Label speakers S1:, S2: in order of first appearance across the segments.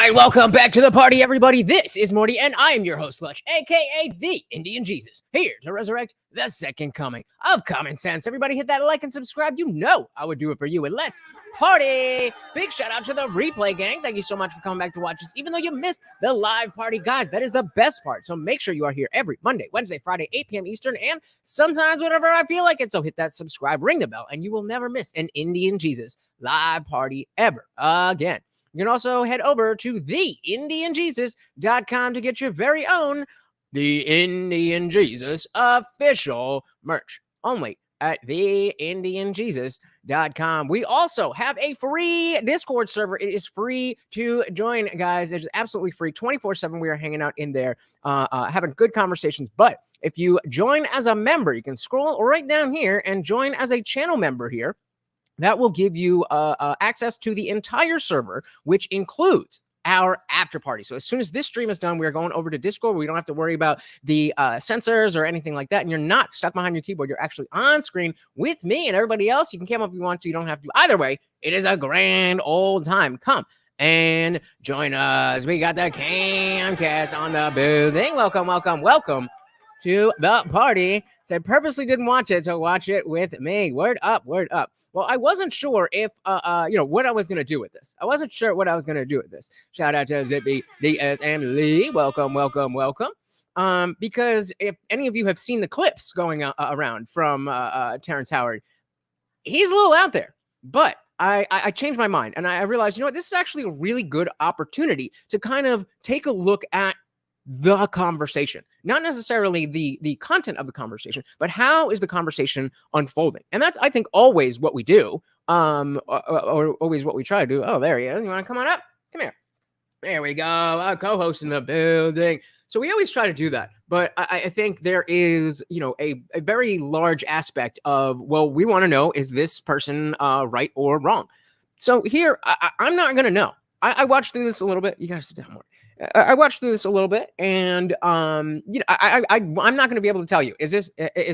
S1: right, welcome back to the party, everybody. This is Morty, and I am your host, Lutch, aka the Indian Jesus, here to resurrect the second coming of common sense. Everybody hit that like and subscribe. You know I would do it for you, and let's party. Big shout out to the replay gang. Thank you so much for coming back to watch us, even though you missed the live party. Guys, that is the best part. So make sure you are here every Monday, Wednesday, Friday, 8 p.m. Eastern, and sometimes whenever I feel like it. So hit that subscribe, ring the bell, and you will never miss an Indian Jesus live party ever again. You can also head over to theindianjesus.com to get your very own The Indian Jesus official merch. Only at theindianjesus.com. We also have a free Discord server. It is free to join, guys. It is absolutely free. 24/7. We are hanging out in there, having good conversations. But if you join as a member, you can scroll right down here and join as a channel member here. That will give you access to the entire server, which includes our after party. So as soon as this stream is done, we are going over to Discord. We don't have to worry about the sensors or anything like that. And you're not stuck behind your keyboard. You're actually on screen with me and everybody else. You can come up if you want to. You don't have to. Either way, it is a grand old time. Come and join us. We got the Camcast on the building. Welcome, welcome, welcome to the party. Said purposely didn't watch it, so watch it with me. Word up, word up. Well, I wasn't sure if what I was gonna do with this. Shout out to Zippy DSM Lee. Welcome, welcome, welcome. Because if any of you have seen the clips going around from Terrance Howard, he's a little out there. But I changed my mind and I realized, you know what, this is actually a really good opportunity to kind of take a look at the conversation, not necessarily the content of the conversation, but how is the conversation unfolding? And that's, I think, always what we do, or always what we try to do. Oh, there he is. You want to come on up? Come here. There we go. Our co-host in the building. So we always try to do that. But I think there is, a very large aspect of, well, we want to know, is this person right or wrong? So here, I'm not going to know. I watched through this a little bit. You got to sit down more. I watched through this a little bit, and I'm not going to be able to tell you, is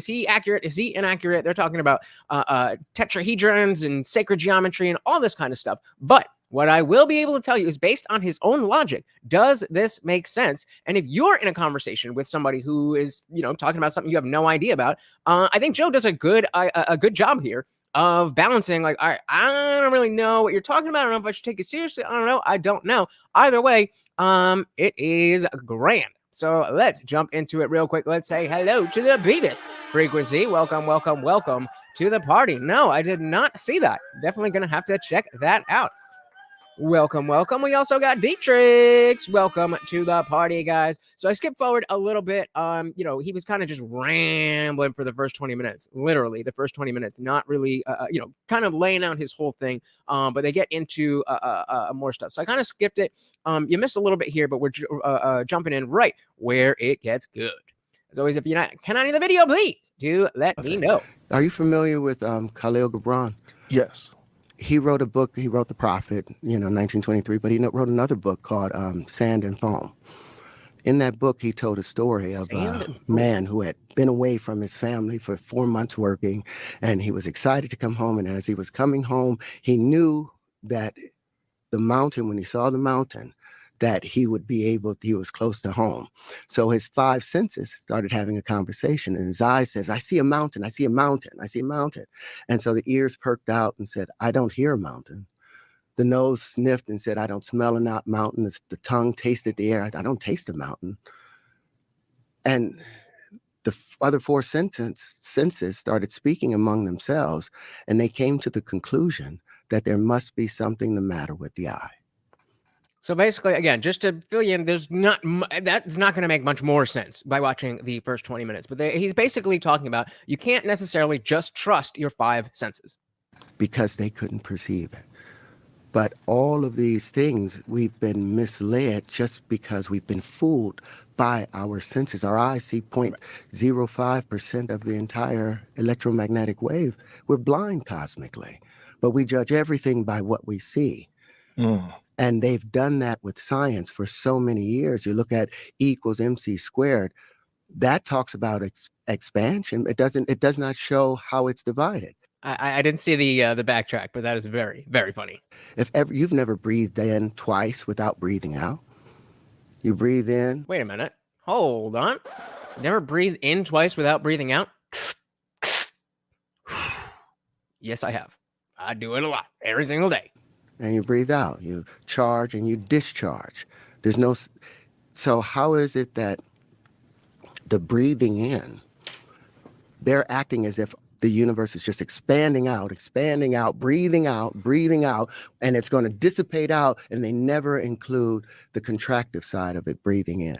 S1: he accurate? Is he inaccurate? They're talking about tetrahedrons and sacred geometry and all this kind of stuff. But what I will be able to tell you is based on his own logic. Does this make sense? And if you're in a conversation with somebody who is, talking about something you have no idea about, I think Joe does a good job here of balancing, like, all right, I don't really know what you're talking about. I don't know if I should take it seriously. I don't know. Either way, it is grand. So let's jump into it real quick. Let's say hello to the Beavis frequency. Welcome, welcome, welcome to the party. No, I did not see that. Definitely going to have to check that out. Welcome, welcome. We also got Dietrich. Welcome to the party, guys. So I skipped forward a little bit. He was kind of just rambling for the first 20 minutes, literally the first 20 minutes, not really, kind of laying out his whole thing. But they get into more stuff. So I kind of skipped it. You missed a little bit here, but we're jumping in right where it gets good. As always, if you're not cannot the video, please do let me know.
S2: Are you familiar with Khalil Gibran?
S3: Yes.
S2: He wrote a book. He wrote The Prophet, 1923, but he wrote another book called Sand and Foam. In that book, he told a story of a man who had been away from his family for 4 months working, and he was excited to come home. And as he was coming home, he knew that the mountain, when he saw the mountain, that he was close to home. So his 5 senses started having a conversation, and his eyes says, I see a mountain, I see a mountain, I see a mountain. And so the ears perked out and said, I don't hear a mountain. The nose sniffed and said, I don't smell a mountain. The tongue tasted the air. I don't taste a mountain. And the other 4 senses started speaking among themselves, and they came to the conclusion that there must be something the matter with the eye.
S1: So basically, again, just to fill you in, that's not going to make much more sense by watching the first 20 minutes. But he's basically talking about you can't necessarily just trust your 5 senses.
S2: Because they couldn't perceive it. But all of these things, we've been misled just because we've been fooled by our senses. Our eyes see 0.05% of the entire electromagnetic wave. We're blind cosmically, but we judge everything by what we see. And they've done that with science for so many years. You look at E = mc squared. That talks about expansion. It does not show how it's divided.
S1: I didn't see the backtrack, but that is very, very funny.
S2: If ever you've never breathed in twice without breathing out, you breathe in.
S1: Wait a minute. Hold on. Never breathe in twice without breathing out? Yes, I have. I do it a lot, every single day.
S2: And you breathe out. You charge and you discharge. There's no. So how is it that the breathing in, they're acting as if the universe is just expanding out, breathing out, and it's going to dissipate out, and they never include the contractive side of it, breathing in.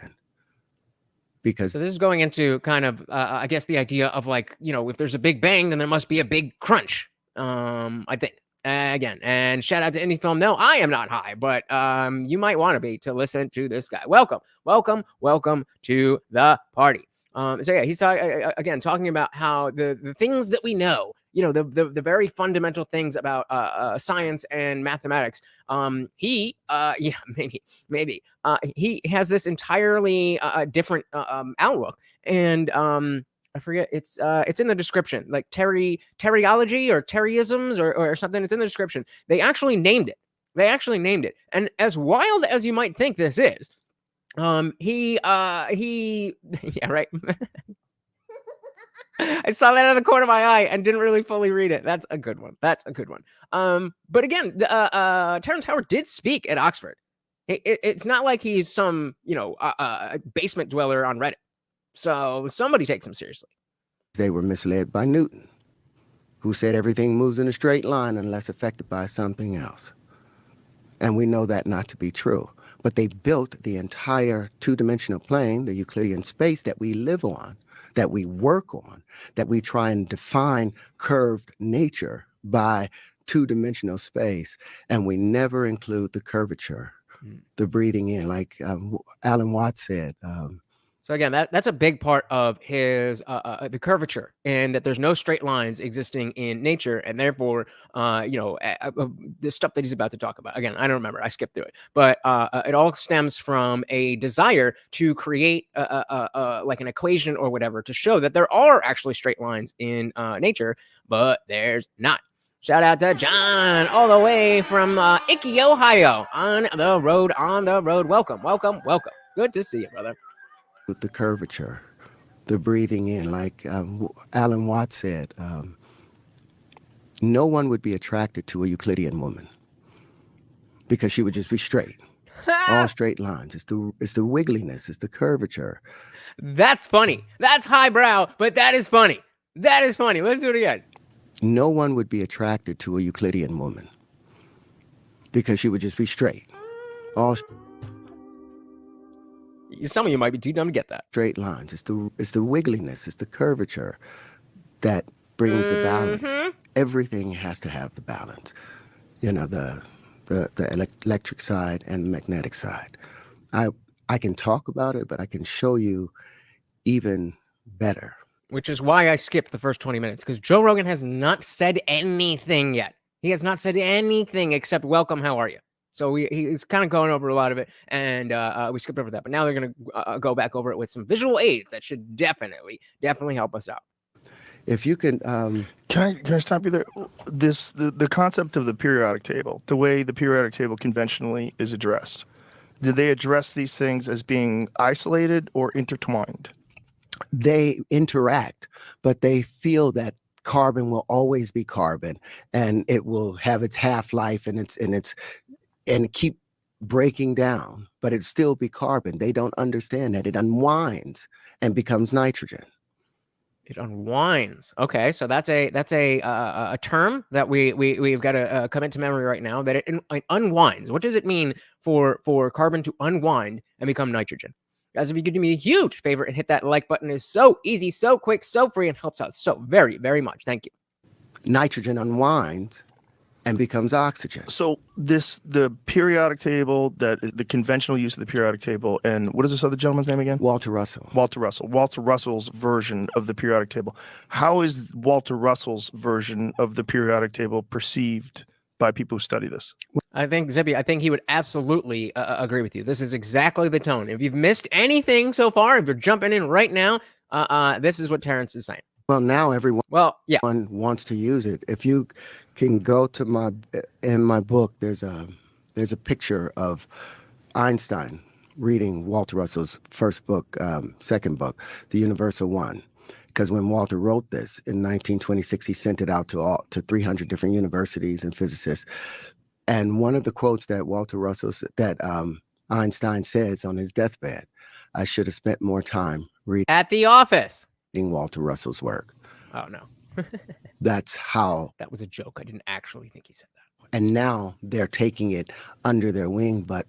S2: Because
S1: so this is going into kind of, I guess, the idea of like, if there's a big bang, then there must be a big crunch. I think. Again, and shout out to Indie Film. No, I am not high, but you might want to be to listen to this guy. Welcome to the party. So yeah, he's talking about how the things that we know, the very fundamental things about science and mathematics. He has this entirely different outlook, and I forget. It's in the description, like Terryology or Terryisms or something. It's in the description. They actually named it. And as wild as you might think this is, he yeah, right. I saw that out of the corner of my eye and didn't really fully read it. That's a good one. But again, Terrance Howard did speak at Oxford. It's not like he's some basement dweller on Reddit. So somebody takes him seriously.
S2: They were misled by Newton, who said everything moves in a straight line unless affected by something else. And we know that not to be true. But they built the entire two-dimensional plane, the Euclidean space that we live on, that we work on, that we try and define curved nature by two-dimensional space. And we never include the curvature, the breathing in, like Alan Watts said.
S1: So again, that's a big part of his the curvature, and that there's no straight lines existing in nature, and therefore, the stuff that he's about to talk about. Again, I don't remember; I skipped through it, but it all stems from a desire to create like an equation or whatever to show that there are actually straight lines in nature, but there's not. Shout out to John, all the way from Icky, Ohio, on the road. Welcome. Good to see you, brother.
S2: With the curvature, the breathing in, like Alan Watts said, no one would be attracted to a Euclidean woman because she would just be straight, all straight lines. It's the wiggliness, it's the curvature.
S1: That's funny. That's highbrow, but that is funny. Let's do it again.
S2: No one would be attracted to a Euclidean woman because she would just be straight, all.
S1: Some of you might be too dumb to get that.
S2: Straight lines. It's the wiggliness. It's the curvature that brings the balance. Everything has to have the balance. The electric side and the magnetic side. I can talk about it, but I can show you even better.
S1: Which is why I skipped the first 20 minutes, because Joe Rogan has not said anything yet. He has not said anything except welcome, how are you? So he's kind of going over a lot of it, and we skipped over that. But now they're going to go back over it with some visual aids that should definitely help us out.
S2: If you can
S3: I stop you there? The concept of the periodic table, the way the periodic table conventionally is addressed, did they address these things as being isolated or intertwined?
S2: They interact, but they feel that carbon will always be carbon, and it will have its half-life, and keep breaking down, but it'd still be carbon. They don't understand that it unwinds and becomes nitrogen.
S1: It unwinds. Okay, so that's a term that we've got to commit to memory right now. That it unwinds. What does it mean for carbon to unwind and become nitrogen? Guys, if you could do me a huge favor and hit that like button, is so easy, so quick, so free, and helps out so very, very much. Thank you.
S2: Nitrogen unwinds and becomes oxygen.
S3: So the periodic table, the conventional use of the periodic table, and what is this other gentleman's name again?
S2: Walter Russell.
S3: Walter Russell's version of the periodic table. How is Walter Russell's version of the periodic table perceived by people who study this?
S1: I think, Zippy, he would absolutely agree with you. This is exactly the tone. If you've missed anything so far, if you're jumping in right now, this is what Terrance is saying.
S2: Well, now everyone
S1: Well, yeah.
S2: wants to use it. If you can go to in my book, there's a picture of Einstein reading Walter Russell's first book, second book, The Universal One. Because when Walter wrote this in 1926, he sent it out to 300 different universities and physicists. And one of the quotes that Einstein says on his deathbed, I should have spent more time reading
S1: At the office.
S2: Walter Russell's work.
S1: Oh, no.
S2: That's how.
S1: That was a joke. I didn't actually think he said that.
S2: And now they're taking it under their wing. But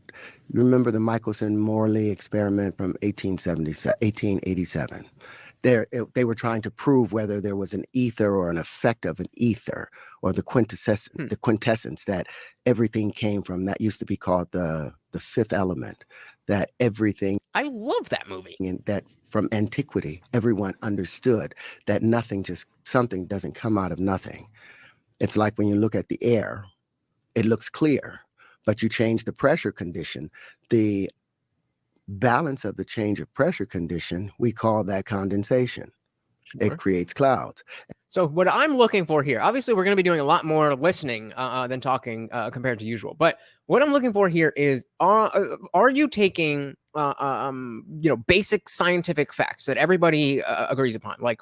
S2: remember the Michelson-Morley experiment from 1887? They were trying to prove whether there was an ether or an effect of an ether, or the quintessence that everything came from. That used to be called the fifth element, that everything.
S1: I love that movie.
S2: That from antiquity, everyone understood that something doesn't come out of nothing. It's like when you look at the air, it looks clear, but you change the pressure condition, the balance of the change of pressure condition, we call that condensation. Sure. It creates clouds.
S1: So what I'm looking for here, obviously we're going to be doing a lot more listening than talking compared to usual. But what I'm looking for here is, are you taking, basic scientific facts that everybody agrees upon? Like,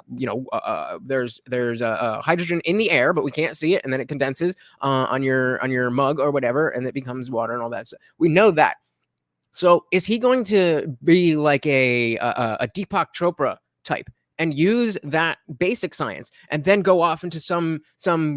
S1: there's hydrogen in the air, but we can't see it, and then it condenses on your mug or whatever, and it becomes water and all that stuff. We know that. So is he going to be like a Deepak Chopra type and use that basic science and then go off into some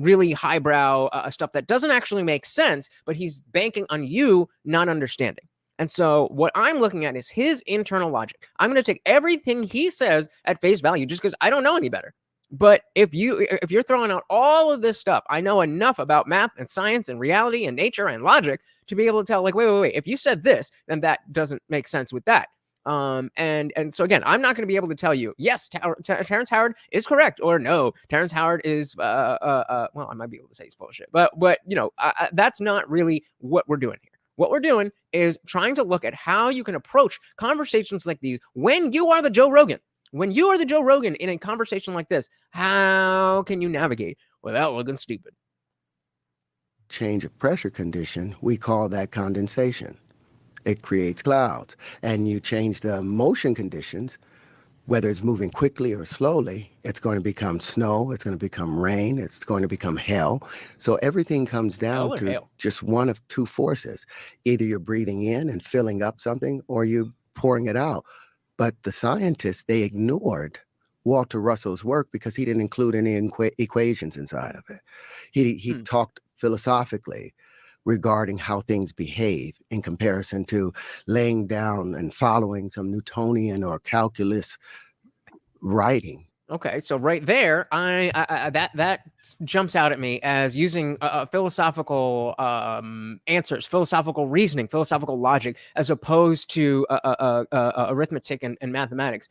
S1: really highbrow stuff that doesn't actually make sense, but he's banking on you not understanding? And so what I'm looking at is his internal logic. I'm going to take everything he says at face value just because I don't know any better. But if you're throwing out all of this stuff, I know enough about math and science and reality and nature and logic to be able to tell, like, wait, if you said this, then that doesn't make sense with that. And so again, I'm not going to be able to tell you, yes, Terrance Howard is correct, or no, Terrance Howard is, well, I might be able to say he's full of shit, but that's not really what we're doing here. What we're doing is trying to look at how you can approach conversations like these when you are the Joe Rogan. When you are the Joe Rogan in a conversation like this, how can you navigate without looking stupid?
S2: Change of pressure condition, we call that condensation. It creates clouds. And you change the motion conditions, whether it's moving quickly or slowly, it's going to become snow, it's going to become rain, it's going to become hell. So everything comes down to just one of two forces. Either you're breathing in and filling up something, or you're pouring it out. But the scientists, they ignored Walter Russell's work because he didn't include any equations inside of it. He talked philosophically regarding how things behave in comparison to laying down and following some Newtonian or calculus writing.
S1: Okay, so right there, that jumps out at me as using philosophical answers, philosophical reasoning, philosophical logic, as opposed to arithmetic and mathematics.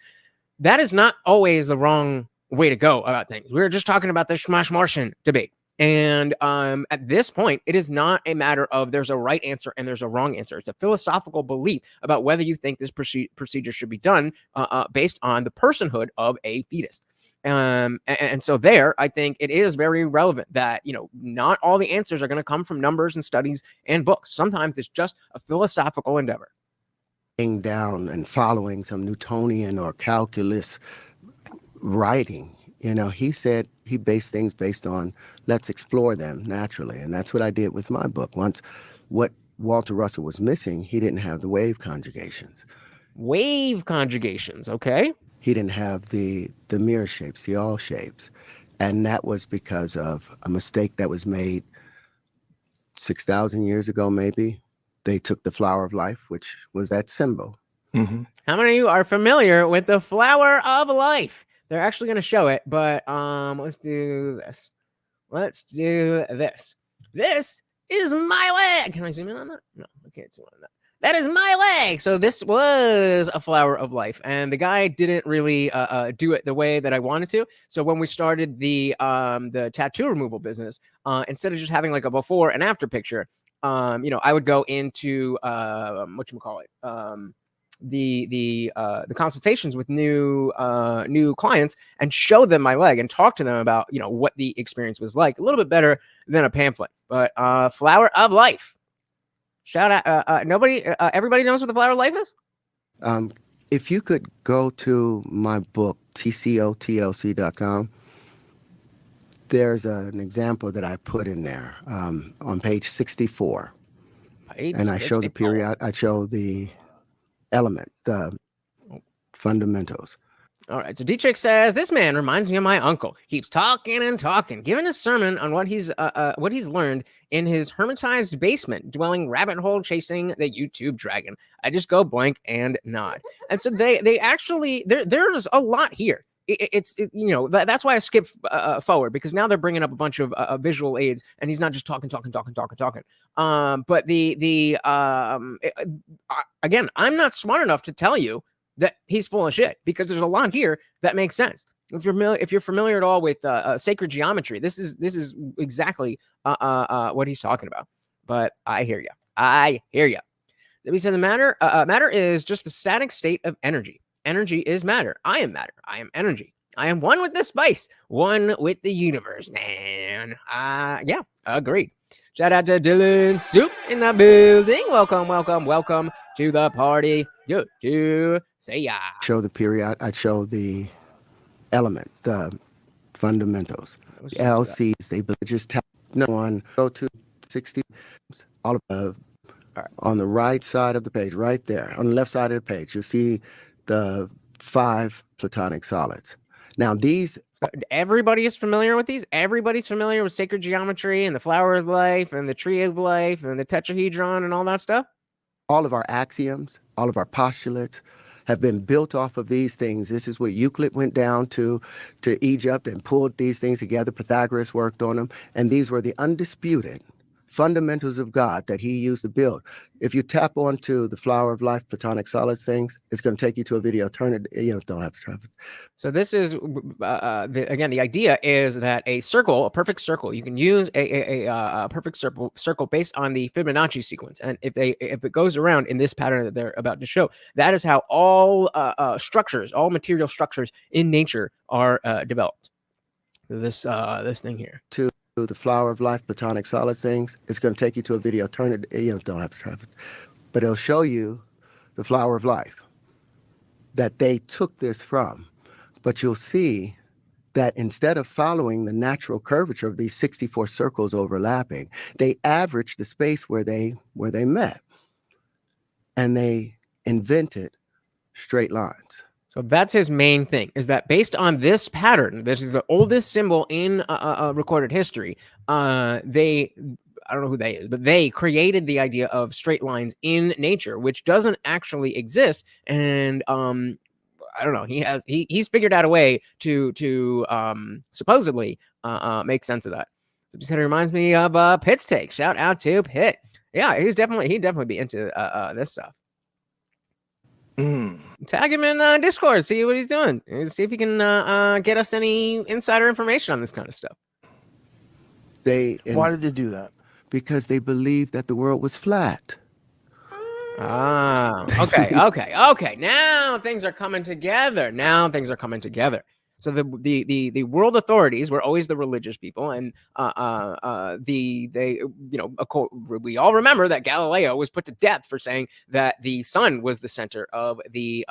S1: That is not always the wrong way to go about things. We were just talking about the Schmash Martian debate. And at this point, it is not a matter of there's a right answer and there's a wrong answer. It's a philosophical belief about whether you think this procedure should be done based on the personhood of a fetus. And so there, I think it is very relevant that, not all the answers are going to come from numbers and studies and books. Sometimes it's just a philosophical endeavor.
S2: Down and following some Newtonian or calculus writing. He said he based things based on let's explore them naturally. And that's what I did with my book. Once what Walter Russell was missing, he didn't have the wave conjugations.
S1: Wave conjugations, okay.
S2: He didn't have the mirror shapes, the all shapes. And that was because of a mistake that was made 6,000 years ago, maybe. They took the flower of life, which was that symbol.
S3: Mm-hmm.
S1: How many of you are familiar with the flower of life? They're actually going to show it, but let's do this. This is my leg. Can I zoom in on that? No, I can't zoom in on that. That is my leg. So this was a flower of life, and the guy didn't really do it the way that I wanted to. So when we started the tattoo removal business, instead of just having like a before and after picture, I would go into whatchamacallit, the consultations with new clients and show them my leg and talk to them about what the experience was like. A little bit better than a pamphlet. But Flower of Life. Shout out. Everybody knows what the Flower of Life is?
S2: If you could go to my book, tcotlc.com, there's an example that I put in there on page 64. And I show the period. I show the element, the fundamentals.
S1: All right. So Dietrich says, this man reminds me of my uncle. Keeps talking and talking, giving a sermon on what he's learned in his hermitized basement, dwelling rabbit hole chasing the YouTube dragon. I just go blank and nod. And so they actually, there's a lot here. That's why I skip forward, because now they're bringing up a bunch of visual aids, and he's not just talking. But again, I'm not smart enough to tell you that he's full of shit, because there's a lot here that makes sense. If you're familiar at all with sacred geometry, this is exactly what he's talking about. But I hear you. We said the matter is just the static state of energy. Energy is matter. I am matter. I am energy. I am one with the spice, one with the universe, man. Yeah, agreed. Shout out to Dylan Soup in the building. Welcome to the party. You say yeah.
S2: Show the period. I show the element, the fundamentals. The LCs, they just tap one. Go to 60. All of on the right side of the page, right there. On the left side of the page, you see the 5 platonic solids. Now these,
S1: everybody is familiar with these. Everybody's familiar with sacred geometry and the flower of life and the tree of life and the tetrahedron and all that stuff.
S2: All of our axioms, all of our postulates have been built off of these things. This is where Euclid went down to Egypt and pulled these things together. Pythagoras worked on them, and these were the undisputed fundamentals of God that he used to build. If you tap onto the flower of life, platonic solids things, it's going to take you to a video. Turn it, don't have to try it.
S1: So this is, again, the idea is that a perfect circle, you can use a perfect circle based on the Fibonacci sequence. And if it goes around in this pattern that they're about to show, that is how all structures, all material structures in nature are developed. This thing here.
S2: To the flower of life, platonic solids things, it's going to take you to a video. Turn it, don't have to try it. But it'll show you the flower of life that they took this from. But you'll see that instead of following the natural curvature of these 64 circles overlapping, they averaged the space where they met. And they invented straight lines.
S1: So that's his main thing, is that based on this pattern, this is the oldest symbol in recorded history. I don't know who they is, but they created the idea of straight lines in nature, which doesn't actually exist. And I don't know. He's figured out a way to supposedly make sense of that. So he said it reminds me of Pitt's take. Shout out to Pitt. Yeah, he'd definitely be into this stuff. Tag him in Discord, see what he's doing, see if he can get us any insider information on this kind of stuff.
S3: Why did they do that?
S2: Because they believed that the world was flat.
S1: Okay. Now things are coming together. So the world authorities were always the religious people, and we all remember that Galileo was put to death for saying that the sun was the center of the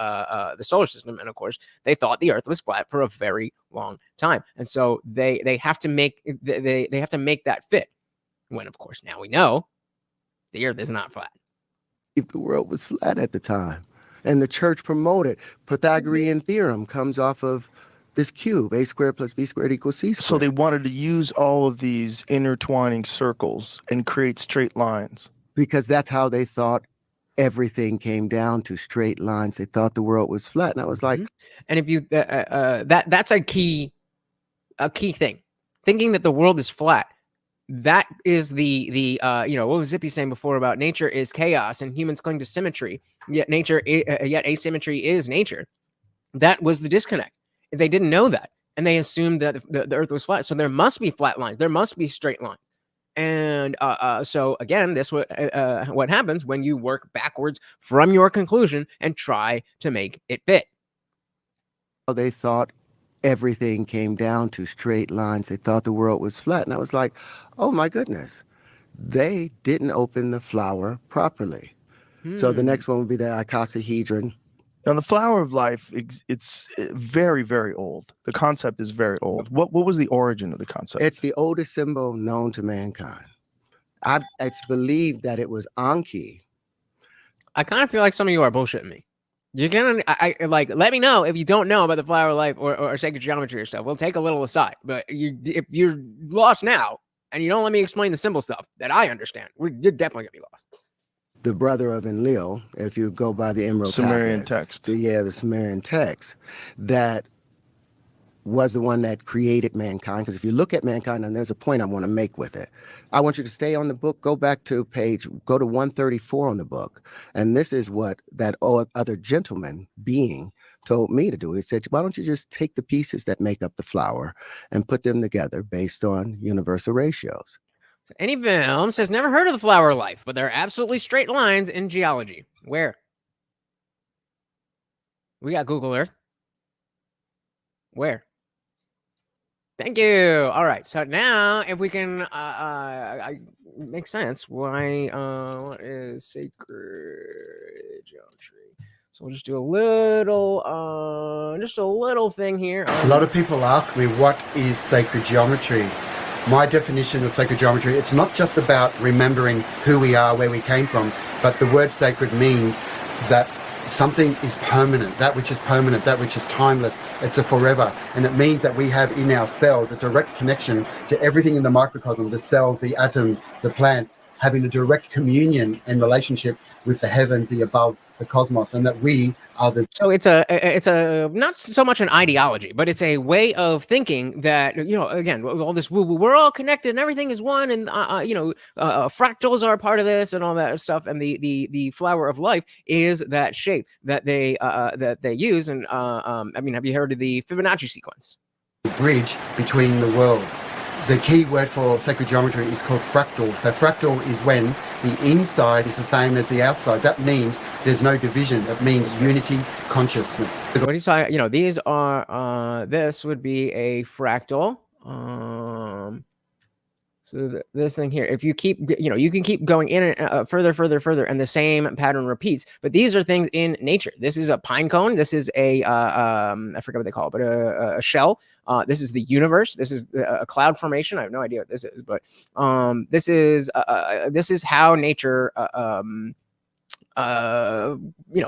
S1: solar system, and of course they thought the Earth was flat for a very long time, and so they have to make that fit. When of course now we know the Earth is not flat.
S2: If the world was flat at the time, and the church promoted Pythagorean theorem comes off of this cube, a squared plus b squared equals c squared.
S3: So they wanted to use all of these intertwining circles and create straight lines.
S2: Because that's how they thought everything came down to, straight lines. They thought the world was flat. And I was like,
S1: and if you that's a key thing. Thinking that the world is flat. That is the what was Zippy saying before about nature is chaos and humans cling to symmetry, yet asymmetry is nature. That was the disconnect. They didn't know that, and they assumed that the Earth was flat. So there must be flat lines. There must be straight lines. And so again, this what happens when you work backwards from your conclusion and try to make it fit.
S2: They thought everything came down to straight lines. They thought the world was flat. And I was like, oh my goodness, they didn't open the flower properly. So the next one would be the icosahedron.
S3: Now, the flower of life, it's very, very old. The concept is very old. What was the origin of the concept?
S2: It's the oldest symbol known to mankind. It's believed that it was Anki.
S1: I kind of feel like some of you are bullshitting me. You're gonna, like, let me know if you don't know about the flower of life or sacred geometry or stuff. We'll take a little aside. But if you're lost now and you don't let me explain the symbol stuff that I understand, you're definitely gonna be lost.
S2: The brother of Enlil, if you go by the Emerald
S3: Sumerian
S2: tablets,
S3: text.
S2: the Sumerian text, that was the one that created mankind. Because if you look at mankind, and there's a point I want to make with it, I want you to stay on the book, go back to go to 134 on the book. And this is what that other gentleman being told me to do. He said, why don't you just take the pieces that make up the flower and put them together based on universal ratios?
S1: So Any Film says, never heard of the flower of life, but there are absolutely straight lines in geology. Where? We got Google Earth. Where? Thank you. All right. So now, if we can make sense, why what is sacred geometry? So we'll just do a little thing here.
S4: A lot of people ask me, what is sacred geometry? My definition of sacred geometry, it's not just about remembering who we are, where we came from, but the word sacred means that something is permanent, that which is permanent, that which is timeless, it's a forever. And it means that we have in our cells a direct connection to everything in the microcosm, the cells, the atoms, the plants, having a direct communion and relationship with the heavens, the above, the cosmos, and that we are the...
S1: So it's a not so much an ideology, but it's a way of thinking that, again, all this we're all connected and everything is one, and fractals are a part of this and all that stuff. And the flower of life is that shape that they use. And have you heard of the Fibonacci sequence?
S4: bridge between the worlds. The key word for sacred geometry is called fractal. So fractal is when the inside is the same as the outside. That means there's no division. It means unity, consciousness.
S1: What he's talking, these are, this would be a fractal. So this thing here, if you keep, you can keep going in and further, and the same pattern repeats. But these are things in nature. This is a pine cone. This is a, I forget what they call it, but a shell. This is the universe. This is a cloud formation. I have no idea what this is, but this is how nature,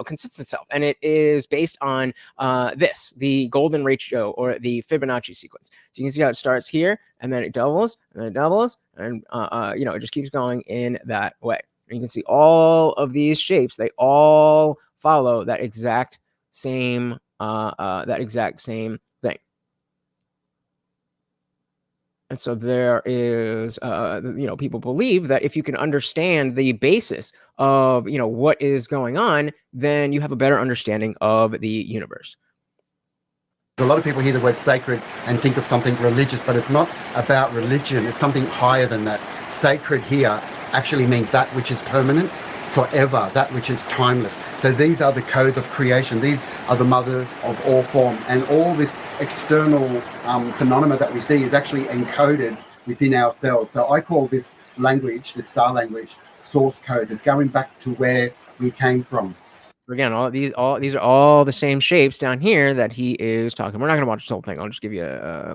S1: consists itself, and it is based on the golden ratio or the Fibonacci sequence. So you can see how it starts here, and then it doubles, and then it doubles, and it just keeps going in that way. And you can see all of these shapes; they all follow that exact same thing. And so there is, people believe that if you can understand the basis of, what is going on, then you have a better understanding of the universe.
S4: A lot of people hear the word sacred and think of something religious, but it's not about religion. It's something higher than that. Sacred here actually means that which is permanent, forever, that which is timeless. So these are the codes of creation. These are the mother of all form, and all this external phenomena that we see is actually encoded within ourselves. So I call this language, this star language, source code. It's going back to where we came from.
S1: Again, these are all the same shapes down here that he is talking. We're not going to watch this whole thing. I'll just give you a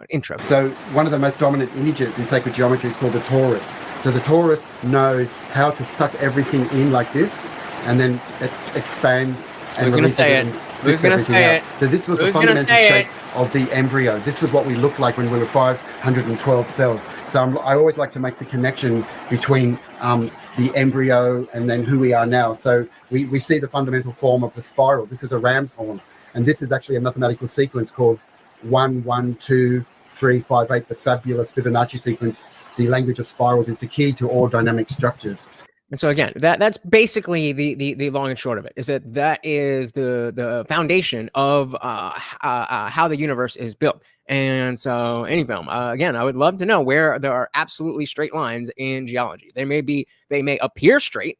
S1: intro.
S4: So one of the most dominant images in sacred geometry is called the torus. So the torus knows how to suck everything in like this, and then it expands and releases it and spits everything out. So this was the fundamental shape of the embryo. This was what we looked like when we were 512 cells. So I always like to make the connection between the embryo and then who we are now. So we see the fundamental form of the spiral. This is a ram's horn, and this is actually a mathematical sequence called 1, 1, 2, 3, 5, 8, the fabulous Fibonacci sequence. The language of spirals is the key to all dynamic structures.
S1: And so again, that's basically the long and short of it, is that is the foundation of how the universe is built. And so anyway, again, I would love to know where there are absolutely straight lines in geology. They may appear straight,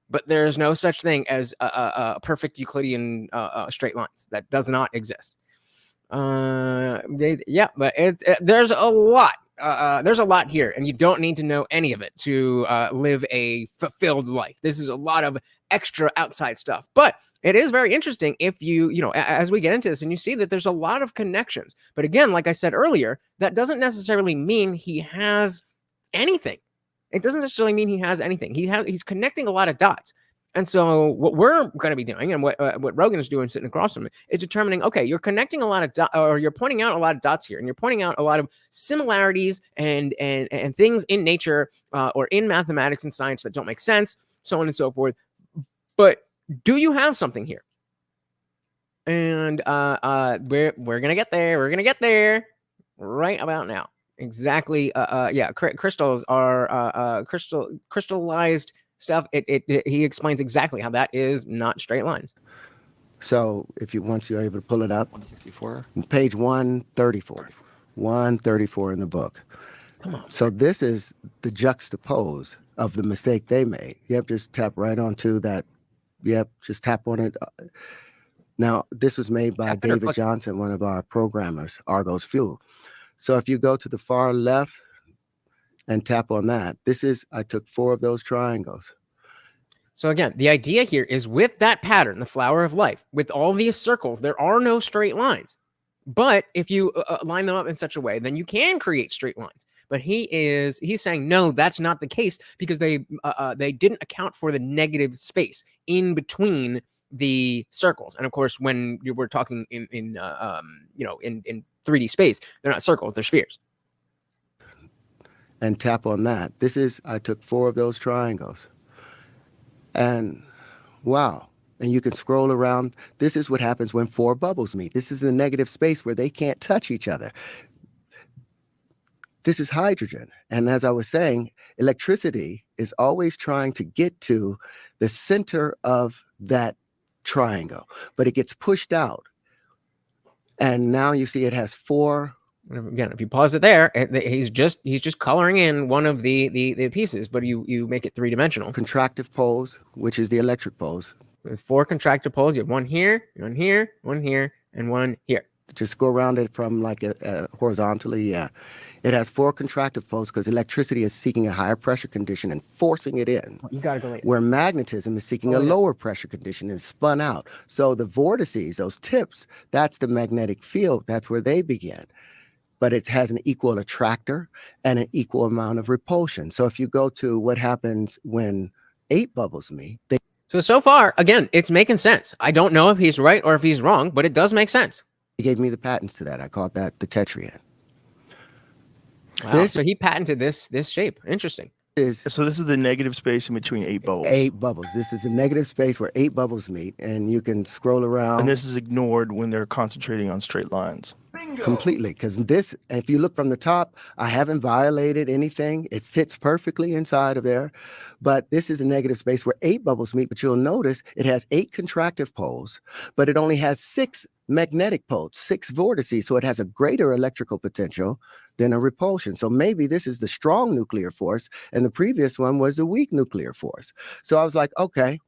S1: but there's no such thing as a perfect Euclidean straight lines. That does not exist. But there's a lot. There's a lot here, and you don't need to know any of it to live a fulfilled life. This is a lot of extra outside stuff, but it is very interesting if you know, as we get into this and you see that there's a lot of connections. But again, like I said earlier, that doesn't necessarily mean he has anything. It doesn't necessarily mean he has anything. He's connecting a lot of dots. And so what we're going to be doing, and what Rogan is doing sitting across from me, is determining, okay, you're connecting a lot of dots, or you're pointing out a lot of dots here, and you're pointing out a lot of similarities and things in nature or in mathematics and science that don't make sense, so on and so forth. But do you have something here? And we're going to get there. We're going to get there right about now. Exactly. Crystals are crystallized stuff. He explains exactly how that is not straight lines.
S2: So if once you're able to pull it up,
S5: 164,
S2: page 134, 134 in the book.
S1: Come on.
S2: So this is the juxtapose of the mistake they made. Yep, just tap right onto that. Yep, just tap on it. Now, this was made by David Johnson, one of our programmers, Argos Fuel. So if you go to the far left and tap on that, I took 4 of those triangles.
S1: So again, the idea here is with that pattern, the flower of life, with all these circles, there are no straight lines. But if you line them up in such a way, then you can create straight lines. But he's saying, no, that's not the case, because they didn't account for the negative space in between the circles. And of course, when you were talking in 3D space, they're not circles, they're spheres.
S2: And tap on that. I took 4 of those triangles. And wow. And you can scroll around. This is what happens when 4 bubbles meet. This is the negative space where they can't touch each other. This is hydrogen. And as I was saying, electricity is always trying to get to the center of that triangle, but it gets pushed out. And now you see it has 4.
S1: Again, if you pause it there, he's just coloring in one of the pieces, but you make it 3-dimensional.
S2: Contractive poles, which is the electric poles.
S1: There's 4 contractive poles. You have one here, one here, one here, and one here.
S2: Just go around it from like horizontally. Yeah, it has 4 contractive poles because electricity is seeking a higher pressure condition and forcing it in.
S1: You gotta go later.
S2: Where magnetism is seeking a lower pressure condition and spun out. So the vortices, those tips, that's the magnetic field. That's where they begin. But it has an equal attractor and an equal amount of repulsion. So if you go to what happens when 8 bubbles meet,
S1: So far, again, it's making sense. I don't know if he's right or if he's wrong, but it does make sense.
S2: He gave me the patents to that. I called that the tetrahedron.
S1: Wow. So he patented this shape. Interesting.
S3: So this is the negative space in between 8 bubbles.
S2: 8 bubbles. This is a negative space where 8 bubbles meet, and you can scroll around.
S3: And this is ignored when they're concentrating on straight lines.
S2: Bingo. Completely, because if you look from the top, I haven't violated anything. It fits perfectly inside of there. But this is a negative space where 8 bubbles meet, but you'll notice it has 8 contractive poles, but it only has 6 magnetic poles, 6 vortices, so it has a greater electrical potential than a repulsion. So maybe this is the strong nuclear force, and the previous one was the weak nuclear force. So I was like, okay,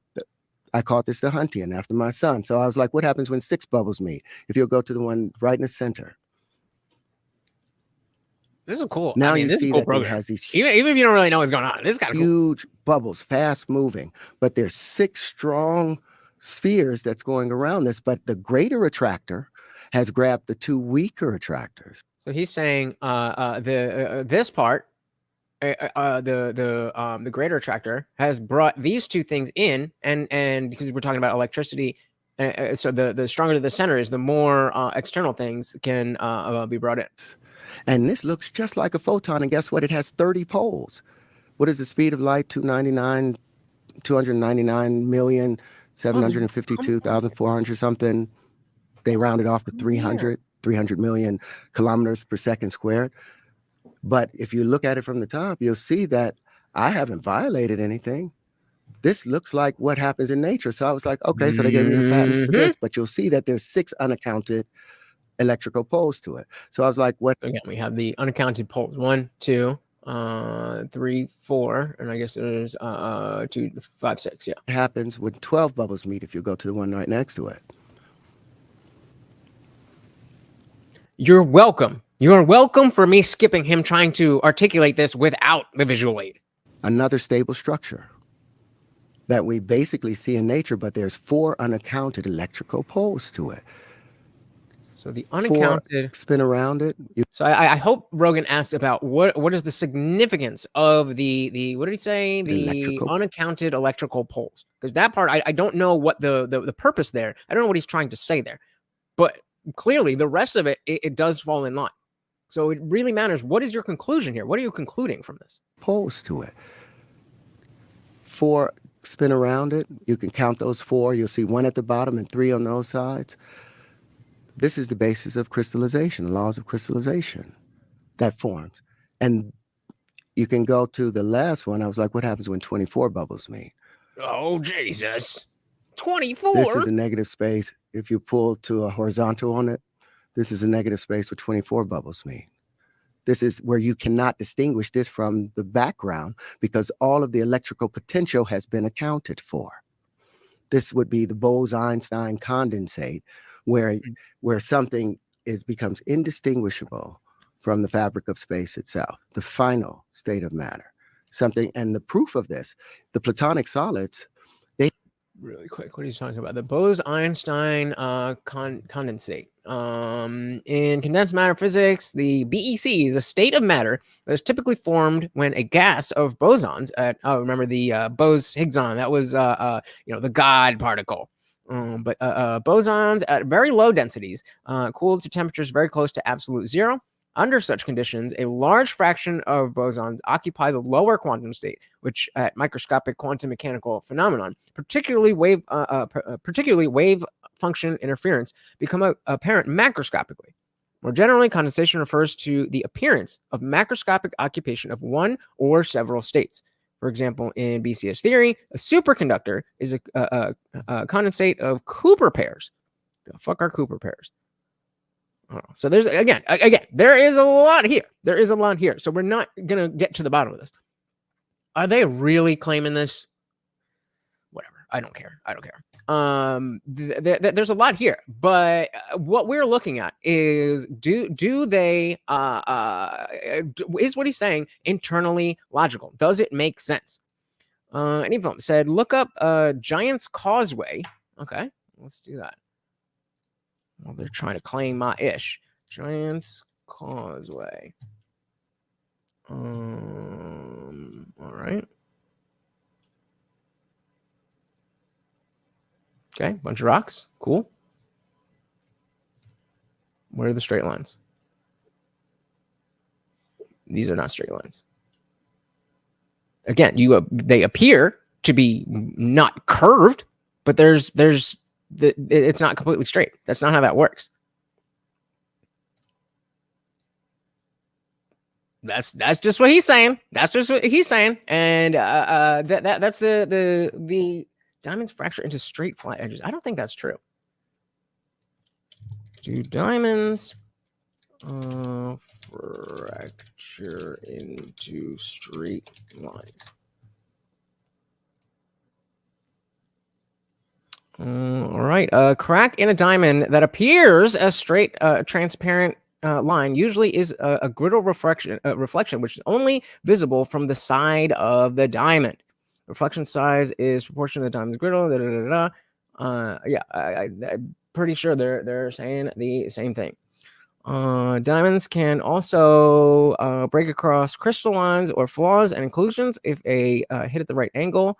S2: I called this the Huntian after my son. So I was like, what happens when 6 bubbles meet? If you'll go to the one right in the center.
S1: This is cool.
S2: Now
S1: you
S2: see that it has these
S1: even if you don't really know what's going on, this is kind of
S2: huge bubbles, fast moving, but there's 6 strong spheres that's going around this, but the greater attractor has grabbed the 2 weaker attractors.
S1: So he's saying this part, the greater attractor has brought these 2 things in, and because we're talking about electricity, so the stronger the center is, the more external things can be brought in.
S2: And this looks just like a photon, and guess what? It has 30 poles. What is the speed of light? 299,752,400 something. They rounded off to 300 million kilometers per second squared. But if you look at it from the top, you'll see that I haven't violated anything. this looks like what happens in nature. So I was like, okay, so they gave me the patents for this, but you'll see that there's 6 unaccounted electrical poles to it. So I was like, what?
S1: Again, we have the unaccounted poles. 1, 2, 3, 4, and I guess there's 2, 5, 6. Yeah.
S2: What happens when 12 bubbles meet if you go to the one right next to it?
S1: You're welcome. You're welcome for me skipping him trying to articulate this without the visual aid.
S2: Another stable structure that we basically see in nature, but there's 4 unaccounted electrical poles to it.
S1: So the unaccounted
S2: 4 spin around it.
S1: So I hope Rogan asked about what is the significance of the what did he say? The unaccounted electrical poles. Because that part, I don't know what the purpose there. I don't know what he's trying to say there. But clearly the rest of it does fall in line. So it really matters. What is your conclusion here? What are you concluding from this?
S2: Poles to it. 4 spin around it. You can count those 4. You'll see 1 at the bottom and 3 on those sides. This is the basis of crystallization, the laws of crystallization that forms. And you can go to the last one. I was like, what happens when 24 bubbles meet?
S1: Oh, Jesus. 24?
S2: This is a negative space. If you pull to a horizontal on it, this is a negative space where 24 bubbles meet. This is where you cannot distinguish this from the background because all of the electrical potential has been accounted for. This would be the Bose-Einstein condensate, where something becomes indistinguishable from the fabric of space itself, the final state of matter. Something, and the proof of this, the Platonic solids, they
S1: really quick, what are you talking about? The Bose-Einstein condensate. In condensed matter physics, the BEC is a state of matter that is typically formed when a gas of bosons remember the Bose-Higgs-on, that was the God particle. But bosons at very low densities cooled to temperatures very close to absolute zero. Under such conditions, a large fraction of bosons occupy the lower quantum state, which at microscopic quantum mechanical phenomenon, particularly wave function interference, become apparent macroscopically. More generally, condensation refers to the appearance of macroscopic occupation of one or several states. For example, in BCS theory, a superconductor is a condensate of Cooper pairs. The fuck are Cooper pairs? So there's again, there is a lot here. There is a lot here. So we're not gonna get to the bottom of this. Are they really claiming this? Whatever. I don't care. There's a lot here, but what we're looking at is do they is what he's saying internally logical? Does it make sense? Any film said look up Giant's Causeway. Okay, let's do that. Well, they're trying to claim my ish. Giant's Causeway. All right. Okay, bunch of rocks. Cool. Where are the straight lines? These are not straight lines. Again, they appear to be not curved, but it's not completely straight. That's not how that works. That's just what he's saying. That's just what he's saying, and that's the diamonds fracture into straight flat edges. I don't think that's true. Do diamonds fracture into straight lines? All right. A crack in a diamond that appears as straight, transparent line usually is a griddle reflection, which is only visible from the side of the diamond. Reflection size is proportional to the diamond's griddle. I'm pretty sure they're saying the same thing. Diamonds can also break across crystal lines or flaws and inclusions if hit at the right angle.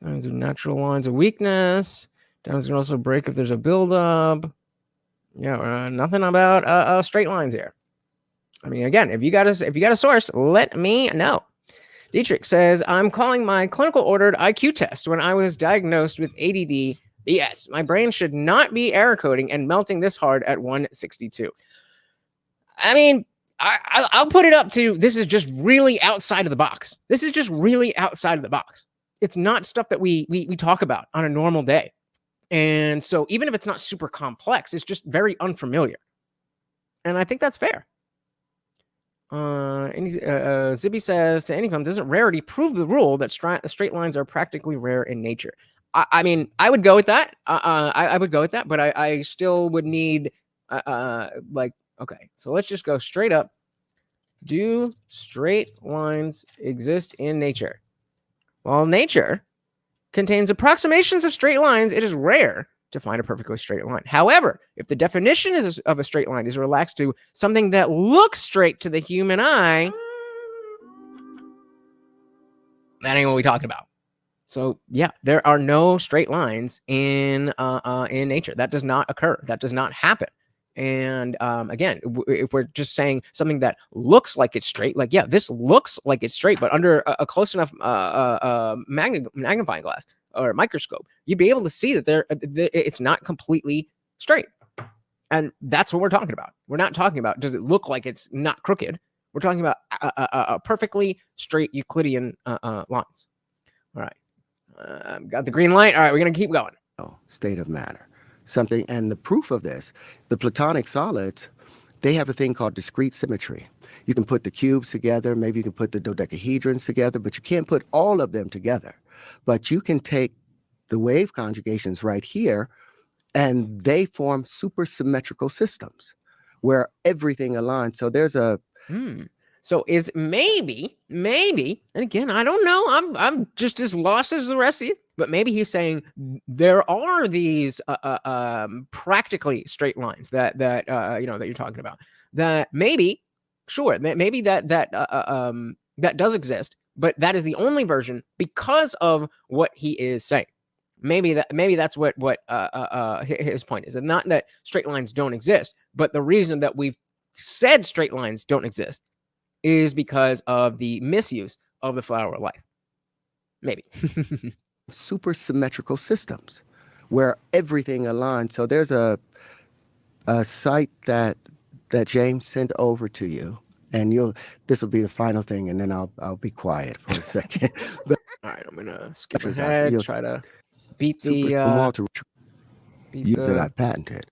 S1: Diamonds are natural lines of weakness. Diamonds can also break if there's a buildup. Yeah, nothing about straight lines here. I mean, again, if you got a source, let me know. Dietrich says, I'm calling my clinical ordered IQ test when I was diagnosed with ADD. Yes, my brain should not be error coding and melting this hard at 162. I mean, I'll put it up to, this is just really outside of the box. This is just really outside of the box. It's not stuff that we talk about on a normal day. And so even if it's not super complex, it's just very unfamiliar. And I think that's fair. Zibby says, to anyone, doesn't rarity prove the rule that straight lines are practically rare in nature? I mean, I would go with that. I would go with that, but I still would need, like, okay, so let's just go straight up. Do straight lines exist in nature? While nature contains approximations of straight lines, it is rare to find a perfectly straight line. However, if the definition of a straight line is relaxed to something that looks straight to the human eye, that ain't what we talking about. So yeah, there are no straight lines in nature. That does not occur. That does not happen. And again, if we're just saying something that looks like it's straight, like, yeah, this looks like it's straight, but under a close enough magnifying glass or microscope, you'd be able to see that it's not completely straight. And that's what we're talking about. We're not talking about, does it look like it's not crooked? We're talking about a perfectly straight Euclidean lines. All right. Got the green light. All right, we're going to keep going.
S2: State of matter. Something, and the proof of this, the Platonic solids, they have a thing called discrete symmetry. You can put the cubes together, maybe you can put the dodecahedrons together, but you can't put all of them together. But you can take the wave conjugations right here, and they form supersymmetrical systems where everything aligns. So there's a...
S1: So is maybe, and again, I don't know, I'm just as lost as the rest of you, but maybe he's saying there are these practically straight lines that you're talking about, that maybe, sure, maybe that does exist, but that is the only version because of what he is saying. Maybe that's what his point is, and not that straight lines don't exist, but the reason that we've said straight lines don't exist is because of the misuse of the flower of life. Maybe.
S2: Supersymmetrical systems where everything aligns. So there's a site that James sent over to you, and this will be the final thing, and then I'll be quiet for a second. But,
S1: all right, I'm gonna skip ahead, try to beat the
S2: Walter use that I patented,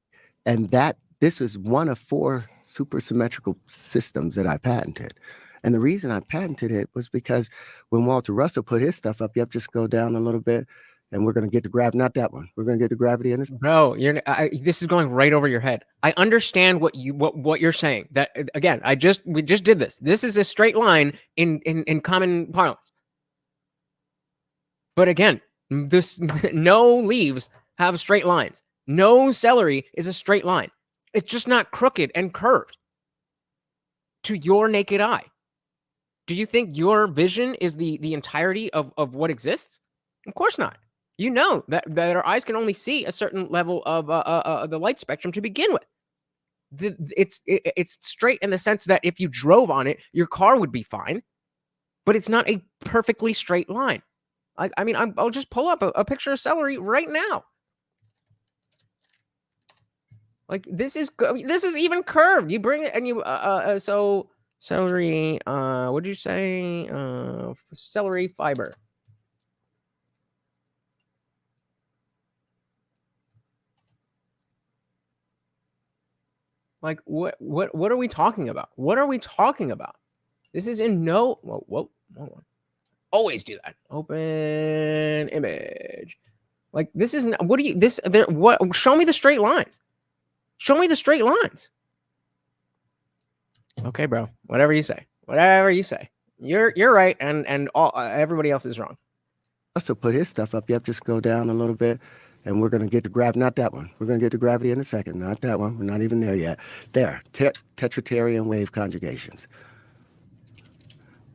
S2: and this is one of 4 supersymmetrical systems that I patented. And the reason I patented it was because when Walter Russell put his stuff up, yep, just go down a little bit, and we're going to get the gravity, not that one. We're going to get the gravity in this.
S1: Bro, this is going right over your head. I understand what you're saying. That again, we just did this. This is a straight line in common parlance. But again, no leaves have straight lines. No celery is a straight line. It's just not crooked and curved to your naked eye. Do you think your vision is the entirety of what exists? Of course not. You know that our eyes can only see a certain level of the light spectrum to begin with. It's straight in the sense that if you drove on it, your car would be fine, but it's not a perfectly straight line. I mean, I'll just pull up a picture of celery right now. Like this is even curved. You bring it and you so celery. What did you say? Celery fiber. Like what are we talking about? What are we talking about? This is in no. Whoa, hold on. Always do that. Open image. Like this is what do you this there? What? Show me the straight lines. Show me the straight lines. Okay, bro. Whatever you say. Whatever you say. You're right, and all everybody else is wrong.
S2: Also put his stuff up. Yep, just go down a little bit, and we're gonna get the gravity. Not that one. We're gonna get the gravity in a second. Not that one. We're not even there yet. There. Tetratarian wave conjugations.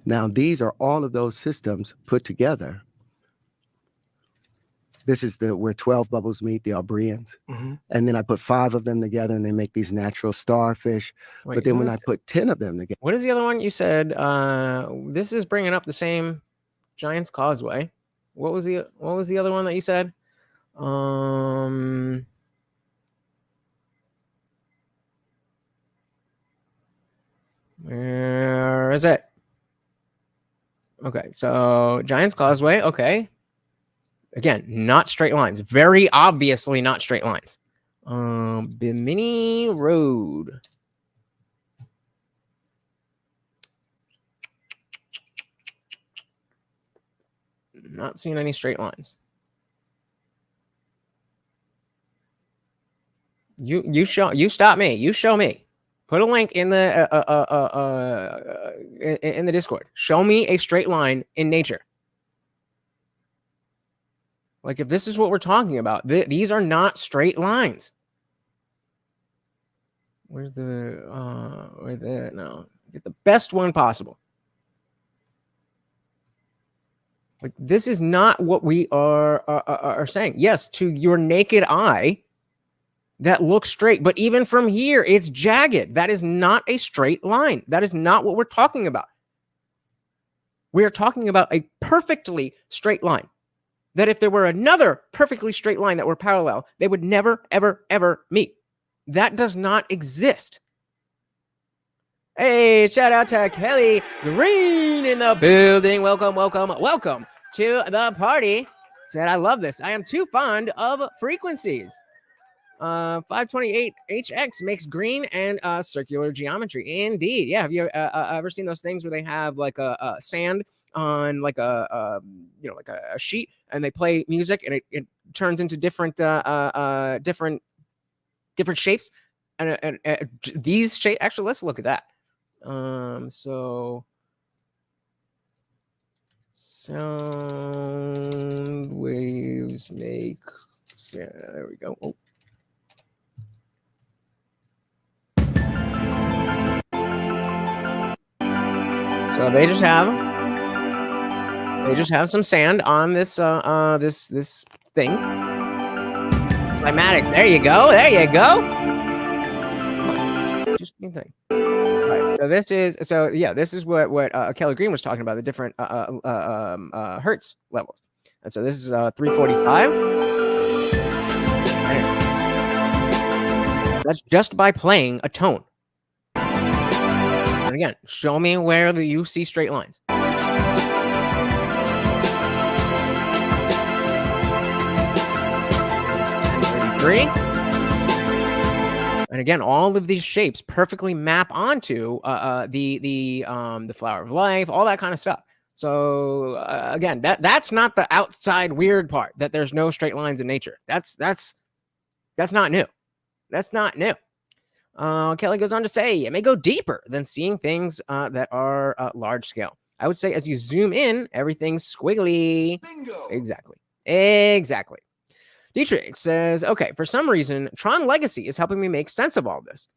S2: Now these are all of those systems put together. This is where 12 bubbles meet, the Albrians. Mm-hmm. And then I put 5 of them together and they make these natural starfish. Wait, but then when I put 10 of them together.
S1: What is the other one you said? This is bringing up the same Giant's Causeway. What was the other one that you said? Where is it? Okay, so Giant's Causeway. Okay. Again, not straight lines. Very obviously not straight lines. Bimini Road. Not seeing any straight lines. You stop me. You show me. Put a link in the in the Discord. Show me a straight line in nature. Like if this is what we're talking about, these are not straight lines. Where's the no, get the best one possible. Like this is not what we are saying. Yes, to your naked eye, that looks straight, but even from here, it's jagged. That is not a straight line. That is not what we're talking about. We are talking about a perfectly straight line. That if there were another perfectly straight line that were parallel, they would never, ever, ever meet. That does not exist. Hey, shout out to Kelly Green in the building. Welcome, welcome, welcome to the party. Said, I love this. I am too fond of frequencies. 528HX makes green and circular geometry. Indeed. Yeah. Have you ever seen those things where they have like a sand on like a like a sheet and they play music and it turns into different different shapes and these shapes. Actually, let's look at that. So sound waves make. Yeah, there we go. Oh. So they just have some sand on this this thing. Climatics. There you go. There you go. Just thing. Right. So this is this is what Kelly Green was talking about, the different hertz levels. And so this is 345. That's just by playing a tone. And again, show me where you see straight lines. And again, all of these shapes perfectly map onto the flower of life, all that kind of stuff. So again, that's not the outside weird part, that there's no straight lines in nature. That's not new. That's not new. Kelly goes on to say, it may go deeper than seeing things that are large scale. I would say as you zoom in, everything's squiggly. Bingo. Exactly. Dietrich says, okay, for some reason, Tron Legacy is helping me make sense of all this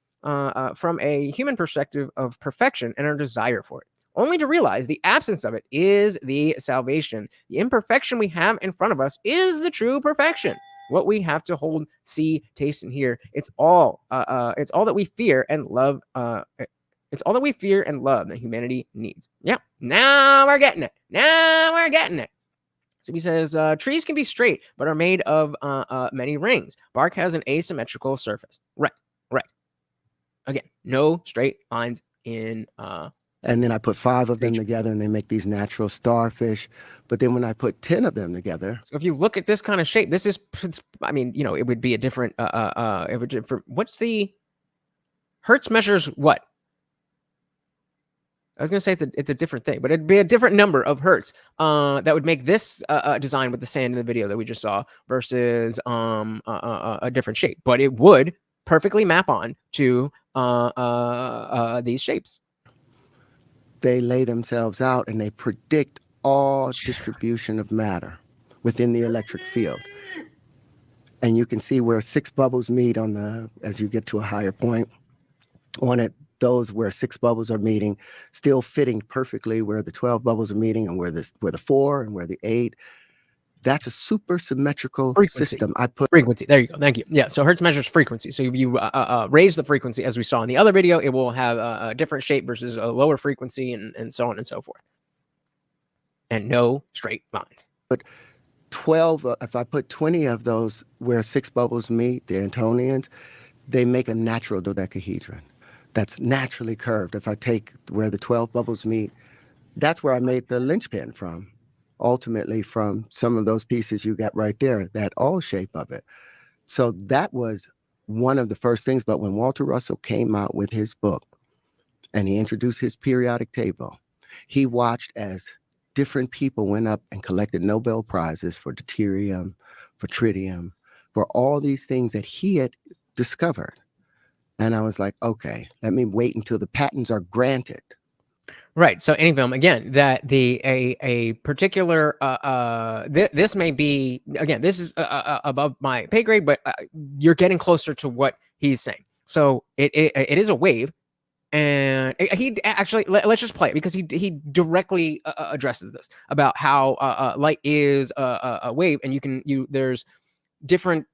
S1: from a human perspective of perfection and our desire for it, only to realize the absence of it is the salvation. The imperfection we have in front of us is the true perfection. What we have to hold, see, taste, and hear. It's all that we fear and love. It's all that we fear and love that humanity needs. Yeah. Now we're getting it. So he says, trees can be straight, but are made of many rings. Bark has an asymmetrical surface. Right. Again, no straight lines in.
S2: And then I put 5 of them together and they make these natural starfish. But then when I put 10 of them together.
S1: So if you look at this kind of shape, this is, I mean, it would be a different, what's the Hertz measures what? I was going to say it's a different thing, but it'd be a different number of hertz that would make this design with the sand in the video that we just saw versus a different shape. But it would perfectly map on to these shapes.
S2: They lay themselves out and they predict all distribution of matter within the electric field. And you can see where 6 bubbles meet as you get to a higher point on it. Those where 6 bubbles are meeting, still fitting perfectly where the 12 bubbles are meeting and where the 4 and where the 8. That's a super symmetrical system. I put
S1: frequency. There you go. Thank you. Yeah. So hertz measures frequency. So if you raise the frequency, as we saw in the other video, it will have a different shape versus a lower frequency, and so on and so forth. And no straight lines.
S2: But 12. If I put 20 of those where 6 bubbles meet, the Antonians, they make a natural dodecahedron. that's naturally curved. If I take where the 12 bubbles meet, that's where I made the linchpin from. Ultimately, from some of those pieces you got right there, that all shape of it. So that was one of the first things. But when Walter Russell came out with his book and he introduced his periodic table, he watched as different people went up and collected Nobel Prizes for deuterium, for tritium, for all these things that he had discovered. And I was like, okay, let me wait until the patents are granted.
S1: Right. So any film, again, that a particular this may be, again, this is above my pay grade, but you're getting closer to what he's saying. So it is a wave, and he actually, let's just play it, because he directly addresses this about how light is a wave, and there's different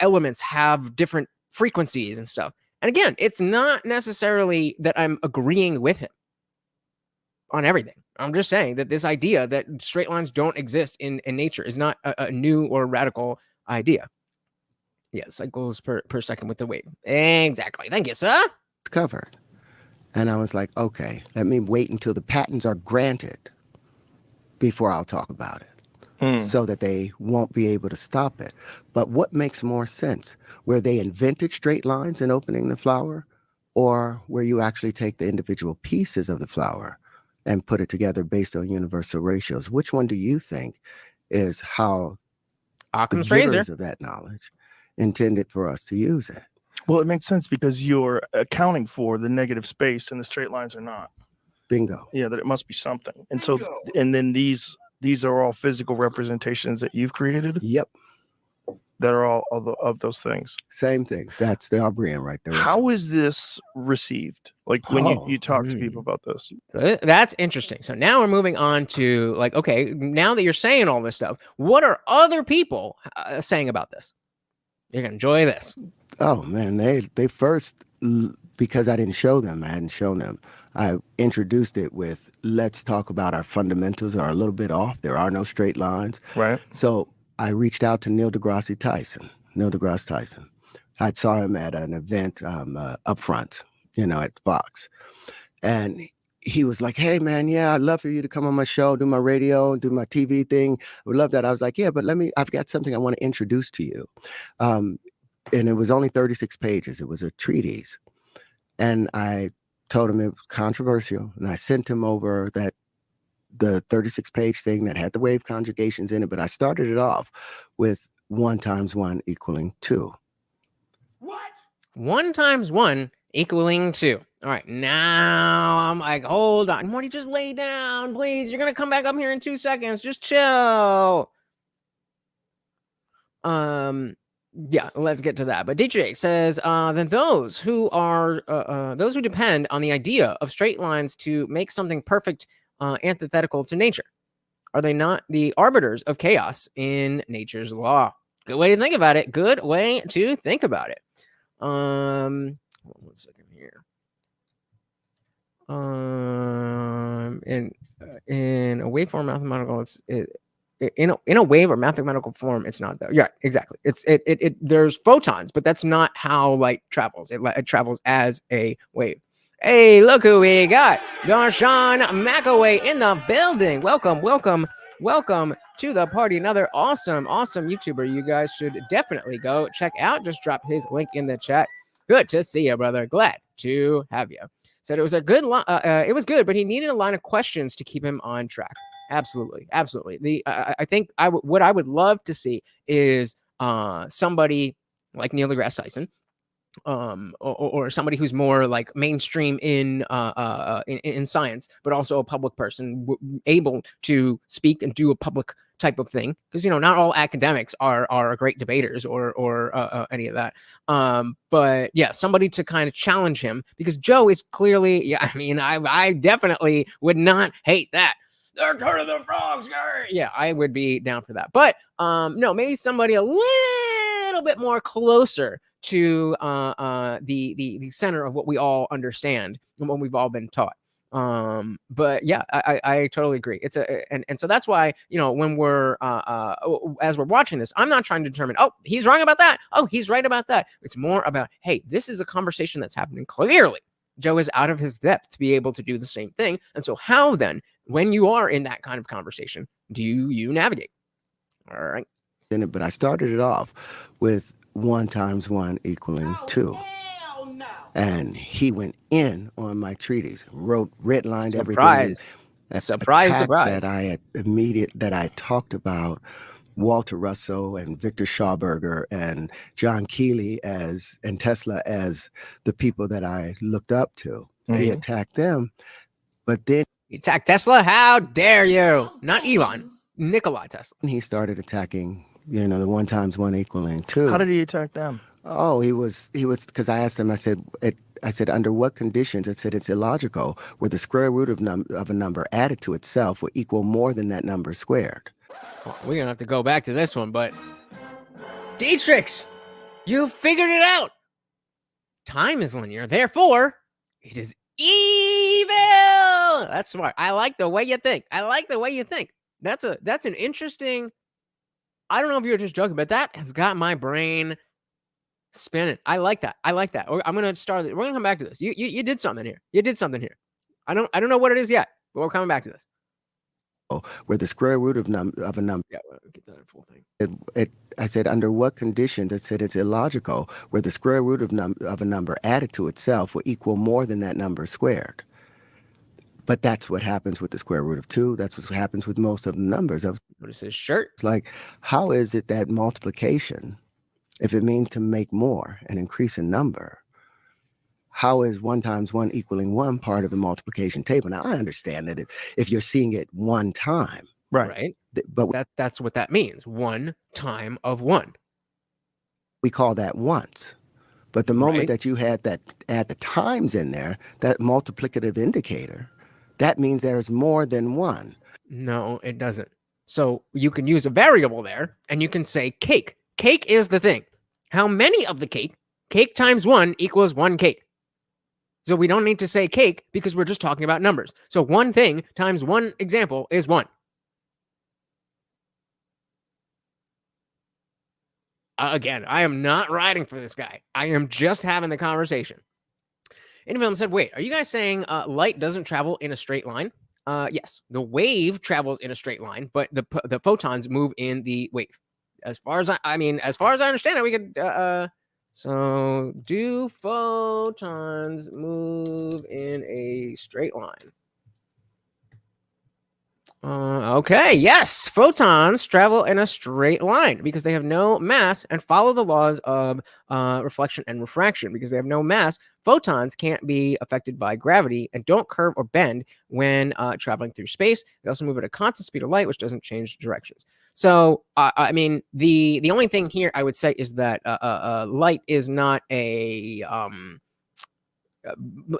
S1: elements have different frequencies and stuff. And again, it's not necessarily that I'm agreeing with him on everything. I'm just saying that this idea that straight lines don't exist in nature is not a new or radical idea. Yeah, cycles per second with the wave. Exactly. Thank you, sir.
S2: Covered. And I was like, okay, let me wait until the patents are granted before I'll talk about it, so that they won't be able to stop it. But what makes more sense? Where they invented straight lines in opening the flower, or where you actually take the individual pieces of the flower and put it together based on universal ratios? Which one do you think is how
S1: Occam's
S2: the
S1: razor
S2: givers of that knowledge intended for us to use it?
S3: Well, it makes sense because you're accounting for the negative space and the straight lines are not.
S2: Bingo.
S3: Yeah, that it must be something. And so, and then these are all physical representations that you've created?
S2: Yep.
S3: That are all of those things.
S2: Same things. That's the Aubrian right there.
S3: How is this received? Like when you talk to people about this?
S1: So that's interesting. So now we're moving on to, like, okay, now that you're saying all this stuff, what are other people saying about this? You're gonna enjoy this.
S2: Oh man, they first, because I didn't show them, I hadn't shown them, I introduced it with, let's talk about our fundamentals are a little bit off. There are no straight lines.
S3: Right.
S2: So I reached out to Neil deGrasse Tyson. I saw him at an event up front, at Fox. And he was like, hey, man, yeah, I'd love for you to come on my show, do my radio, do my TV thing. I would love that. I was like, yeah, but I've got something I want to introduce to you. And it was only 36 pages. It was a treatise. And I told him it was controversial. And I sent him over the 36-page thing that had the wave conjugations in it, but I started it off with 1 × 1 = 2.
S1: What? 1 × 1 = 2. All right, now I'm like, hold on, Morty, just lay down, please. You're gonna come back up here in 2 seconds. Just chill. Yeah, let's get to that. But DJ says, then those who depend on the idea of straight lines to make something perfect, antithetical to nature, are they not the arbiters of chaos in nature's law? Good way to think about it. Good way to think about it. Hold on 1 second here. In a waveform mathematical, in a wave or mathematical form, it's not there. Yeah, exactly. There's photons, but that's not how light travels. It travels as a wave. Hey, look who we got. Darshan McAway in the building. Welcome to the party. Another awesome YouTuber you guys should definitely go check out. Just drop his link in the chat. Good to see you, brother. Glad to have you. Said it was a good it was good, but he needed a line of questions to keep him on track. Absolutely. I think what I would love to see is somebody like Neil deGrasse Tyson, or somebody who's more like mainstream in science, but also a public person able to speak and do a public type of thing, because not all academics are great debaters or any of that, but yeah, somebody to kind of challenge him, because Joe is clearly, I definitely would not hate that. They're turning the frogs. Yeah, I would be down for that. But no, maybe somebody a little bit more closer to the center of what we all understand and what we've all been taught. But yeah, I totally agree. And so that's why, when we're as we're watching this, I'm not trying to determine, oh, he's wrong about that, oh, he's right about that. It's more about, hey, this is a conversation that's happening clearly. Joe is out of his depth to be able to do the same thing. And so how then, when you are in that kind of conversation, do you navigate? All right.
S2: But I started it off with 1 times 1 equaling 2.
S1: No.
S2: And he went in on my treatise, redlined
S1: Surprise.
S2: everything.
S1: Surprise.
S2: That I talked about Walter Russell and Victor Schauberger and John Keeley and Tesla as the people that I looked up to.
S1: Mm-hmm.
S2: He attacked them, but then
S1: he attacked Tesla. How dare you? Not Elon, Nikola Tesla.
S2: He started attacking, the 1 times 1 equaling 2.
S3: How did he attack them?
S2: Oh, he was because I asked him. I said, under what conditions? I said it's illogical where the square root of a number added to itself will equal more than that number squared.
S1: Well, we're gonna have to go back to this one, but Dietrich, you figured it out. Time is linear, therefore it is evil. That's smart. I like the way you think. That's an interesting. I don't know if you were just joking, but that has got my brain spinning. I like that. I'm gonna start. We're gonna come back to this. You did something here. I don't know what it is yet, but we're coming back to this.
S2: Where the square root of a number.
S1: Yeah, we'll get that full thing.
S2: I said, under what conditions? I said it's illogical where the square root of a number added to itself will equal more than that number squared. But that's what happens with the square root of 2. That's what happens with most of the numbers.
S1: Notice his shirt.
S2: It's like, how is it that multiplication, if it means to make more and increase in number, how is 1 times 1 equaling 1 part of the multiplication table? Now, I understand that if you're seeing it one time.
S1: Right. But that's what that means. 1 time of 1.
S2: We call that once. But the moment that you add the times in there, that multiplicative indicator, that means there's more than 1.
S1: No, it doesn't. So you can use a variable there, and you can say cake. Cake is the thing. How many of the cake? Cake times 1 equals 1 cake. So we don't need to say cake because we're just talking about numbers. So 1 thing times 1 example is 1. Again, I am not writing for this guy. I am just having the conversation. Infilm said, wait, are you guys saying light doesn't travel in a straight line? Yes, the wave travels in a straight line, but the photons move in the wave. As far as I understand it, we could. So do photons move in a straight line? Okay, yes, photons travel in a straight line because they have no mass and follow the laws of reflection and refraction. Because they have no mass, photons can't be affected by gravity and don't curve or bend when traveling through space. They also move at a constant speed of light, which doesn't change directions. So, I mean, the only thing here I would say is that light is not a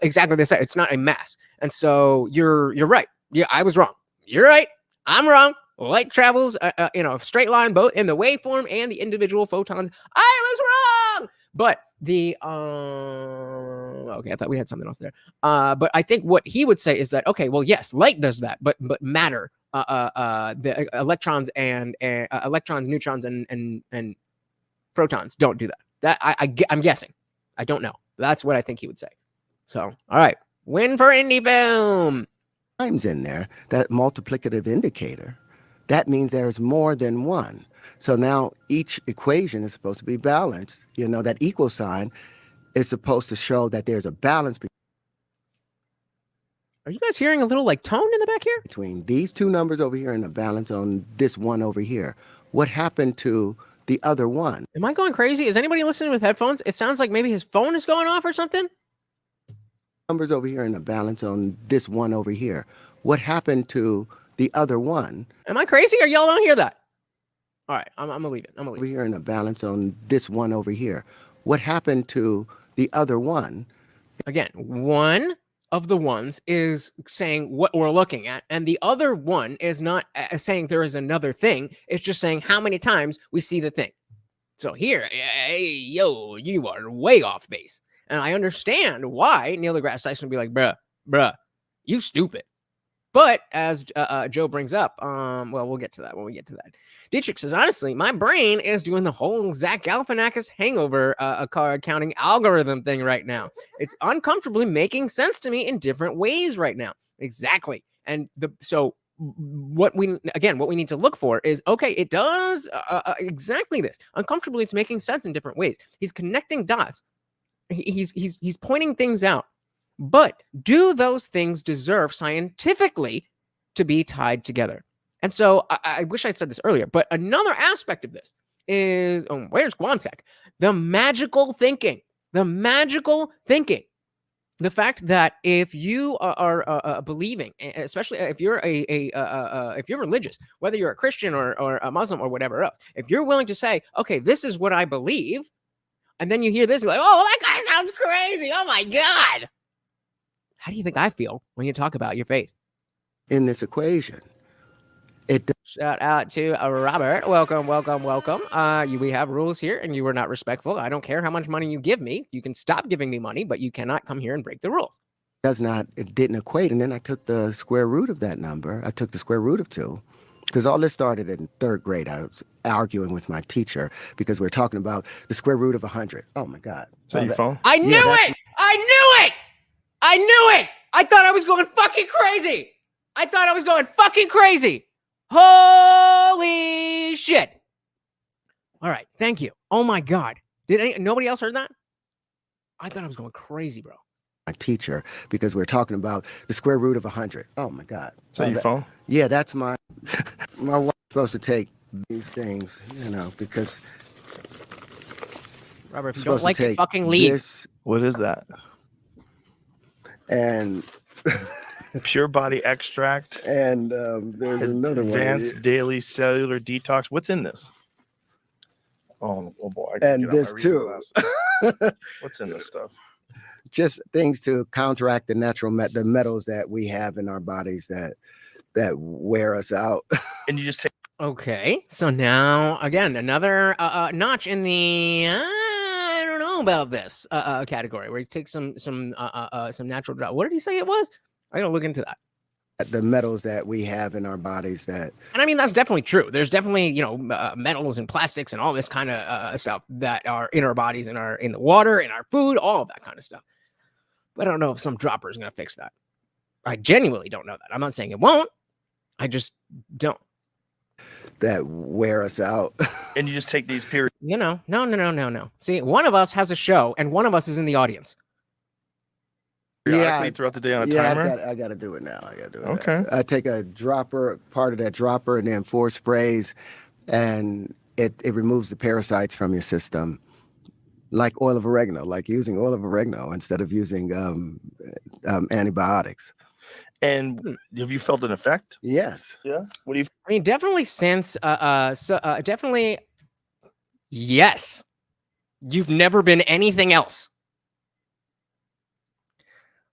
S1: exactly the same. It's not a mass, and so you're right. Yeah, I was wrong. You're right. I'm wrong. Light travels in a straight line, both in the waveform and the individual photons. I was wrong. But the okay, I thought we had something else there. But I think what he would say is that okay, well, yes, light does that, but matter, the electrons and electrons, neutrons, and protons don't do that. That I'm guessing. I don't know. That's what I think he would say. So, all right, win for Indie Boom.
S2: Times in there, that multiplicative indicator, that means there's more than 1. So now each equation is supposed to be balanced. That equal sign is supposed to show that there's a balance.
S1: Are you guys hearing a little like tone in the back here?
S2: Between these 2 numbers over here and a balance on this one over here. What happened to the other one?
S1: Am I going crazy? Is anybody listening with headphones? It sounds like maybe his phone is going off or something.
S2: Numbers over here and a balance on this one over here. What happened to the other one?
S1: Am I crazy or y'all don't hear that? All right, I'm gonna leave it.
S2: Over here and a balance on this one over here. What happened to the other one?
S1: Again, one of the ones is saying what we're looking at, and the other one is not saying there is another thing. It's just saying how many times we see the thing. So here, hey, yo, you are way off base. And I understand why Neil deGrasse Tyson would be like, bruh, you stupid. But as Joe brings up, well, we'll get to that when we get to that. Dietrich says, honestly, my brain is doing the whole Zach Galifianakis hangover card counting algorithm thing right now. It's uncomfortably making sense to me in different ways right now. Exactly. And so what we need to look for is, okay, it does exactly this. Uncomfortably, it's making sense in different ways. He's connecting dots. He's pointing things out. But do those things deserve scientifically to be tied together? And so I wish I'd said this earlier, but another aspect of this is, where's Guantech? The magical thinking. The magical thinking. The fact that if you are believing, especially if you're if you're religious, whether you're a Christian or a Muslim or whatever else, if you're willing to say, okay, this is what I believe, and then you hear this, you're like, oh, that guy sounds crazy. Oh my God. How do you think I feel when you talk about your faith?
S2: In this equation,
S1: Shout out to Robert. Welcome. We have rules here, and you were not respectful. I don't care how much money you give me. You can stop giving me money, but you cannot come here and break the rules.
S2: it didn't equate. And then I took the square root of that number. I took the square root of 2. Because all this started in 3rd grade. I was arguing with my teacher because we were talking about the square root of 100. Oh, my God.
S3: Is that your phone?
S1: I knew it! I knew it! I thought I was going fucking crazy. Holy shit. All right. Thank you. Oh my God. Nobody else heard that? I thought I was going crazy, bro.
S2: My teacher, because we were talking about the square root of 100. Oh my God.
S3: Is that your phone?
S2: Yeah, that's my wife's supposed to take these things, because
S1: Robert, if you don't like it, fucking leave.
S3: What is that?
S2: And
S3: pure body extract.
S2: And there's another one.
S3: Advanced daily cellular detox. What's in this? Oh boy.
S2: And this too.
S3: What's in this stuff?
S2: Just things to counteract the natural the metals that we have in our bodies that wear us out.
S3: And you just take.
S1: Okay, so now again another notch in the I don't know about this category where you take some natural drug. What did he say it was? I'm gonna look into that.
S2: The metals that we have in our bodies and
S1: I mean that's definitely true. There's definitely metals and plastics and all this kind of stuff that are in our bodies and are in the water, in our food, all of that kind of stuff. But I don't know if some dropper is gonna fix that. I genuinely don't know that. I'm not saying it won't. I just don't.
S2: That wear us out.
S3: And you just take these periods.
S1: No. See, one of us has a show and one of us is in the audience.
S2: Yeah,
S3: throughout the day on a timer.
S2: I got to do it now.
S3: Okay.
S2: I take a dropper, part of that dropper, and then 4 sprays, and it removes the parasites from your system, like oil of oregano, like using oil of oregano instead of using antibiotics.
S3: And have you felt an effect?
S2: Yes.
S3: Yeah. What do you?
S1: I mean, definitely since definitely yes. You've never been anything else.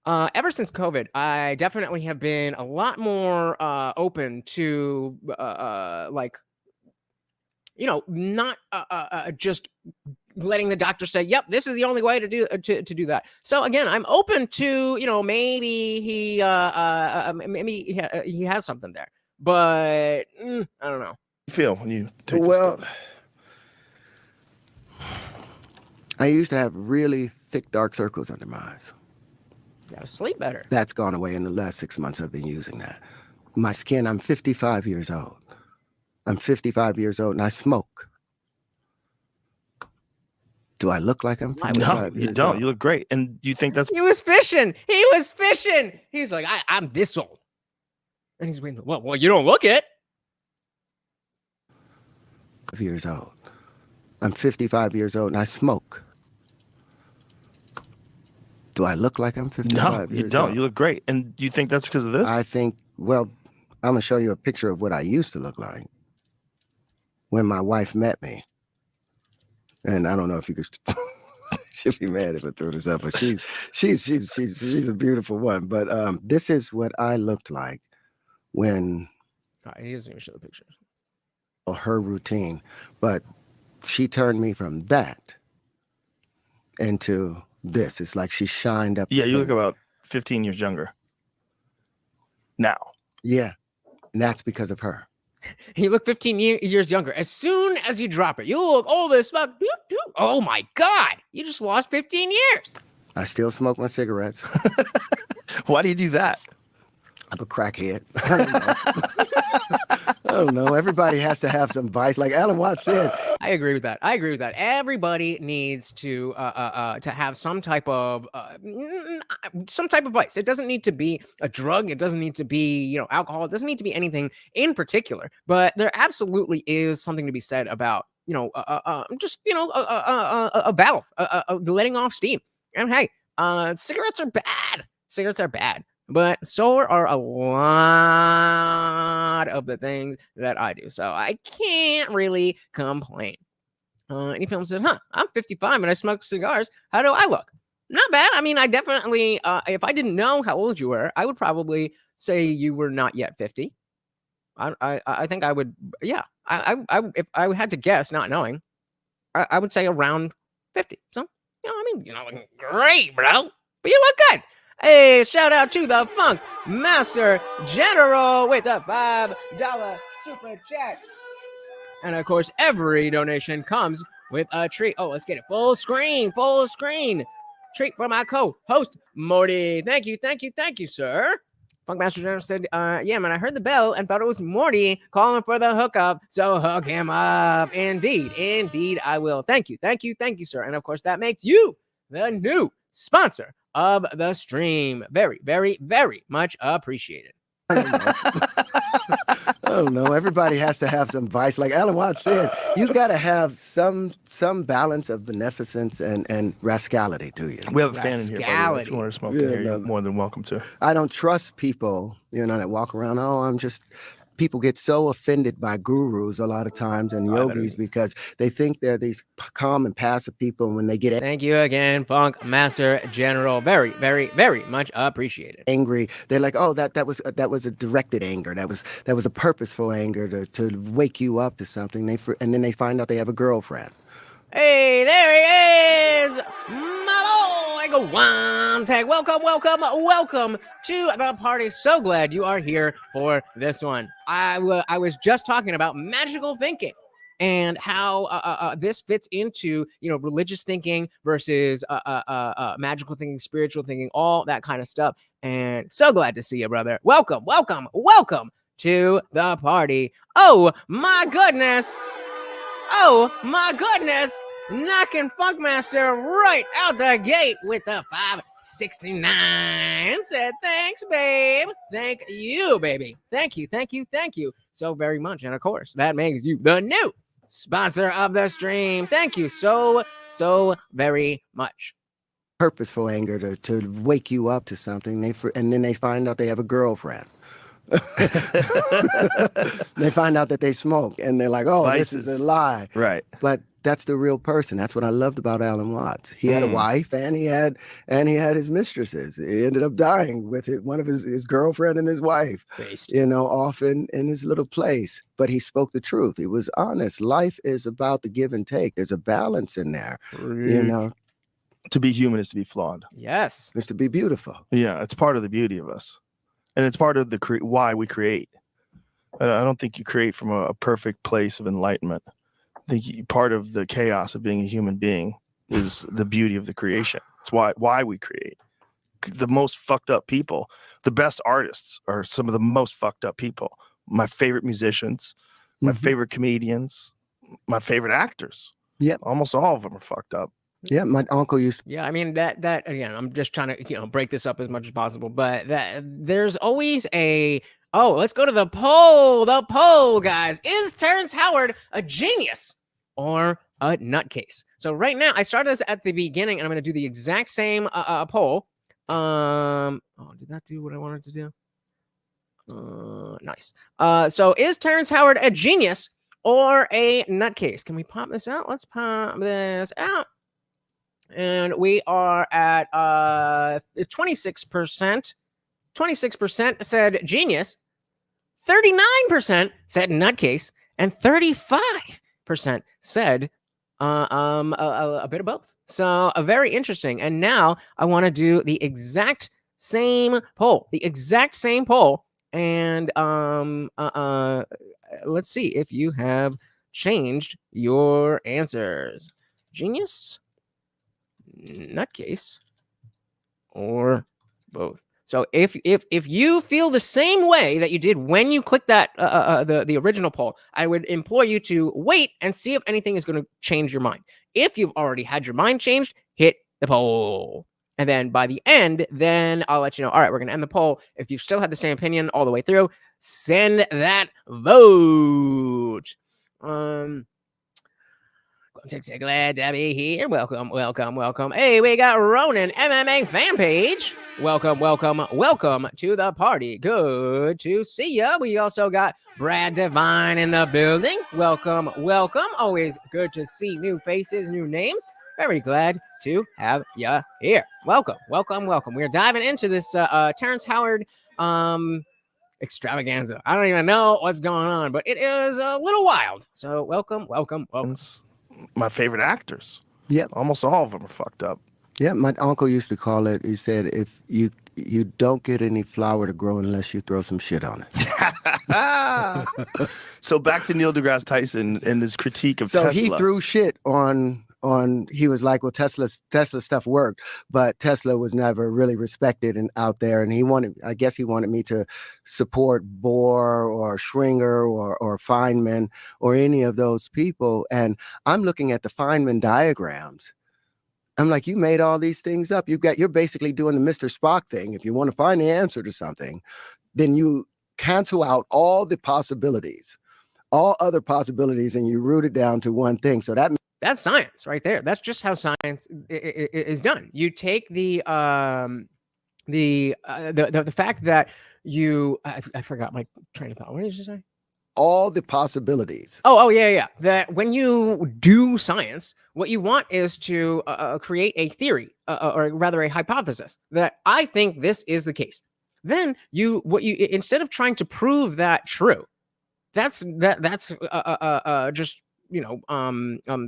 S1: Ever since COVID, I definitely have been a lot more open to not just letting the doctor say, "Yep, this is the only way to do that." So again, I'm open to maybe he he has something there, but I don't know.
S3: You feel when you take
S2: I used to have really thick dark circles under my eyes.
S1: You gotta sleep better.
S2: That's gone away in the last 6 months. I've been using that. My skin. I'm 55 years old. And I smoke. Do I look like I'm 55
S3: No, you
S2: years
S3: don't.
S2: old?
S3: You look great. And do you think that's...
S1: He was fishing. He's like, I'm this old. And he's waiting. Well, you don't look it.
S2: Years old. I'm 55 years old and I smoke. Do I look like I'm 55 years old?
S3: No, you don't. You look great. And do you think that's because of this?
S2: I think, well, I'm going to show you a picture of what I used to look like when my wife met me. And I don't know if you could, she'll be mad if I throw this up, but she's a beautiful one. But this is what I looked like when.
S1: He doesn't even show the pictures.
S2: Her routine, but she turned me from that into this. It's like she shined up.
S3: Yeah, you look about 15 years younger now.
S2: Yeah, and that's because of her.
S1: You look 15 years younger. As soon as you drop it, you look old as fuck. Oh my God. You just lost 15 years.
S2: I still smoke my cigarettes.
S3: Why do you do that?
S2: I'm a crackhead. I don't know. Everybody has to have some vice. Like Alan Watts said.
S1: I agree with that. Everybody needs to have some type of vice. It doesn't need to be a drug. It doesn't need to be, alcohol. It doesn't need to be anything in particular. But there absolutely is something to be said about, a valve, letting off steam. And hey, cigarettes are bad. Cigarettes are bad. But so are a lot of the things that I do. So I can't really complain. Any film said, I'm 55 and I smoke cigars. How do I look? Not bad. I mean, I definitely, if I didn't know how old you were, I would probably say you were not yet 50. I think I would, yeah. If I had to guess, not knowing, I would say around 50. So, you're not looking great, bro, but you look good. Hey, shout out to the Funk Master General with a $5 super chat. And of course, every donation comes with a treat. Oh, let's get it full screen. Treat for my co-host, Morty. Thank you, sir. Funk Master General said, yeah, man, I heard the bell and thought it was Morty calling for the hookup. So hook him up. Indeed, I will. Thank you, sir. And of course, that makes you the new sponsor of the stream. Very, very, very much appreciated.
S2: I don't know. Everybody has to have some vice. Like Alan Watts said, you got to have some balance of beneficence and rascality to you.
S3: We have a fan in here, by the way. If you want to smoke in here, you're more than welcome to.
S2: I don't trust people, that walk around, people get so offended by gurus a lot of times and yogis because they think they're these calm and passive people. And when they get
S1: Thank you again, Funk Master General. Very, very, very much appreciated.
S2: Angry, they're like, oh, that was a directed anger. That was a purposeful anger to wake you up to something. And then they find out they have a girlfriend.
S1: Hey, there he is, my boy. Go one tag. Welcome to the party. So glad you are here for this one. I was just talking about magical thinking and how this fits into religious thinking versus magical thinking, spiritual thinking, all that kind of stuff. And so glad to see you, brother. Welcome to the party. Oh my goodness. Knocking Funkmaster right out the gate with the 569. Said, thanks, babe. Thank you, baby. Thank you so very much. And of course, that makes you the new sponsor of the stream. Thank you so very much.
S2: Purposeful anger to wake you up to something. And then they find out they have a girlfriend. They find out that they smoke and they're like, oh, Vices. This is a lie.
S3: Right.
S2: But that's the real person. That's what I loved about Alan Watts. He had a wife and he had his mistresses. He ended up dying with one of his girlfriend and his wife, off in his little place. But he spoke the truth. He was honest. Life is about the give and take. There's a balance in there,
S3: To be human is to be flawed.
S1: Yes.
S2: It's to be beautiful.
S3: Yeah, it's part of the beauty of us. And it's part of why we create. I don't think you create from a perfect place of enlightenment. I think part of the chaos of being a human being is the beauty of the creation. It's why we create. The most fucked up people, the best artists are some of the most fucked up people. My favorite musicians, my favorite comedians, my favorite actors. Yeah, almost all of them are fucked up.
S2: Yeah, my uncle used to.
S1: Yeah, I mean that again, I'm just trying to break this up as much as possible, but there's always let's go to the poll, guys. Is Terrance Howard a genius or a nutcase? So right now, I started this at the beginning, and I'm going to do the exact same poll. Did that do what I wanted to do? Nice. So is Terrance Howard a genius or a nutcase? Can we pop this out? Let's pop this out. And we are at 26%. 26% said genius, 39% said nutcase, and 35% said a bit of both. So very interesting. And now I want to do the exact same poll. And let's see if you have changed your answers. Genius, nutcase, or both. So if you feel the same way that you did when you clicked that the original poll, I would implore you to wait and see if anything is going to change your mind. If you've already had your mind changed, hit the poll. And then by the end, then I'll let you know, all right, we're going to end the poll. If you've still had the same opinion all the way through, send that vote. Glad to be here. Welcome, welcome, welcome. Hey, we got Ronan MMA fan page. Welcome, welcome, welcome to the party. Good to see ya. We also got Brad Devine in the building. Welcome, welcome. Always good to see new faces, new names. Very glad to have ya here. Welcome, welcome, welcome. We're diving into this Terrance Howard extravaganza. I don't even know what's going on, but it is a little wild. So welcome, welcome, welcome.
S3: My favorite actors.
S2: Yep.
S3: Almost all of them are fucked up.
S2: Yeah, my uncle used to call it, he said, if you don't get any flower to grow unless you throw some shit on
S3: it. So back to Neil deGrasse Tyson and his critique of Tesla.
S2: So he threw shit on, he was like, well, Tesla stuff worked, but Tesla was never really respected and out there. And I guess he wanted me to support Bohr or Schringer or Feynman or any of those people. And I'm looking at the Feynman diagrams. I'm like, you made all these things up. You're basically doing the Mr. Spock thing. If you want to find the answer to something, then you cancel out all the possibilities, all other possibilities, and you root it down to one thing. So that's
S1: science right there. That's just how science is done. You take the fact that you I forgot my train of thought. What did you say?
S2: All the possibilities.
S1: Oh, yeah. That when you do science, what you want is to create a theory, or rather a hypothesis that I think this is the case. Then instead of trying to prove that true, that's just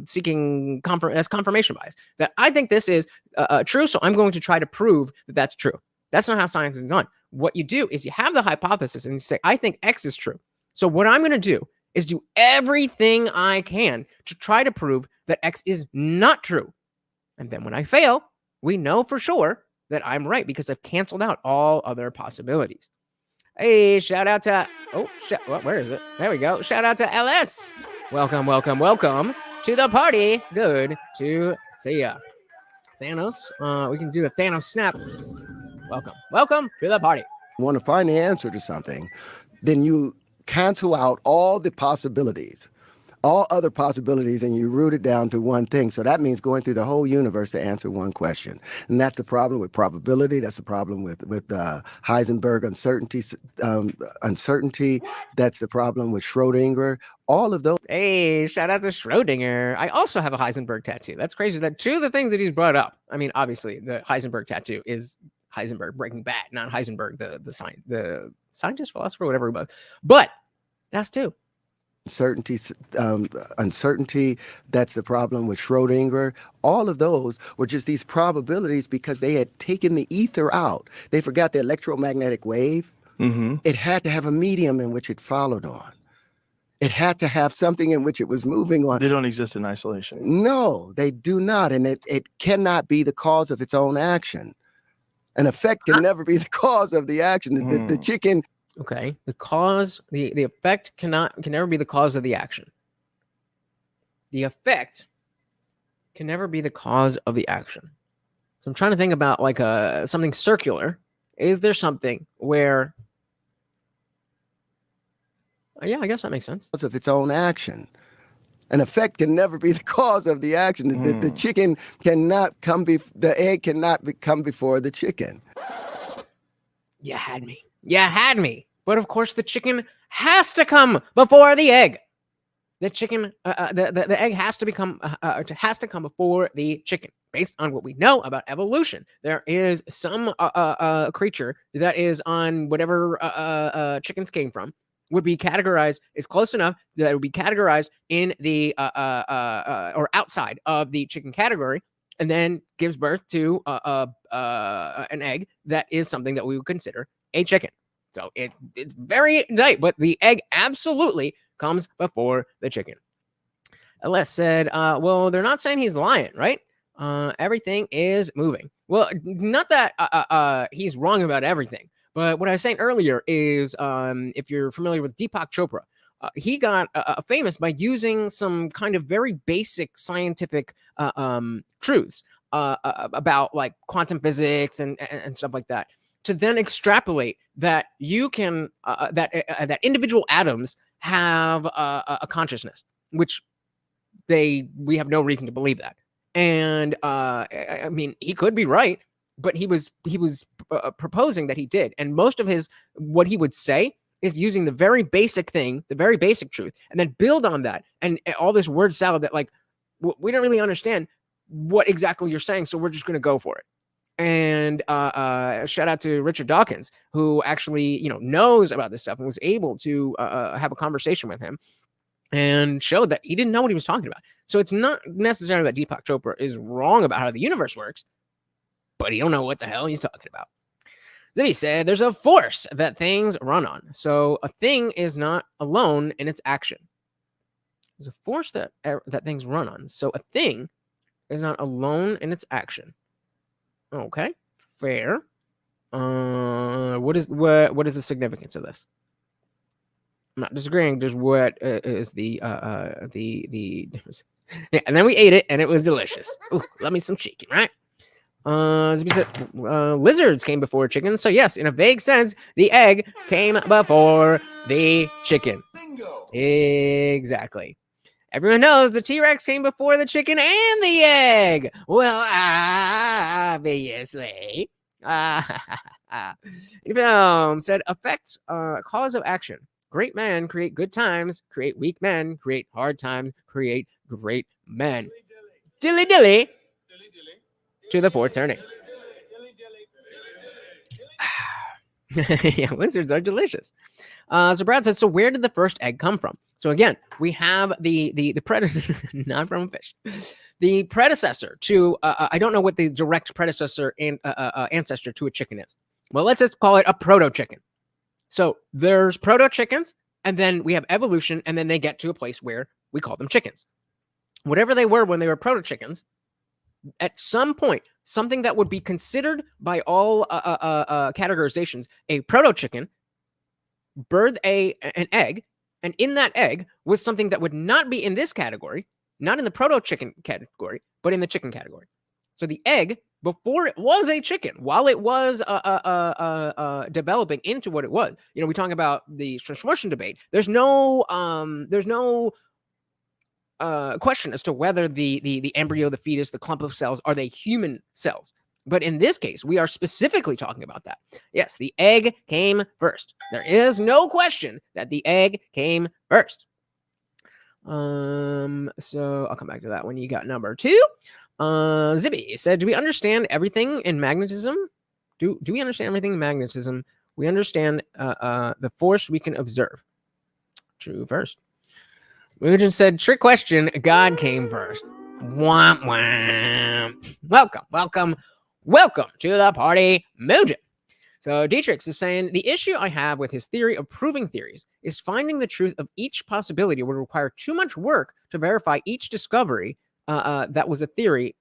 S1: seeking confirmation bias. That I think this is true, so I'm going to try to prove that that's true. That's not how science is done. What you do is you have the hypothesis and you say, I think X is true. So what I'm going to do is do everything I can to try to prove that X is not true. And then when I fail, we know for sure that I'm right because I've canceled out all other possibilities. Hey, shout out to, where is it? There we go. Shout out to LS. Welcome, welcome, welcome to the party. Good to see ya. Thanos, we can do the Thanos snap. Welcome, welcome to the party.
S2: Want to find the answer to something, then you cancel out all the possibilities, all other possibilities, and you root it down to one thing. So that means going through the whole universe to answer one question. And that's the problem with probability. That's the problem with Heisenberg uncertainty. That's the problem with Schrodinger. All of those.
S1: Hey, shout out to Schrodinger. I also have a Heisenberg tattoo. That's crazy. That two of the things that he's brought up. I mean, obviously, the Heisenberg tattoo is Heisenberg Breaking Bad, not Heisenberg, the scientist, philosopher, whatever he was. But that's two.
S2: Uncertainty, that's the problem with Schrodinger. All of those were just these probabilities because they had taken the ether out. They forgot the electromagnetic wave. Mm-hmm. It had to have a medium in which it followed on. It had to have something in which it was moving on.
S3: They don't exist in isolation.
S2: No, they do not. And it cannot be the cause of its own action. An effect can never be the cause of the action. The chicken.
S1: Okay. The cause, the effect can never be the cause of the action. The effect can never be the cause of the action. So I'm trying to think about like something circular. Is there something where? Yeah, I guess that makes sense.
S2: Because of its own action. An effect can never be the cause of the action. The chicken cannot the egg cannot come before the chicken.
S1: You had me. But of course, the chicken has to come before the egg. The chicken, the egg has to come before the chicken. Based on what we know about evolution, there is some creature that is on whatever chickens came from. Would be categorized is close enough that it would be categorized in the or outside of the chicken category, and then gives birth to an egg that is something that we would consider a chicken. So it's very tight, but the egg absolutely comes before the chicken. LS said, well, they're not saying he's lying, right? Everything is moving. Well, not that he's wrong about everything, but what I was saying earlier is if you're familiar with Deepak Chopra, he got famous by using some kind of very basic scientific truths about like quantum physics and stuff like that, to then extrapolate that you can that individual atoms have a consciousness, which we have no reason to believe that. And I mean, he could be right, but he was proposing that he did. And most of what he would say is using the very basic thing, the very basic truth, and then build on that. And all this word salad that like, we don't really understand what exactly you're saying, so we're just going to go for it. And shout out to Richard Dawkins, who actually, knows about this stuff and was able to have a conversation with him and showed that he didn't know what he was talking about. So it's not necessarily that Deepak Chopra is wrong about how the universe works, but he don't know what the hell he's talking about. Zippy said, there's a force that things run on. So a thing is not alone in its action. There's a force that things run on. So a thing is not alone in its action. Okay, fair. What is the significance of this? I'm not disagreeing. Just what is the yeah, and then we ate it and it was delicious. Ooh, love me some chicken, right? As we said, lizards came before chickens. So yes, in a vague sense, the egg came before the chicken. Bingo. Exactly. Everyone knows the T-Rex came before the chicken and the egg. Well, obviously. Film said, effects, cause of action. Great men create good times, create weak men, create hard times, create great men. Dilly dilly. To the fourth turning. Yeah, lizards are delicious. So Brad said, so where did the first egg come from? So again, we have the predator, not from a fish. The predecessor to, I don't know what the direct predecessor and ancestor to a chicken is. Well, let's just call it a proto-chicken. So there's proto-chickens, and then we have evolution, and then they get to a place where we call them chickens. Whatever they were when they were proto-chickens, at some point, something that would be considered by all categorizations a proto-chicken birthed an egg, and in that egg was something that would not be in this category, not in the proto-chicken category, but in the chicken category. So the egg, before it was a chicken, while it was developing into what it was, we talk about the Schwarzen debate. There's no question as to whether the embryo, the fetus, the clump of cells, are they human cells? But in this case, we are specifically talking about that. Yes, the egg came first. There is no question that the egg came first. So I'll come back to that when you got number 2. Zippy said, do we understand everything in magnetism? Do we understand everything in magnetism? We understand the force we can observe. True first. Mugen said, trick question, God came first. Womp womp. Welcome to the party, Mugen. So Dietrich is saying, the issue I have with his theory of proving theories is finding the truth of each possibility would require too much work to verify each discovery that was a theory.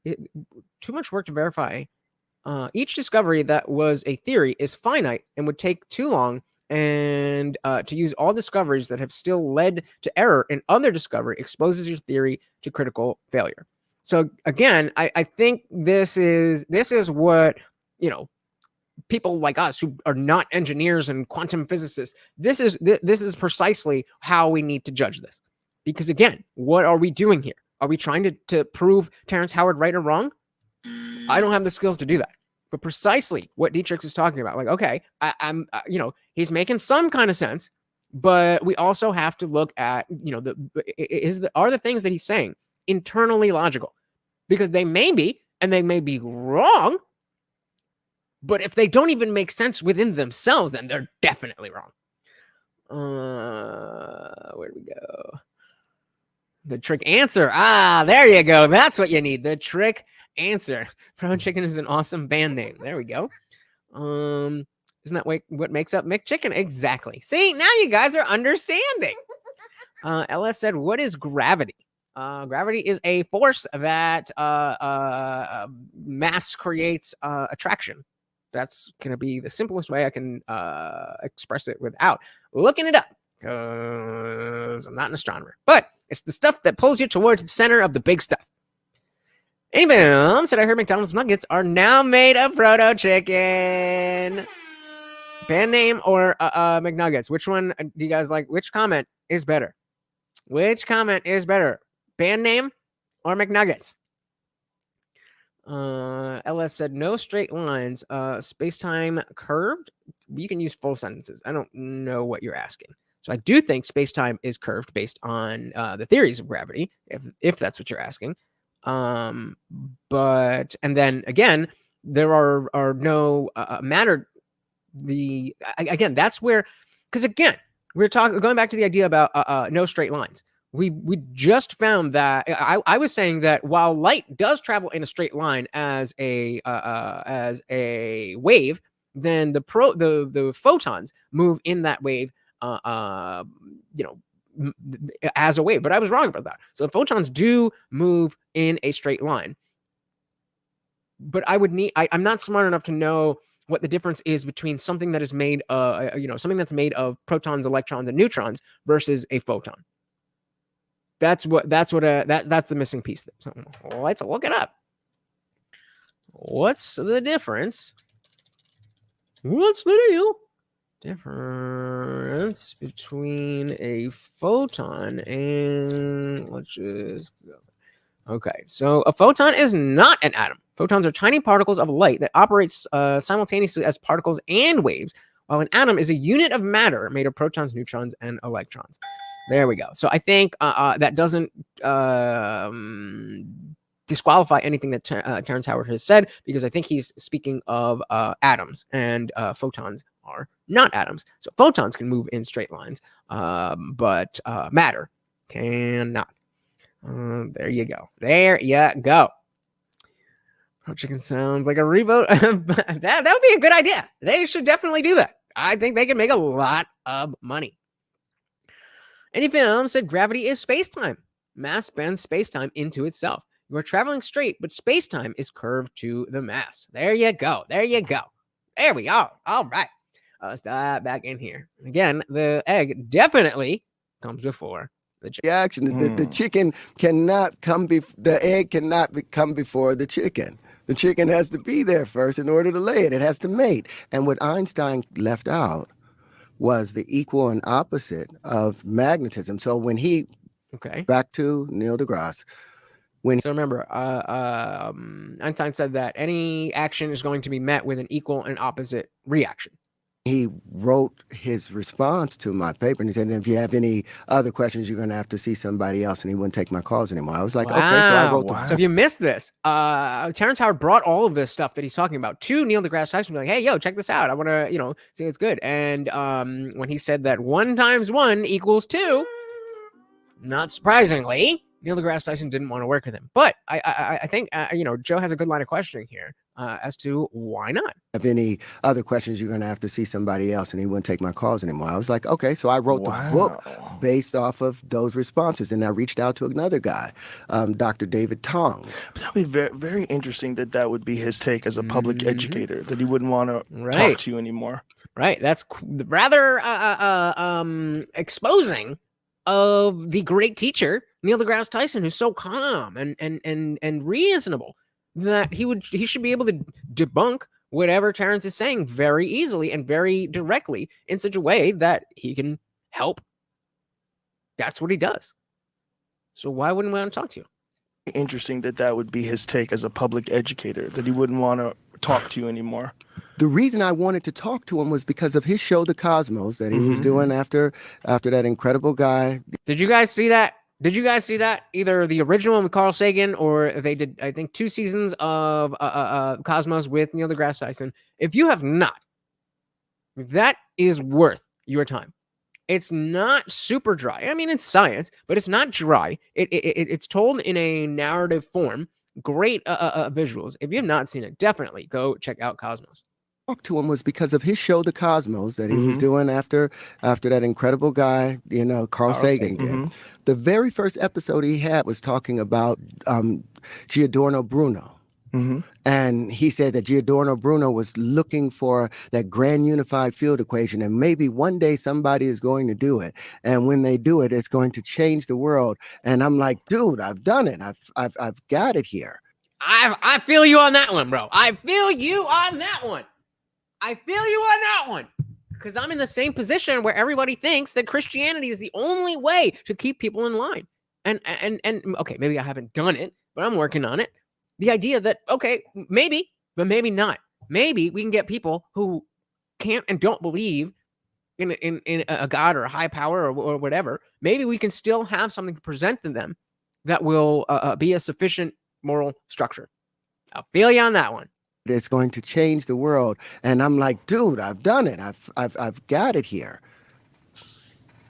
S1: Too much work to verify. Each discovery that was a theory is finite and would take too long, and to use all discoveries that have still led to error in other discovery exposes your theory to critical failure. So again, I think this is what, people like us who are not engineers and quantum physicists, this is precisely how we need to judge this. Because again, what are we doing here? Are we trying to prove Terrance Howard right or wrong? I don't have the skills to do that. But precisely what Dietrich is talking about, like, okay, I'm he's making some kind of sense, but we also have to look at, are the things that he's saying internally logical? Because they may be, and they may be wrong, but if they don't even make sense within themselves, then they're definitely wrong. Where do we go? The trick answer. There you go. That's what you need. The trick answer. Pro Chicken is an awesome band name. There we go. Isn't that what makes up McChicken? Exactly. See, now you guys are understanding. LS said, what is gravity? Gravity is a force that mass creates attraction. That's going to be the simplest way I can express it without looking it up, because I'm not an astronomer. But it's the stuff that pulls you towards the center of the big stuff. Anyway, said I heard McDonald's nuggets are now made of proto chicken. Band name or McNuggets? Which one do you guys like? Which comment is better? Which comment is better? Band name or McNuggets? LS said no straight lines. Space-time curved. You can use full sentences. I don't know what you're asking. So I do think space-time is curved based on the theories of gravity, if that's what you're asking. But and then again, there are no matter. Again, that's where, because again, we're going back to the idea about no straight lines. We just found that I was saying that while light does travel in a straight line as a wave, then the photons move in that wave, as a wave. But I was wrong about that. So the photons do move in a straight line. But I'm not smart enough to know what the difference is between something that is made something that's made of protons, electrons, and neutrons versus a photon. That's the missing piece. So let's look it up. What's the difference? What's the deal? Difference between a photon and let's just go. Okay, so a photon is not an atom. Photons are tiny particles of light that operates simultaneously as particles and waves, while an atom is a unit of matter made of protons, neutrons, and electrons. There we go. So I think that doesn't disqualify anything that Terrance Howard has said, because I think he's speaking of atoms, and photons are not atoms. So photons can move in straight lines, but matter cannot. There you go. There you go. Pro chicken sounds like a reboot. that would be a good idea. They should definitely do that. I think they can make a lot of money. Any film said gravity is space-time. Mass bends space-time into itself. You are traveling straight, but space-time is curved to the mass. There you go. There you go. There we are. All right. Let's dive back in here. Again, the egg definitely comes before the chicken.
S2: Reaction. The chicken cannot come the egg cannot come before the chicken. The chicken has to be there first in order to lay it. It has to mate. And what Einstein left out was the equal and opposite of magnetism. So when back to Neil deGrasse.
S1: So remember, Einstein said that any action is going to be met with an equal and opposite reaction.
S2: He wrote his response to my paper, and he said, if you have any other questions, you're going to have to see somebody else, and he wouldn't take my calls anymore. I was like, okay, so I wrote
S1: So if you missed this, Terrance Howard brought all of this stuff that he's talking about to Neil deGrasse Tyson, like, hey, yo, check this out. I want to, see it's good. And when he said that 1 × 1 = 2, not surprisingly, Neil deGrasse Tyson didn't want to work with him. But I think, Joe has a good line of questioning here as to why not.
S2: Have any other questions, you're going to have to see somebody else, and he wouldn't take my calls anymore. I was like, okay, so I wrote the book based off of those responses, and I reached out to another guy, Dr. David Tong.
S3: But that would be very, very interesting that would be his take as a public educator, that he wouldn't want to talk to you anymore.
S1: Right. That's rather exposing of the great teacher, Neil deGrasse Tyson, who's so calm and reasonable that he should be able to debunk whatever Terrance is saying very easily and very directly in such a way that he can help. That's what he does. So why wouldn't we want to talk to you?
S3: Interesting that would be his take as a public educator, that he wouldn't want to talk to you anymore.
S2: The reason I wanted to talk to him was because of his show, The Cosmos, that he was doing after that incredible guy.
S1: Did you guys see that? Either the original one with Carl Sagan, or they did, I think, 2 seasons of Cosmos with Neil deGrasse Tyson. If you have not, that is worth your time. It's not super dry. I mean, it's science, but it's not dry. It's told in a narrative form. Great visuals. If you have not seen it, definitely go check out Cosmos.
S2: talked to him was because of his show, The Cosmos, that he was doing after that incredible guy, Carl Sagan did. The very first episode he had was talking about Giordano Bruno. And he said that Giordano Bruno was looking for that grand unified field equation, and maybe one day somebody is going to do it. And when they do it, it's going to change the world. And I'm like, dude, I've done it. I've got it here.
S1: I feel you on that one, bro. I feel you on that one. Because I'm in the same position where everybody thinks that Christianity is the only way to keep people in line. And okay, maybe I haven't done it, but I'm working on it. The idea that, okay, maybe, but maybe not. Maybe we can get people who can't and don't believe in a God or a high power or whatever. Maybe we can still have something to present to them that will be a sufficient moral structure. I'll feel you on that one.
S2: It's going to change the world. And I'm like, dude, I've done it. I've got it here.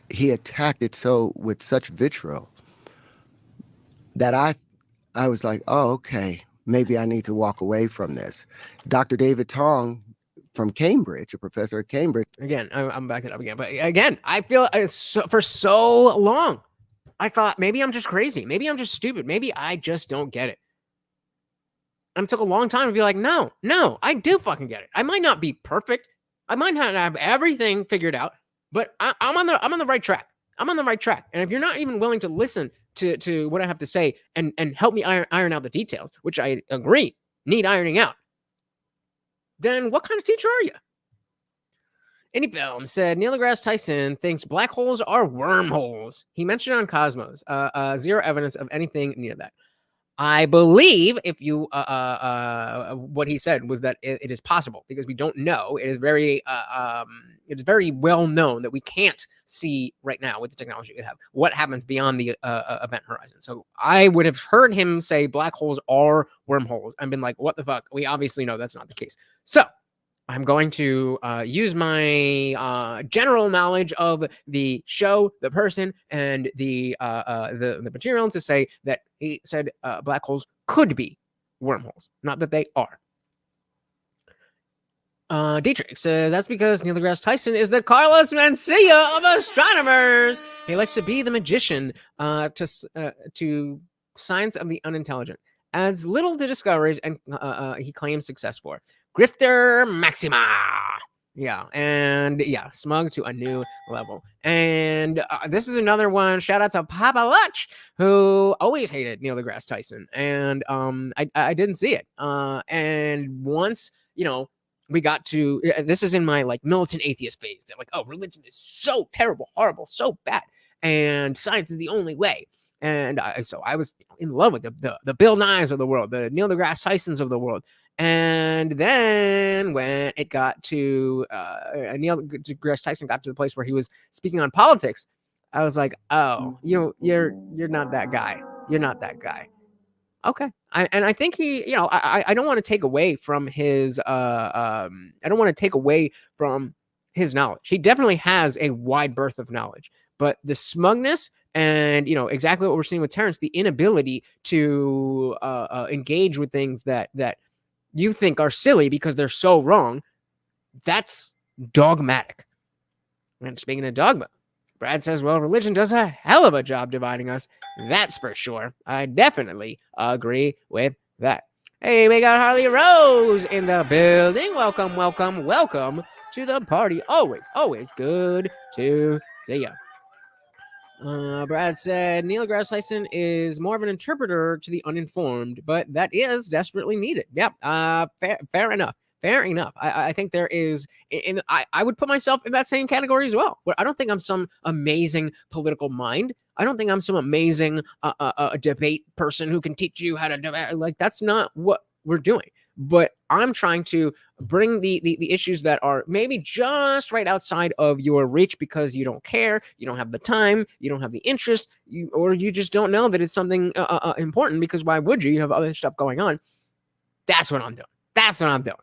S2: He attacked it with such vitriol that I was like, oh, okay, maybe I need to walk away from this. Dr. David Tong from Cambridge, a professor at Cambridge.
S1: Again, I'm backing up again. But again, I feel for so long, I thought maybe I'm just crazy. Maybe I'm just stupid. Maybe I just don't get it. And it took a long time to be like, no, I do fucking get it. I might not be perfect. I might not have everything figured out, but I'm on the right track. I'm on the right track. And if you're not even willing to listen to what I have to say and help me iron out the details, which I agree need ironing out, then what kind of teacher are you? Any Film said Neil deGrasse Tyson thinks black holes are wormholes. He mentioned on Cosmos, zero evidence of anything near that. I believe if you what he said was that it is possible because we don't know. It is very well known that we can't see right now with the technology we have what happens beyond the event horizon. So I would have heard him say black holes are wormholes and been like, what the fuck? We obviously know that's not the case. So I'm going to use my general knowledge of the show, the person, and the material to say that he said black holes could be wormholes, not that they are. Dietrich says that's because Neil deGrasse Tyson is the Carlos Mencia of astronomers. He likes to be the magician to science of the unintelligent. Adds little to discoveries, and he claims success for. Grifter Maxima. Yeah, and yeah, smug to a new level. And this is another one. Shout out to Papa Lutch, who always hated Neil deGrasse Tyson. And I didn't see it. And once, we got to, this is in my like militant atheist phase. They're like, oh, religion is so terrible, horrible, so bad. And science is the only way. And so I was in love with the Bill Nyes of the world, the Neil deGrasse Tysons of the world. And then when it got to Neil deGrasse Tyson got to the place where he was speaking on politics, I was like, oh, you're not that guy. You're not that guy. Okay. I think he, I don't want to take away from his I don't want to take away from his knowledge. He definitely has a wide berth of knowledge, but the smugness and exactly what we're seeing with Terrance, the inability to engage with things that you think are silly because they're so wrong, that's dogmatic. And speaking of dogma, Brad says, well, religion does a hell of a job dividing us. That's for sure. I definitely agree with that. Hey, we got Harley Rose in the building. Welcome, welcome, welcome to the party. Always, always good to see you. Brad said Neil deGrasse Tyson is more of an interpreter to the uninformed, but that is desperately needed. Yep. Fair enough. Fair enough. I think there is, I would put myself in that same category as well. Where I don't think I'm some amazing political mind. I don't think I'm some amazing debate person who can teach you how to debate. Like, that's not what we're doing. But I'm trying to bring the issues that are maybe just right outside of your reach because you don't care, you don't have the time, you don't have the interest, or you just don't know that it's something important, because why would you? You have other stuff going on. That's what I'm doing. That's what I'm doing.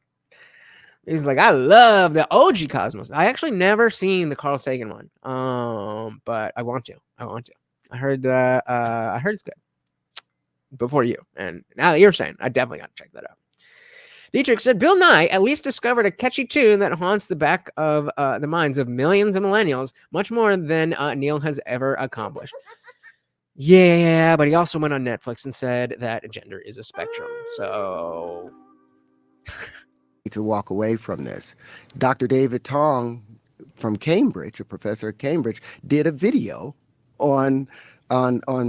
S1: He's like, I love the OG Cosmos. I actually never seen the Carl Sagan one, but I want to. I heard it's good before you, and now that you're saying, I definitely got to check that out. Dietrich said, Bill Nye at least discovered a catchy tune that haunts the back of the minds of millions of millennials, much more than Neil has ever accomplished. Yeah, but he also went on Netflix and said that gender is a spectrum. So
S2: to walk away from this. Dr. David Tong from Cambridge, a professor at Cambridge, did a video on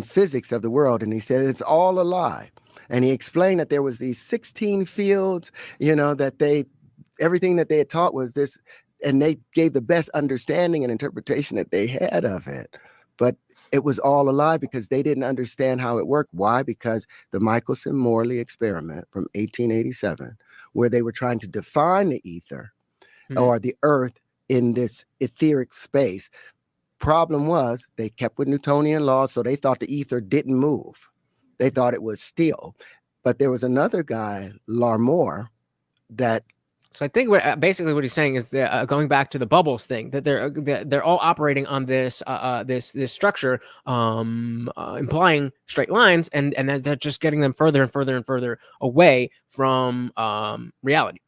S2: physics of the world, and he said it's all a lie. And he explained that there was these 16 fields, that everything that they had taught was this, and they gave the best understanding and interpretation that they had of it. But it was all a lie because they didn't understand how it worked. Why? Because the Michelson-Morley experiment from 1887, where they were trying to define the ether or the earth in this etheric space. Problem was they kept with Newtonian laws, so they thought the ether didn't move. They thought it was still. But there was another guy, Larmor, that.
S1: So I think basically what he's saying is that going back to the bubbles thing, that they're all operating on this this structure, implying straight lines, and that they're just getting them further and further and further away from reality.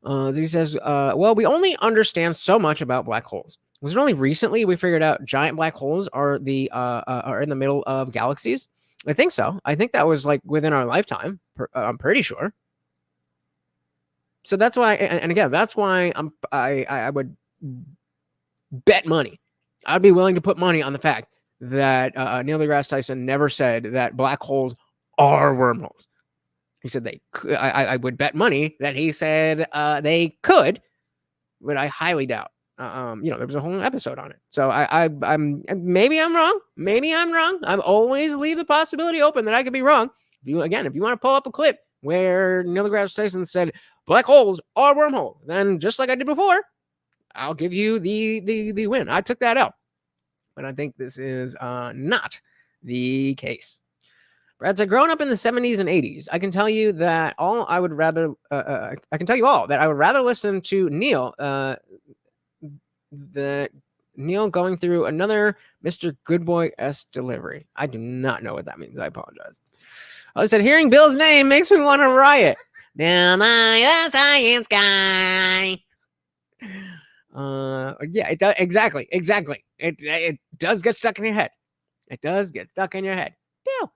S1: So he says, well, we only understand so much about black holes. Was it only recently we figured out giant black holes are in the middle of galaxies? I think so. I think that was like within our lifetime. I'm pretty sure. So that's why, and again, that's why I would bet money. I'd be willing to put money on the fact that Neil deGrasse Tyson never said that black holes are wormholes. He said they could. I would bet money that he said they could, but I highly doubt. There was a whole episode on it. So I'm maybe I'm wrong. Maybe I'm wrong. I always leave the possibility open that I could be wrong. If you want to pull up a clip where Neil deGrasse Tyson said black holes are wormholes, then just like I did before, I'll give you the win. I took that out, but I think this is not the case. Brad said, growing up in the 70s and 80s, I can tell you that I would rather listen to Neil Neil going through another Mr. Goodboy-esque delivery. I do not know what that means. I apologize. I said, hearing Bill's name makes me want to riot. Down the science guy. Yeah, it does. Exactly. It does get stuck in your head. It does get stuck in your head. Bill.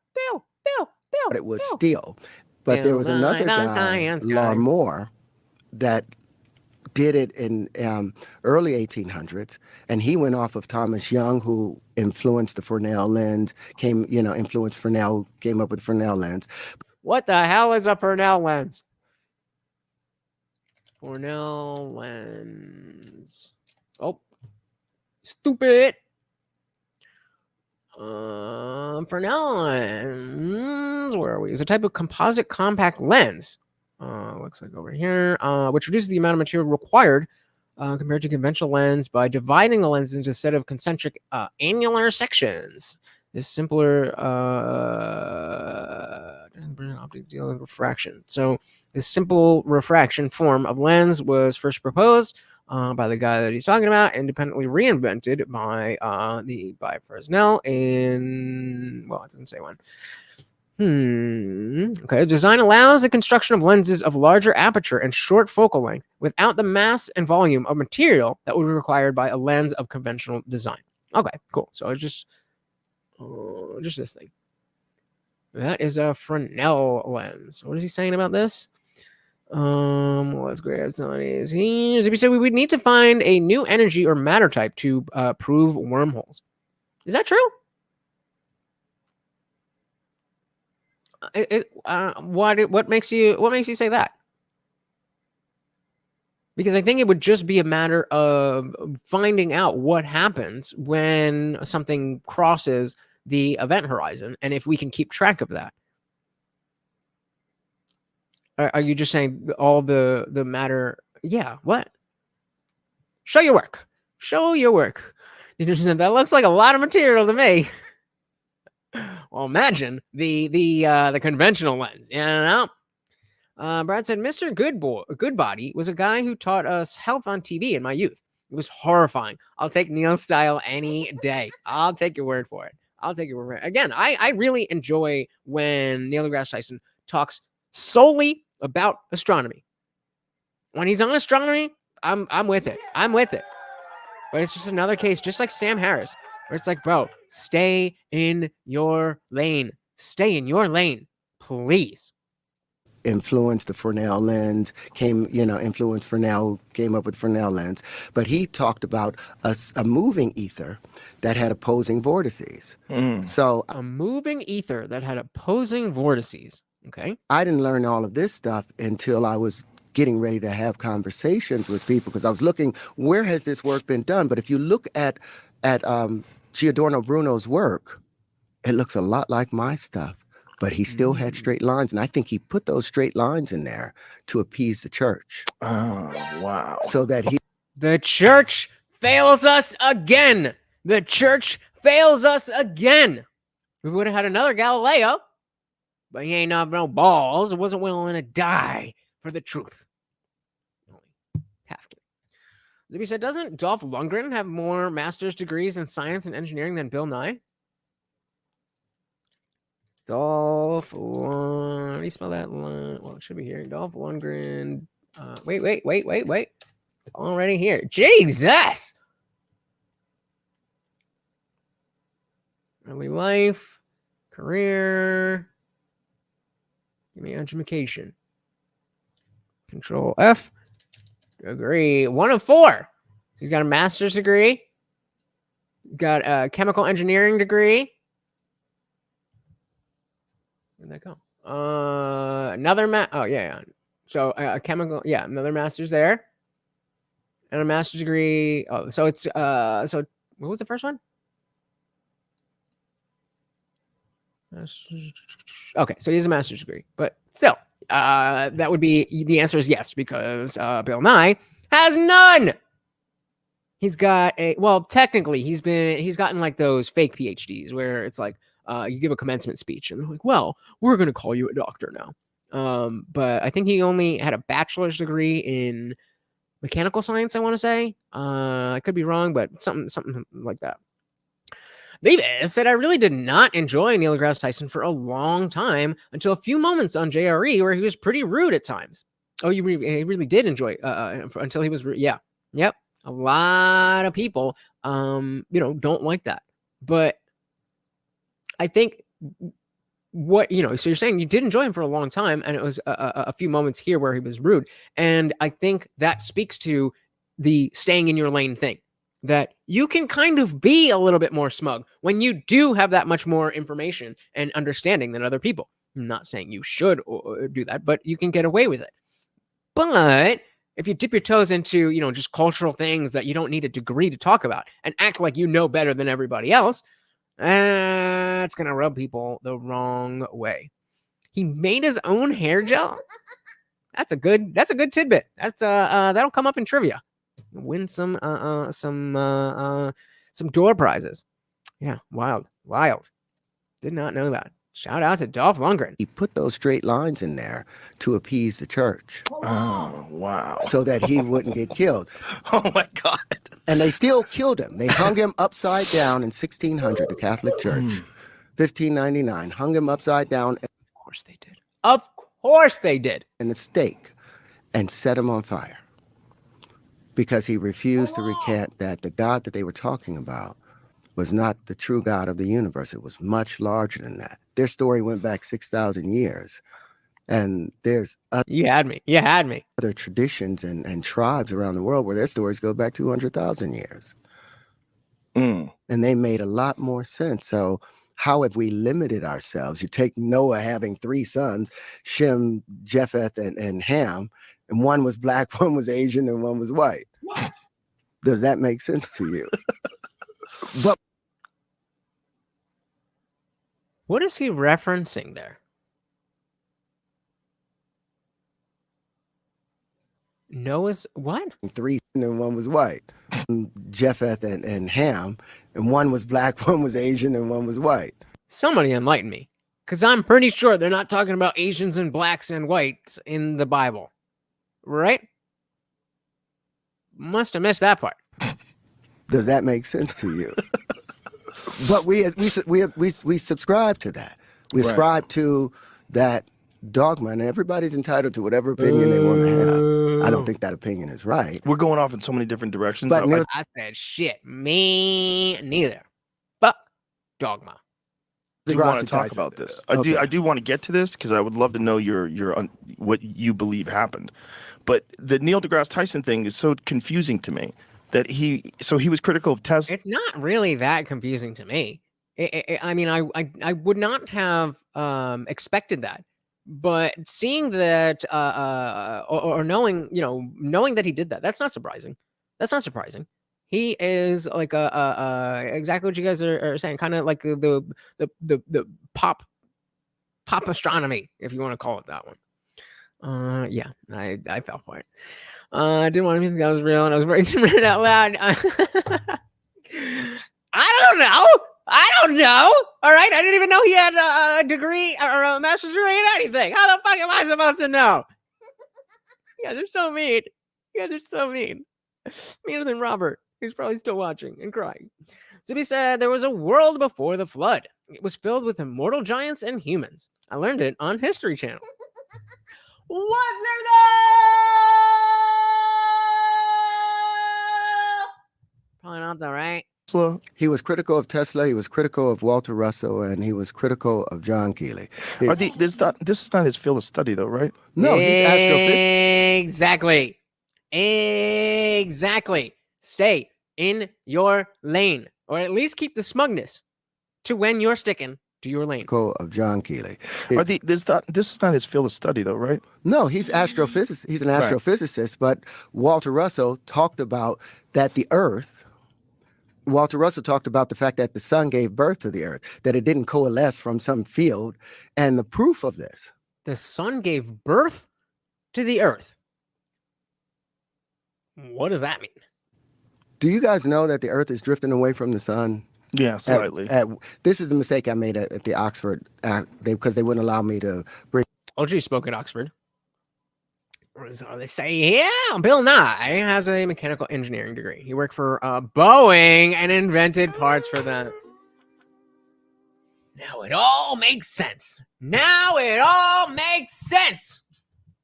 S2: But it was still. But there was another guy, Larmor, that did it in early 1800s, and he went off of Thomas Young, who influenced the Fresnel lens, influenced Fresnel, came up with Fresnel lens.
S1: What the hell is a Fresnel lens? Fresnel lens. Oh, stupid. Fresnel lens. Where are we? It's a type of composite compact lens. Looks like over here, which reduces the amount of material required compared to conventional lens by dividing the lens into a set of concentric annular sections. This simpler optic deal with refraction. So this simple refraction form of lens was first proposed by the guy that he's talking about, independently reinvented by Fresnel in, well, it doesn't say when. Okay. Design allows the construction of lenses of larger aperture and short focal length without the mass and volume of material that would be required by a lens of conventional design. Okay, cool. So it's just this thing. That is a Fresnel lens. What is he saying about this? Let's grab some of these. He said we would need to find a new energy or matter type to prove wormholes. Is that true? What makes you say that? Because I think it would just be a matter of finding out what happens when something crosses the event horizon, and if we can keep track of that. Are you just saying all the matter? Yeah. What? Show your work. That looks like a lot of material to me. Well, imagine the conventional lens. Brad said, Mr. Goodbody was a guy who taught us health on TV in my youth. It was horrifying. I'll take Neil's style any day. I'll take your word for it. Again, I really enjoy when Neil deGrasse Tyson talks solely about astronomy. When he's on astronomy, I'm with it. I'm with it. But it's just another case, just like Sam Harris, where it's like, bro, stay in your lane. Stay in your lane, please.
S2: Influenced the Fresnel lens, influenced Fresnel, came up with Fresnel lens. But he talked about a moving ether that had opposing vortices. So
S1: a moving ether that had opposing vortices. Okay.
S2: I didn't learn all of this stuff until I was getting ready to have conversations with people, because I was looking, where has this work been done? But if you look at Giordano Bruno's work, it looks a lot like my stuff. But he still had straight lines, and I think he put those straight lines in there to appease the church.
S3: Oh, wow.
S2: So that
S1: the church fails us again. The church fails us again. We would have had another Galileo, but he ain't have no balls. He wasn't willing to die for the truth. Have to. Zibby said, doesn't Dolph Lundgren have more master's degrees in science and engineering than Bill Nye? Dolph, how do you spell that? Well, it should be here. Dolph Lundgren. Wait. It's already here. Jesus! Early life, career. Give me education. Control F. Degree. 1 of 4. So he's got a master's degree. He's got a chemical engineering degree. Where'd that go? Another oh yeah. So a chemical, another master's there, and a master's degree. Oh, so it's so what was the first one? Okay, so he has a master's degree, but still, that would be the answer is yes, because Bill Nye has none. He's got technically he's gotten like those fake PhDs where it's like, you give a commencement speech and they're like, well, we're going to call you a doctor now. But I think he only had a bachelor's degree in mechanical science, I want to say. I could be wrong, but something like that. Davis said, I really did not enjoy Neil deGrasse Tyson for a long time until a few moments on JRE where he was pretty rude at times. Oh, he really did enjoy until he was rude. Yeah. Yep. A lot of people, don't like that. But I think so you're saying you did enjoy him for a long time, and it was a few moments here where he was rude. And I think that speaks to the staying in your lane thing, that you can kind of be a little bit more smug when you do have that much more information and understanding than other people. I'm not saying you should do that, but you can get away with it. But if you dip your toes into, just cultural things that you don't need a degree to talk about and act like you know better than everybody else, it's going to rub people the wrong way. He made his own hair gel. That's a good tidbit. That's that'll come up in trivia. Win some door prizes. Yeah, wild. Did not know that. Shout out to Dolph Lundgren.
S2: He put those straight lines in there to appease the church.
S3: Oh, wow.
S2: So that he wouldn't get killed.
S3: Oh, my God.
S2: And they still killed him. They hung him upside down in 1600, the Catholic Church. 1599, hung him upside down.
S1: Of course they did. Of course they did.
S2: In a stake and set him on fire. Because he refused to recant that the God that they were talking about was not the true God of the universe. It was much larger than that. Their story went back 6,000 years. And there's
S1: You had me.
S2: other traditions and tribes around the world where their stories go back 200,000 years. And they made a lot more sense. So how have we limited ourselves? You take Noah having 3 sons, Shem, Japheth, and Ham, and one was black, one was Asian, and one was white.
S4: What?
S2: Does that make sense to you? But
S1: what is he referencing there? Noah's what?
S2: 3 and one was white. Japheth and Ham, and one was black, one was Asian, and one was white.
S1: Somebody enlighten me, because I'm pretty sure they're not talking about Asians and blacks and whites in the Bible, right? Must have missed that part.
S2: Does that make sense to you? But we subscribe to that. We ascribe to that dogma, and everybody's entitled to whatever opinion they want to have. I don't think that opinion is right.
S3: We're going off in so many different directions.
S2: But
S1: I said shit. Me neither. Fuck dogma.
S3: I do want to talk about this. I do want to get to this because I would love to know what you believe happened. But the Neil deGrasse Tyson thing is so confusing to me that he was critical of Tesla.
S1: It's not really that confusing to me. I mean, I would not have expected that, but seeing that or knowing that he did that, that's not surprising. That's not surprising. He is like exactly what you guys are saying, kind of like the pop astronomy, if you want to call it that one. Yeah, I fell for it. I didn't want to think that was real, and I was ready to read it out loud. I don't know. All right, I didn't even know he had a degree or a master's degree in anything. How the fuck am I supposed to know? You guys are so mean. You guys are so mean. Meaner than Robert. He's probably still watching and crying. Zippy said there was a world before the flood. It was filled with immortal giants and humans. I learned it on History Channel. What's their name? Probably not though, right?
S2: He was critical of Tesla. He was critical of Walter Russell, and he was critical of John Keeley.
S3: This is not his field of study, though, right?
S2: No, he's astrophysicist.
S1: Exactly. Stay in your lane, or at least keep the smugness to when you're sticking to your lane.
S2: Of John Keeley.
S3: This is not his field of study, though, right?
S2: No, he's astrophysicist. He's an astrophysicist, but Walter Russell talked about that Walter Russell talked about the fact that the sun gave birth to the earth, that it didn't coalesce from some field. And the proof of this.
S1: The sun gave birth to the earth. What does that mean?
S2: Do you guys know that the earth is drifting away from the sun?
S3: Yeah, slightly.
S2: This is the mistake I made at the Oxford, because they wouldn't allow me to bring.
S1: OG spoke at Oxford. So they say, yeah, Bill Nye has a mechanical engineering degree. He worked for Boeing and invented parts for them. Now it all makes sense.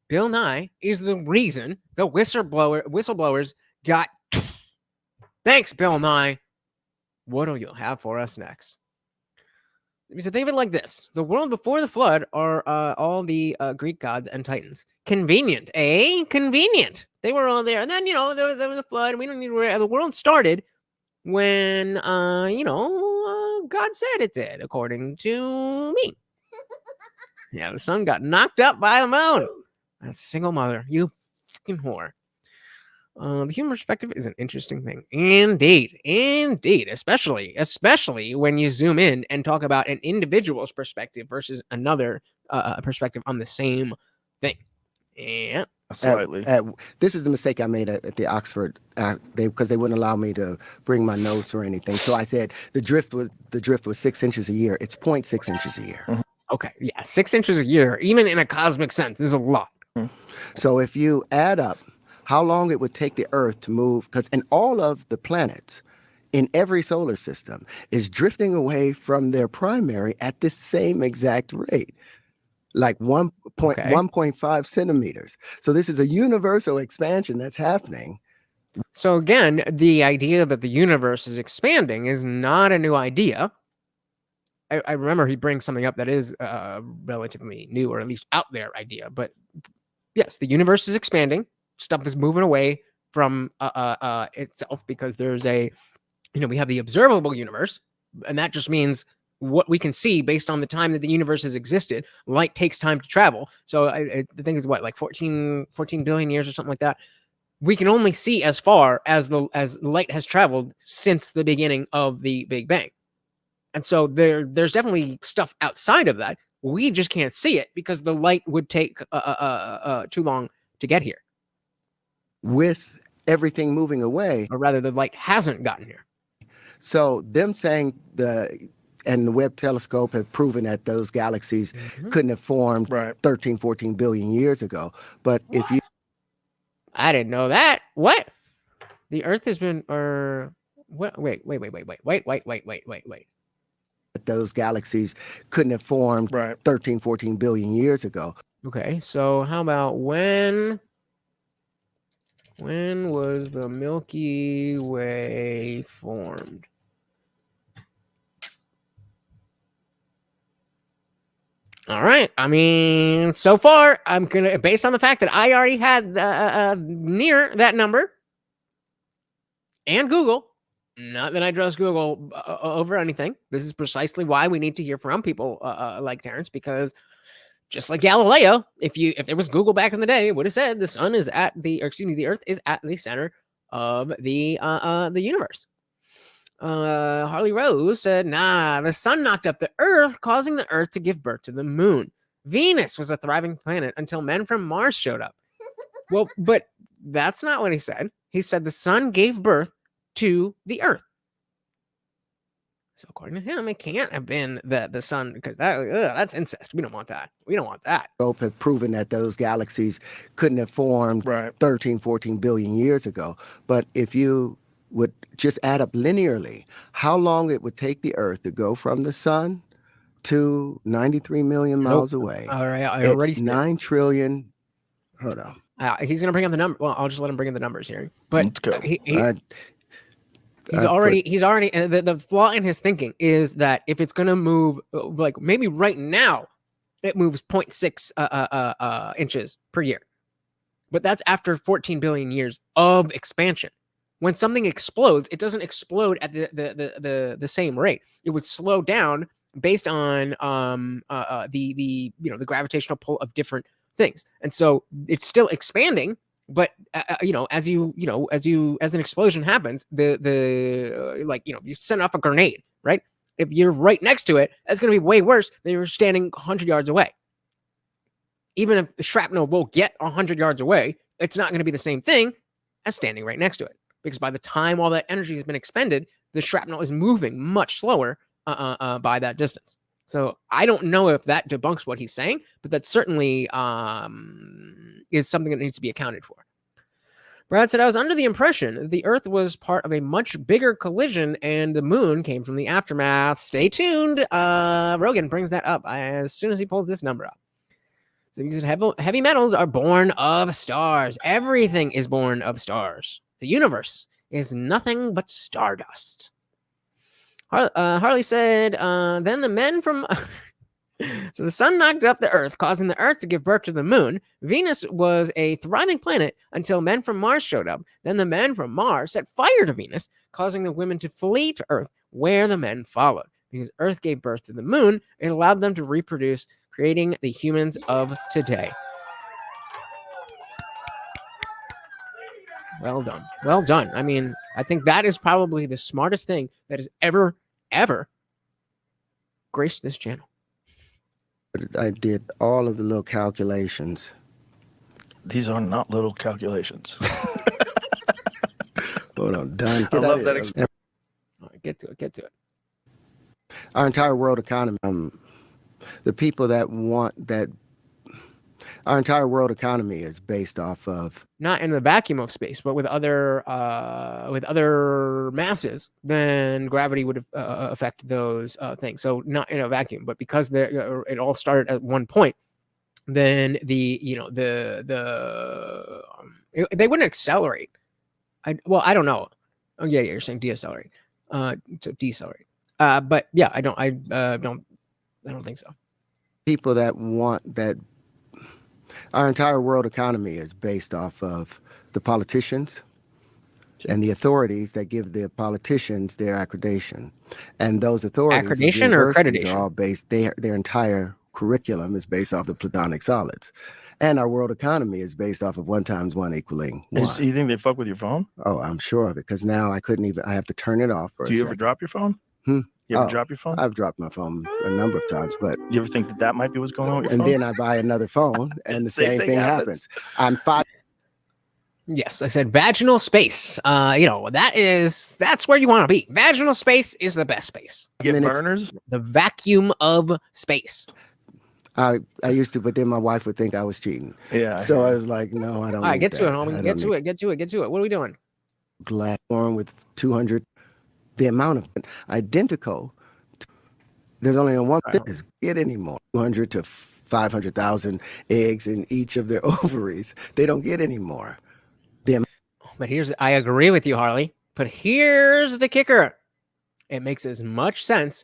S1: Bill Nye is the reason the whistleblowers got. Thanks, Bill Nye. What do you have for us next? He said, think of it like this. The world before the flood are all the Greek gods and titans. Convenient, eh? Convenient. They were all there. And then, there was a flood, and we don't need to worry. The world started when, God said it did, according to me. Yeah, the sun got knocked up by the moon. That's single mother. You fucking whore. The human perspective is an interesting thing. Indeed. Especially when you zoom in and talk about an individual's perspective versus another perspective on the same thing. Yeah.
S3: Slightly.
S2: This is the mistake I made at the Oxford, because they wouldn't allow me to bring my notes or anything. So I said the drift was 6 inches a year. It's 0.6 inches a year.
S1: Okay. Yeah. 6 inches a year, even in a cosmic sense, is a lot.
S2: So if you add up how long it would take the Earth to move, and all of the planets in every solar system is drifting away from their primary at this same exact rate, like 1.5 centimeters. So this is a universal expansion that's happening.
S1: So again, the idea that the universe is expanding is not a new idea. I remember he brings something up that is relatively new, or at least out there idea. But yes, the universe is expanding. Stuff is moving away from itself because there's we have the observable universe, and that just means what we can see based on the time that the universe has existed. Light takes time to travel. So I think it's like 14 billion years or something like that. We can only see as far as light has traveled since the beginning of the Big Bang. And so there's definitely stuff outside of that. We just can't see it because the light would take too long to get here.
S2: With everything moving away.
S1: Or rather, the light hasn't gotten here.
S2: So them saying the Webb telescope have proven that those galaxies couldn't have formed 13, 14 billion years ago. But if you...
S1: I didn't know that. What? The Earth has been... What? Wait.
S2: Those galaxies couldn't have formed 13, 14 billion years ago.
S1: Okay, so how about when was the Milky Way formed? All right. I mean, so far, I'm gonna, based on the fact that I already had near that number, and Google. Not that I trust Google over anything. This is precisely why we need to hear from people like Terrance, because just like Galileo, if there was Google back in the day, it would have said the sun is the Earth is at the center of the universe. Harley Rose said, nah, the sun knocked up the Earth, causing the Earth to give birth to the moon. Venus was a thriving planet until men from Mars showed up. Well, but that's not what he said. He said the sun gave birth to the Earth. So according to him, it can't have been the sun, because that's incest. We don't want that. We don't want that.
S2: Hope have proven that those galaxies couldn't have formed 13, 14 billion years ago. But if you would just add up linearly how long it would take the Earth to go from the sun to 93 million miles away.
S1: All right, I already
S2: it's 9 trillion. Hold on.
S1: He's gonna bring up the number. Well, I'll just let him bring in the numbers here. But
S3: let's go.
S1: He's already the flaw in his thinking is that if it's gonna move, like maybe right now, it moves 0.6 inches per year, but that's after 14 billion years of expansion. When something explodes, it doesn't explode at the same rate. It would slow down based on the gravitational pull of different things, and so it's still expanding. But as an explosion happens, you send off a grenade, right? If you're right next to it, that's going to be way worse than you're standing 100 yards away. Even if the shrapnel will get 100 yards away, it's not going to be the same thing as standing right next to it, because by the time all that energy has been expended, the shrapnel is moving much slower by that distance. So I don't know if that debunks what he's saying, but that certainly is something that needs to be accounted for. Brad said, I was under the impression the Earth was part of a much bigger collision and the moon came from the aftermath. Stay tuned. Rogan brings that up as soon as he pulls this number up. So he said, heavy metals are born of stars. Everything is born of stars. The universe is nothing but stardust. Harley said, then the men from... So the sun knocked up the Earth, causing the Earth to give birth to the moon. Venus was a thriving planet until men from Mars showed up. Then the men from Mars set fire to Venus, causing the women to flee to Earth, where the men followed. Because Earth gave birth to the moon, it allowed them to reproduce, creating the humans of today. Well done. Well done. I mean, I think that is probably the smartest thing that has ever graced this channel.
S2: I did all of the little calculations.
S3: These are not little calculations.
S2: Hold on, done.
S3: I love that experience.
S1: All right, get to it.
S2: Our entire world economy, the people that want that, our entire world economy is based off of,
S1: not in the vacuum of space, but with other masses, then gravity would affect those things. So not in a vacuum, but because it all started at one point, then they wouldn't accelerate. I don't know. Oh yeah, you're saying deaccelerate, to decelerate. But yeah, I don't think so.
S2: People that want that. Our entire world economy is based off of the politicians and the authorities that give the politicians their accreditation. And those authorities,
S1: accreditation or accreditation,
S2: are all based, their entire curriculum is based off the Platonic solids. And our world economy is based off of 1 × 1 = 1.
S3: You think they fuck with your phone?
S2: Oh, I'm sure of it, because now I have to turn it off.
S3: Do you ever drop your phone? You ever drop your phone?
S2: I've dropped my phone a number of times, but
S3: you ever think that might be what's going on with your
S2: phone?
S3: And
S2: then I buy another phone, and the same thing happens. I'm 5.
S1: Yes, I said vaginal space. That's where you want to be. Vaginal space is the best space.
S3: You get burners?
S1: The vacuum of space.
S2: I used to, but then my wife would think I was cheating.
S3: Yeah.
S2: So I was like, no, I don't.
S1: All right, get to it, homie. Get to it. What are we doing?
S2: Glass form with 200. The amount of identical. There's only one thing is get anymore. 200 to 500,000 eggs in each of their ovaries. They don't get any more.
S1: But I agree with you, Harley. But here's the kicker. It makes as much sense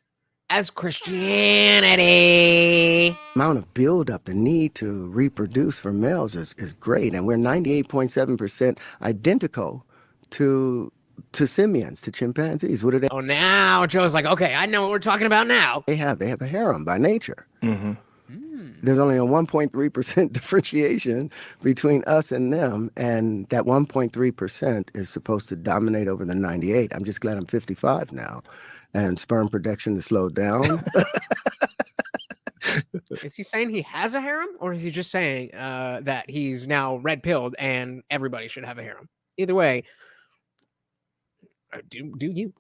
S1: as Christianity.
S2: Amount of buildup, the need to reproduce for males is great. And we're 98.7% identical to simians, to chimpanzees. What do they?
S1: Oh, now Joe's like, okay, I know what we're talking about now.
S2: They have a harem by nature.
S3: Mm-hmm.
S2: There's only a 1.3% differentiation between us and them, and that 1.3% is supposed to dominate over the 98. I'm just glad I'm 55 now, and sperm production is slowed down.
S1: Is he saying he has a harem, or is he just saying that he's now red-pilled and everybody should have a harem? Either way, do you?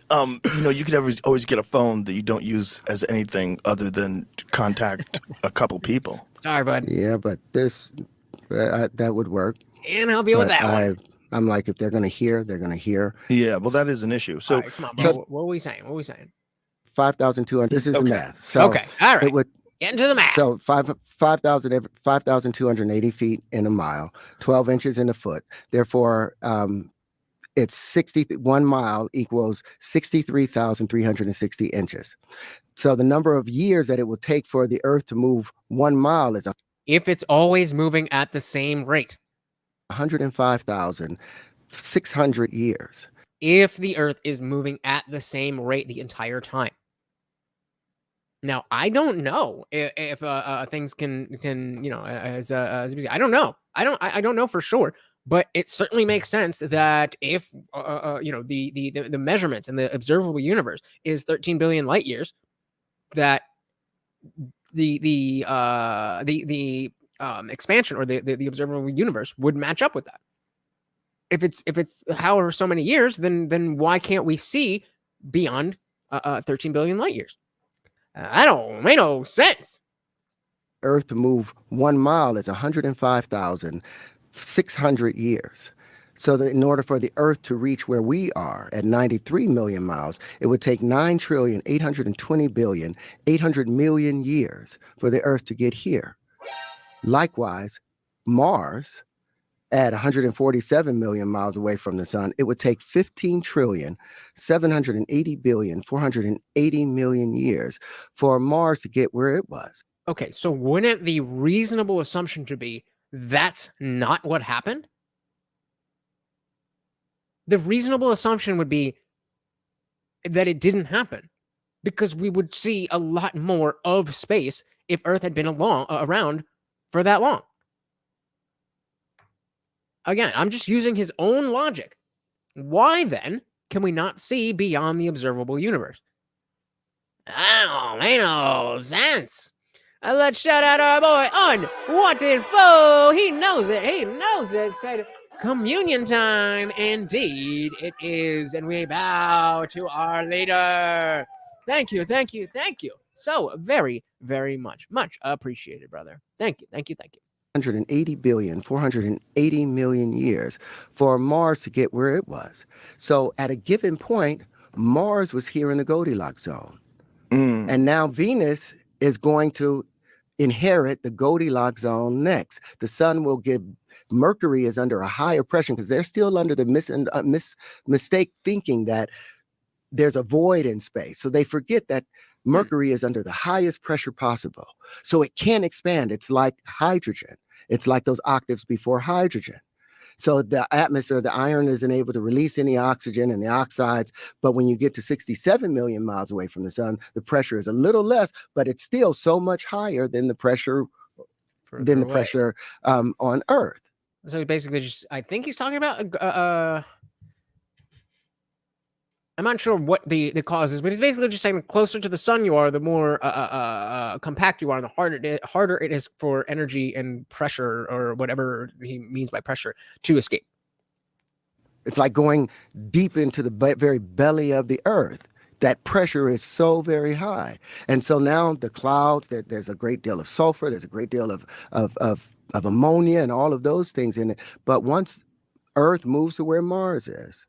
S3: You could always get a phone that you don't use as anything other than contact a couple people.
S1: Sorry, bud.
S2: Yeah, but that would work.
S1: Can't help you with that one.
S2: I'm like, if they're going to hear, they're going to hear.
S3: Yeah, well, that is an issue. So,
S1: right, come on, bro. What are we saying?
S2: 5,200. This is the math. So
S1: okay, all right.
S2: It would,
S1: get into the math.
S2: So 5,280 feet in a mile, 12 inches in a foot. Therefore, it's 1 mile equals 63,360 inches. So the number of years that it will take for the Earth to move 1 mile is
S1: if it's always moving at the same rate,
S2: 105,600 years.
S1: If the Earth is moving at the same rate the entire time. Now, I don't know if things can I don't know. I don't know for sure. But it certainly makes sense that if the measurements in the observable universe is 13 billion light years, that the expansion or the observable universe would match up with that. If it's however so many years, then why can't we see beyond 13 billion light years? That don't make no sense.
S2: Earth to move 1 mile is 105,600 years. So that in order for the Earth to reach where we are at 93 million miles, it would take 9,820,800,000,000 years for the Earth to get here. Likewise, Mars, at 147 million miles away from the sun, it would take 15,780,480,000,000 years for Mars to get where it was.
S1: Okay, so wouldn't the reasonable assumption to be that's not what happened? The reasonable assumption would be that it didn't happen, because we would see a lot more of space if Earth had been around for that long. Again, I'm just using his own logic. Why then can we not see beyond the observable universe? Oh, make no sense. Let's shout out our boy Unwanted Foe. He knows it. He knows it. Said communion time. Indeed, it is. And we bow to our leader. Thank you. Thank you. Thank you. So very, very much. Much appreciated, brother. Thank you. Thank you. Thank you.
S2: 180,480,000,000 years for Mars to get where it was. So at a given point, Mars was here in the Goldilocks zone. And now Venus is going to inherit the Goldilocks zone next. The sun will give, Mercury is under a higher pressure because they're still under the mistake thinking that there's a void in space. So they forget that Mercury is under the highest pressure possible. So it can't expand. It's like hydrogen. It's like those octaves before hydrogen. So the atmosphere, the iron isn't able to release any oxygen and the oxides. But when you get to 67 million miles away from the sun, the pressure is a little less, but it's still so much higher than the pressure on Earth.
S1: So basically, just I think he's talking about I'm not sure what the cause is, but he's basically just saying the closer to the sun you are, the more compact you are, and the harder it is for energy and pressure, or whatever he means by pressure, to escape.
S2: It's like going deep into the very belly of the Earth. That pressure is so very high. And so now the clouds, there's a great deal of sulfur, there's a great deal of ammonia and all of those things in it. But once Earth moves to where Mars is,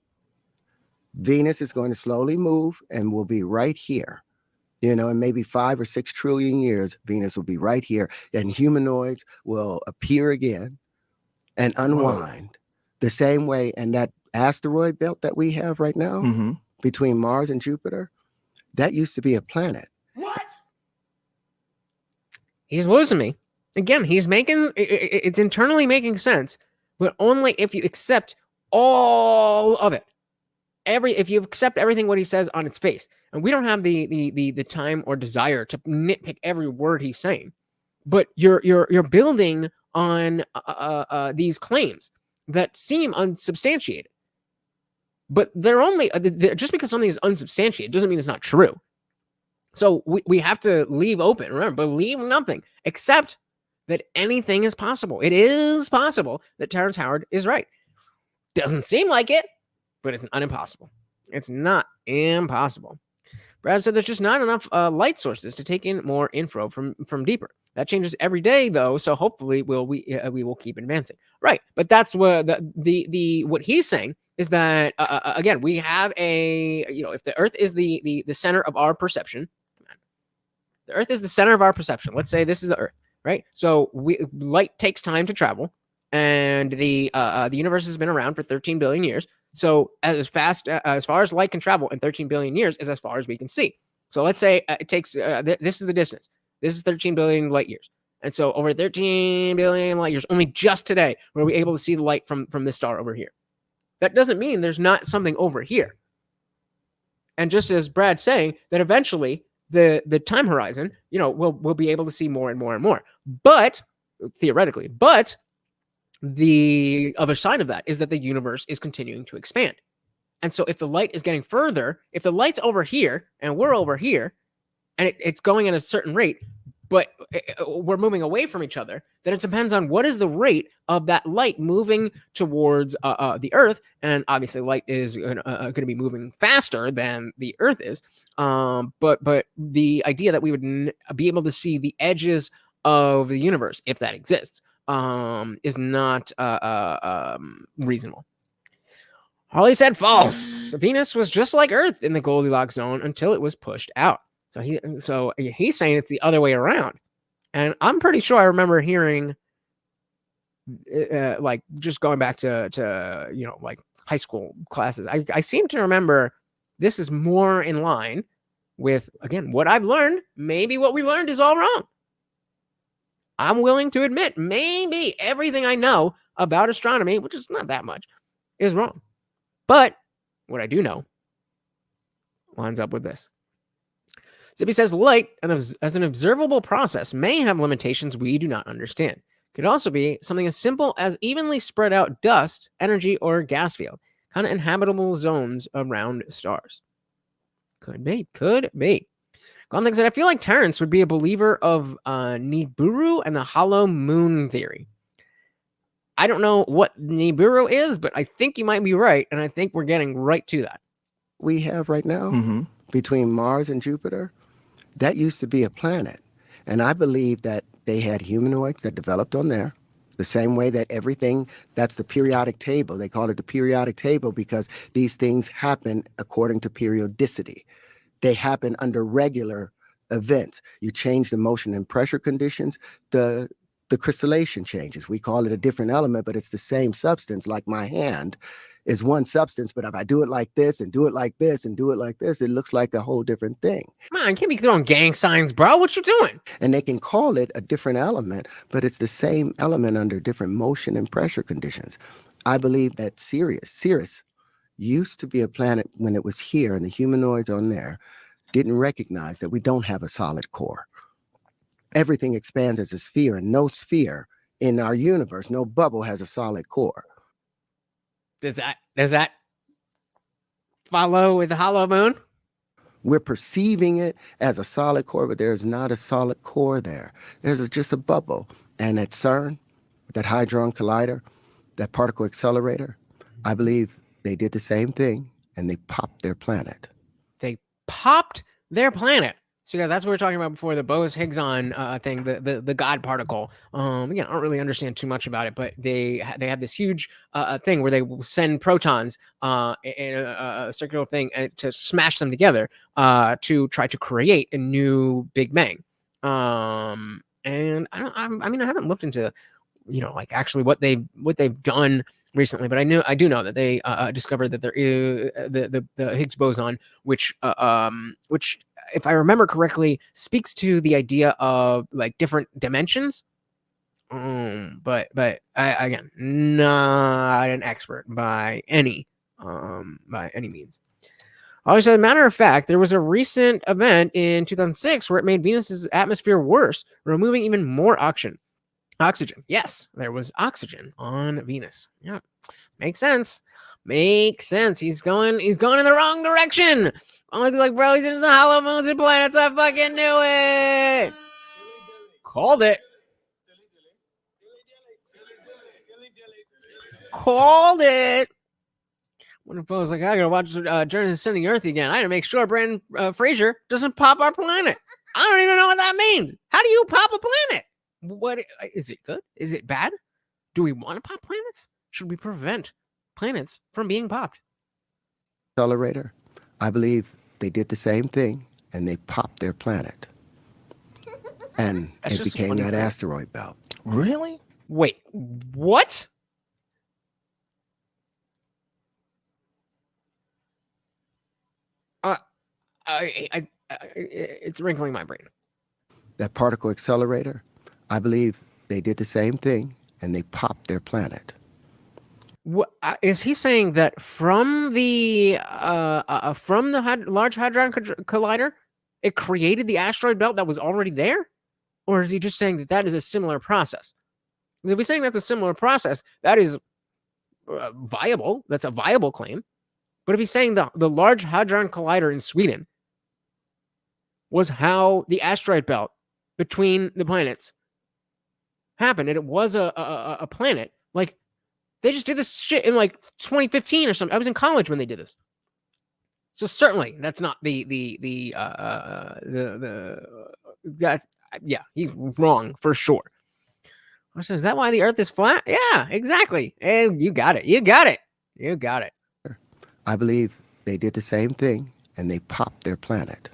S2: Venus is going to slowly move and will be right here. You know, in maybe 5 or 6 trillion years, Venus will be right here, and humanoids will appear again and unwind the same way. And that asteroid belt that we have right now between Mars and Jupiter, that used to be a planet.
S1: What? He's losing me. Again, he's making, it's internally making sense, but only if you accept all of it. If you accept everything what he says on its face. And we don't have the time or desire to nitpick every word he's saying. But you're building on these claims that seem unsubstantiated. But they're only just because something is unsubstantiated doesn't mean it's not true. So we have to leave open. Remember, believe nothing except that anything is possible. It is possible that Terrance Howard is right. Doesn't seem like it, but it's not impossible. It's not impossible. Brad said there's just not enough light sources to take in more info from deeper. That changes every day, though. So hopefully we will keep advancing. Right, but that's what what he's saying is that again we have if the Earth is the center of our perception, the Earth is the center of our perception. Let's say this is the Earth, right? So light takes time to travel, and the universe has been around for 13 billion years. So as far as light can travel in 13 billion years is as far as we can see. So let's say it takes, this is the distance. This is 13 billion light years. And so over 13 billion light years, only just today were we able to see the light from this star over here. That doesn't mean there's not something over here. And just as Brad's saying, that eventually the time horizon, we'll be able to see more and more and more. But theoretically, the other side of that is that the universe is continuing to expand. And so if the light is getting further, if the light's over here and we're over here and it's going at a certain rate, but we're moving away from each other, then it depends on what is the rate of that light moving towards the Earth. And obviously light is going to be moving faster than the Earth is. But the idea that we would be able to see the edges of the universe, if that exists, is not reasonable. Harley said false. Venus was just like Earth in the Goldilocks zone until it was pushed out. So he's saying it's the other way around. And I'm pretty sure I remember hearing like just going back to like high school classes. I seem to remember this is more in line with, again, what I've learned. Maybe what we learned is all wrong. I'm willing to admit maybe everything I know about astronomy, which is not that much, is wrong. But what I do know lines up with this. Zippy says light, as an observable process, may have limitations we do not understand. It could also be something as simple as evenly spread out dust, energy, or gas field, kind of inhabitable zones around stars. Could be. Gone said, I feel like Terrance would be a believer of Nibiru and the hollow moon theory. I don't know what Nibiru is, but I think you might be right, and I think we're getting right to that.
S2: We have right now between Mars and Jupiter, that used to be a planet. And I believe that they had humanoids that developed on there, the same way that everything, that's the periodic table. They call it the periodic table because these things happen according to periodicity. They happen under regular events. You change the motion and pressure conditions, the crystallization changes. We call it a different element, but it's the same substance. Like my hand is one substance, but if I do it like this and do it like this and do it like this, it looks like a whole different thing.
S1: Man, can't be throwing gang signs, bro. What you doing?
S2: And they can call it a different element, but it's the same element under different motion and pressure conditions. I believe that Sirius used to be a planet when it was here, and the humanoids on there didn't recognize that we don't have a solid core. Everything expands as a sphere, and no sphere in our universe, no bubble has a solid core.
S1: Does that follow with the hollow moon?
S2: We're perceiving it as a solid core, but there's not a solid core there. There's just a bubble. And at CERN, that Hadron Collider, that particle accelerator, I believe they did the same thing, and they popped their planet.
S1: They popped their planet. So guys, that's what we were talking about before, the Bose-Higgs thing, the God particle. Again, I don't really understand too much about it, but they have this huge thing where they will send protons in a circular thing to smash them together to try to create a new Big Bang. And I mean, I haven't looked into, like actually what they've done recently, but I do know that they discovered that there is the Higgs boson, which if I remember correctly, speaks to the idea of like different dimensions. But again, not an expert by any means. As a matter of fact, there was a recent event in 2006 where it made Venus's atmosphere worse, removing even more oxygen. Yes, there was oxygen on Venus. Yeah, makes sense. He's going in the wrong direction. Looks like, bro, he's in the hollow moons and planets. I fucking knew it. Called it. When it was like, I gotta watch Journey to the Center of the Earth again. I gotta make sure Brandon Fraser doesn't pop our planet. I don't even know what that means. How do you pop a planet? What is it good? Is it bad? Do we want to pop planets? Should we prevent planets from being popped?
S2: Accelerator. I believe they did the same thing and they popped their planet. And it became that asteroid belt.
S3: Really?
S1: Wait, what? It's wrinkling my brain.
S2: That particle accelerator, I believe they did the same thing and they popped their planet.
S1: What is he saying, that from the Large Hadron Collider, it created the asteroid belt that was already there? Or is he just saying that is a similar process? If he's saying that's a similar process, that is viable. That's a viable claim. But if he's saying the Large Hadron Collider in Sweden was how the asteroid belt between the planets happened, and it was a planet, like, they just did this shit in like 2015 or something. I was in college when they did this. So certainly that's not yeah, he's wrong for sure. Is that why the Earth is flat? Yeah, exactly. And you got it.
S2: I believe they did the same thing and they popped their planet.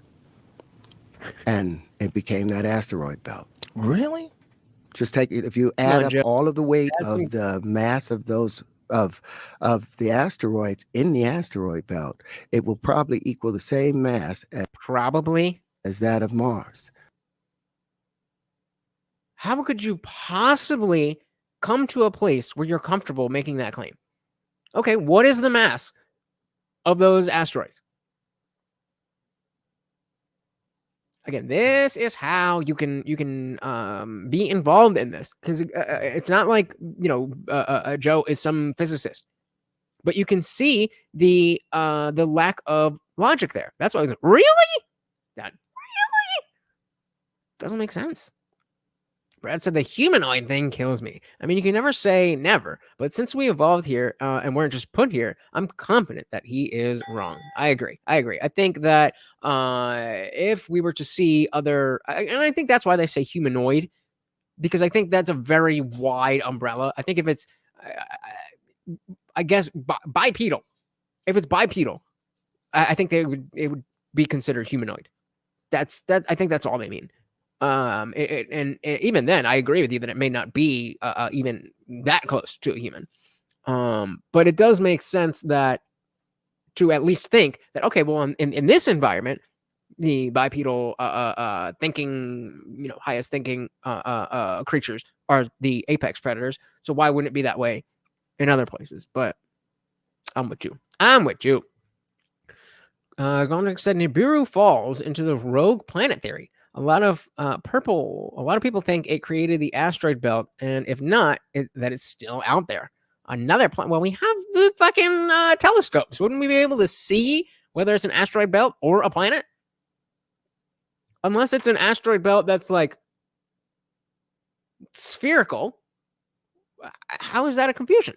S2: And it became that asteroid belt.
S3: Really?
S2: Just take it, if you add up all of the weight of the mass of those of the asteroids in the asteroid belt, it will probably equal the same mass as that of Mars.
S1: How could you possibly come to a place where you're comfortable making that claim? Okay, what is the mass of those asteroids? Again, this is how you can be involved in this, because it's not like Joe is some physicist, but you can see the lack of logic there. That's why I was like, really? That really doesn't make sense. Brad said the humanoid thing kills me. I mean, you can never say never, but since we evolved here and weren't just put here, I'm confident that he is wrong. I agree. I think that if we were to see other, and I think that's why they say humanoid, because I think that's a very wide umbrella. I think if it's, I guess, bipedal, if it's bipedal, I think it would be considered humanoid. I think that's all they mean. Even then, I agree with you that it may not be even that close to a human. But it does make sense that to at least think that, okay, well, in this environment, the bipedal thinking, highest thinking creatures are the apex predators. So why wouldn't it be that way in other places? But I'm with you. Gondik said Nibiru falls into the rogue planet theory. A lot of people think it created the asteroid belt, and if not, that it's still out there. Another planet. Well, we have the fucking telescopes. Wouldn't we be able to see whether it's an asteroid belt or a planet? Unless it's an asteroid belt that's like spherical. How is that a confusion?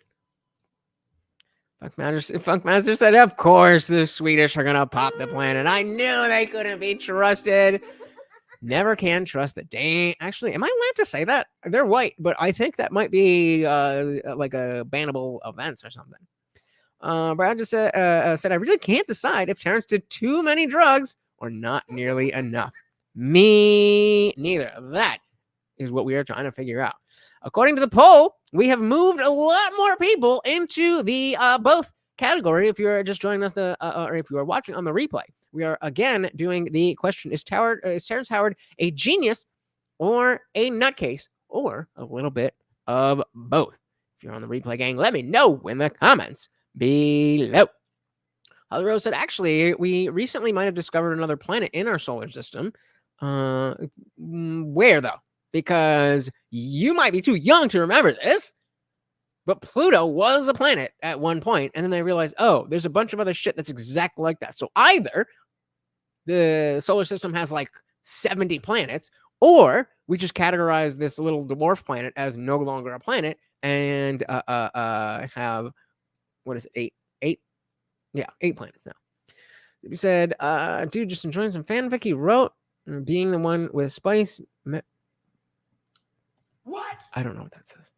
S1: Funkmaster said, of course the Swedish are gonna pop the planet. I knew they couldn't be trusted. Never can trust the Dane. Actually, am I allowed to say that? They're white, but I think that might be like a bannable offense or something. Brad just said, I really can't decide if Terrance did too many drugs or not nearly enough. Me neither. That is what we are trying to figure out. According to the poll, we have moved a lot more people into the both category. If you're just joining us, or if you are watching on the replay, we are again doing the question: is Terrance Howard a genius or a nutcase, or a little bit of both? If you're on the replay, gang, let me know in the comments below. Holly Rose said, actually, we recently might have discovered another planet in our solar system. Where though? Because you might be too young to remember this, but Pluto was a planet at one point, and then they realized, oh, there's a bunch of other shit that's exactly like that. So either the solar system has like 70 planets, or we just categorize this little dwarf planet as no longer a planet and have, what is it, 8? Yeah, 8 planets now. He said, dude, just enjoying some fanfic he wrote, being the one with spice.
S4: What?
S1: I don't know what that says.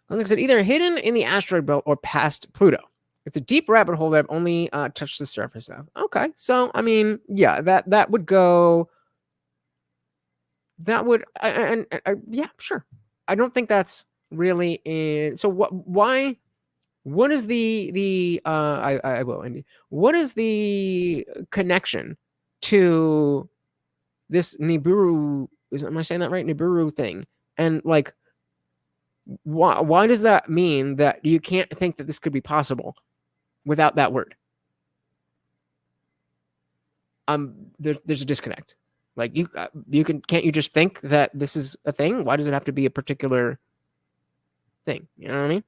S1: Like I said, either hidden in the asteroid belt or past Pluto. It's a deep rabbit hole that I've only touched the surface of. Okay, so I mean, yeah, that would go. That would, yeah, sure. I don't think that's really in. So what? Why? What is the I will, Andy. What is the connection to this Nibiru? Am I saying that right? Nibiru thing. And like, why does that mean that you can't think that this could be possible without that word? There's a disconnect. Like can't you just think that this is a thing? Why does it have to be a particular thing? You know what I mean?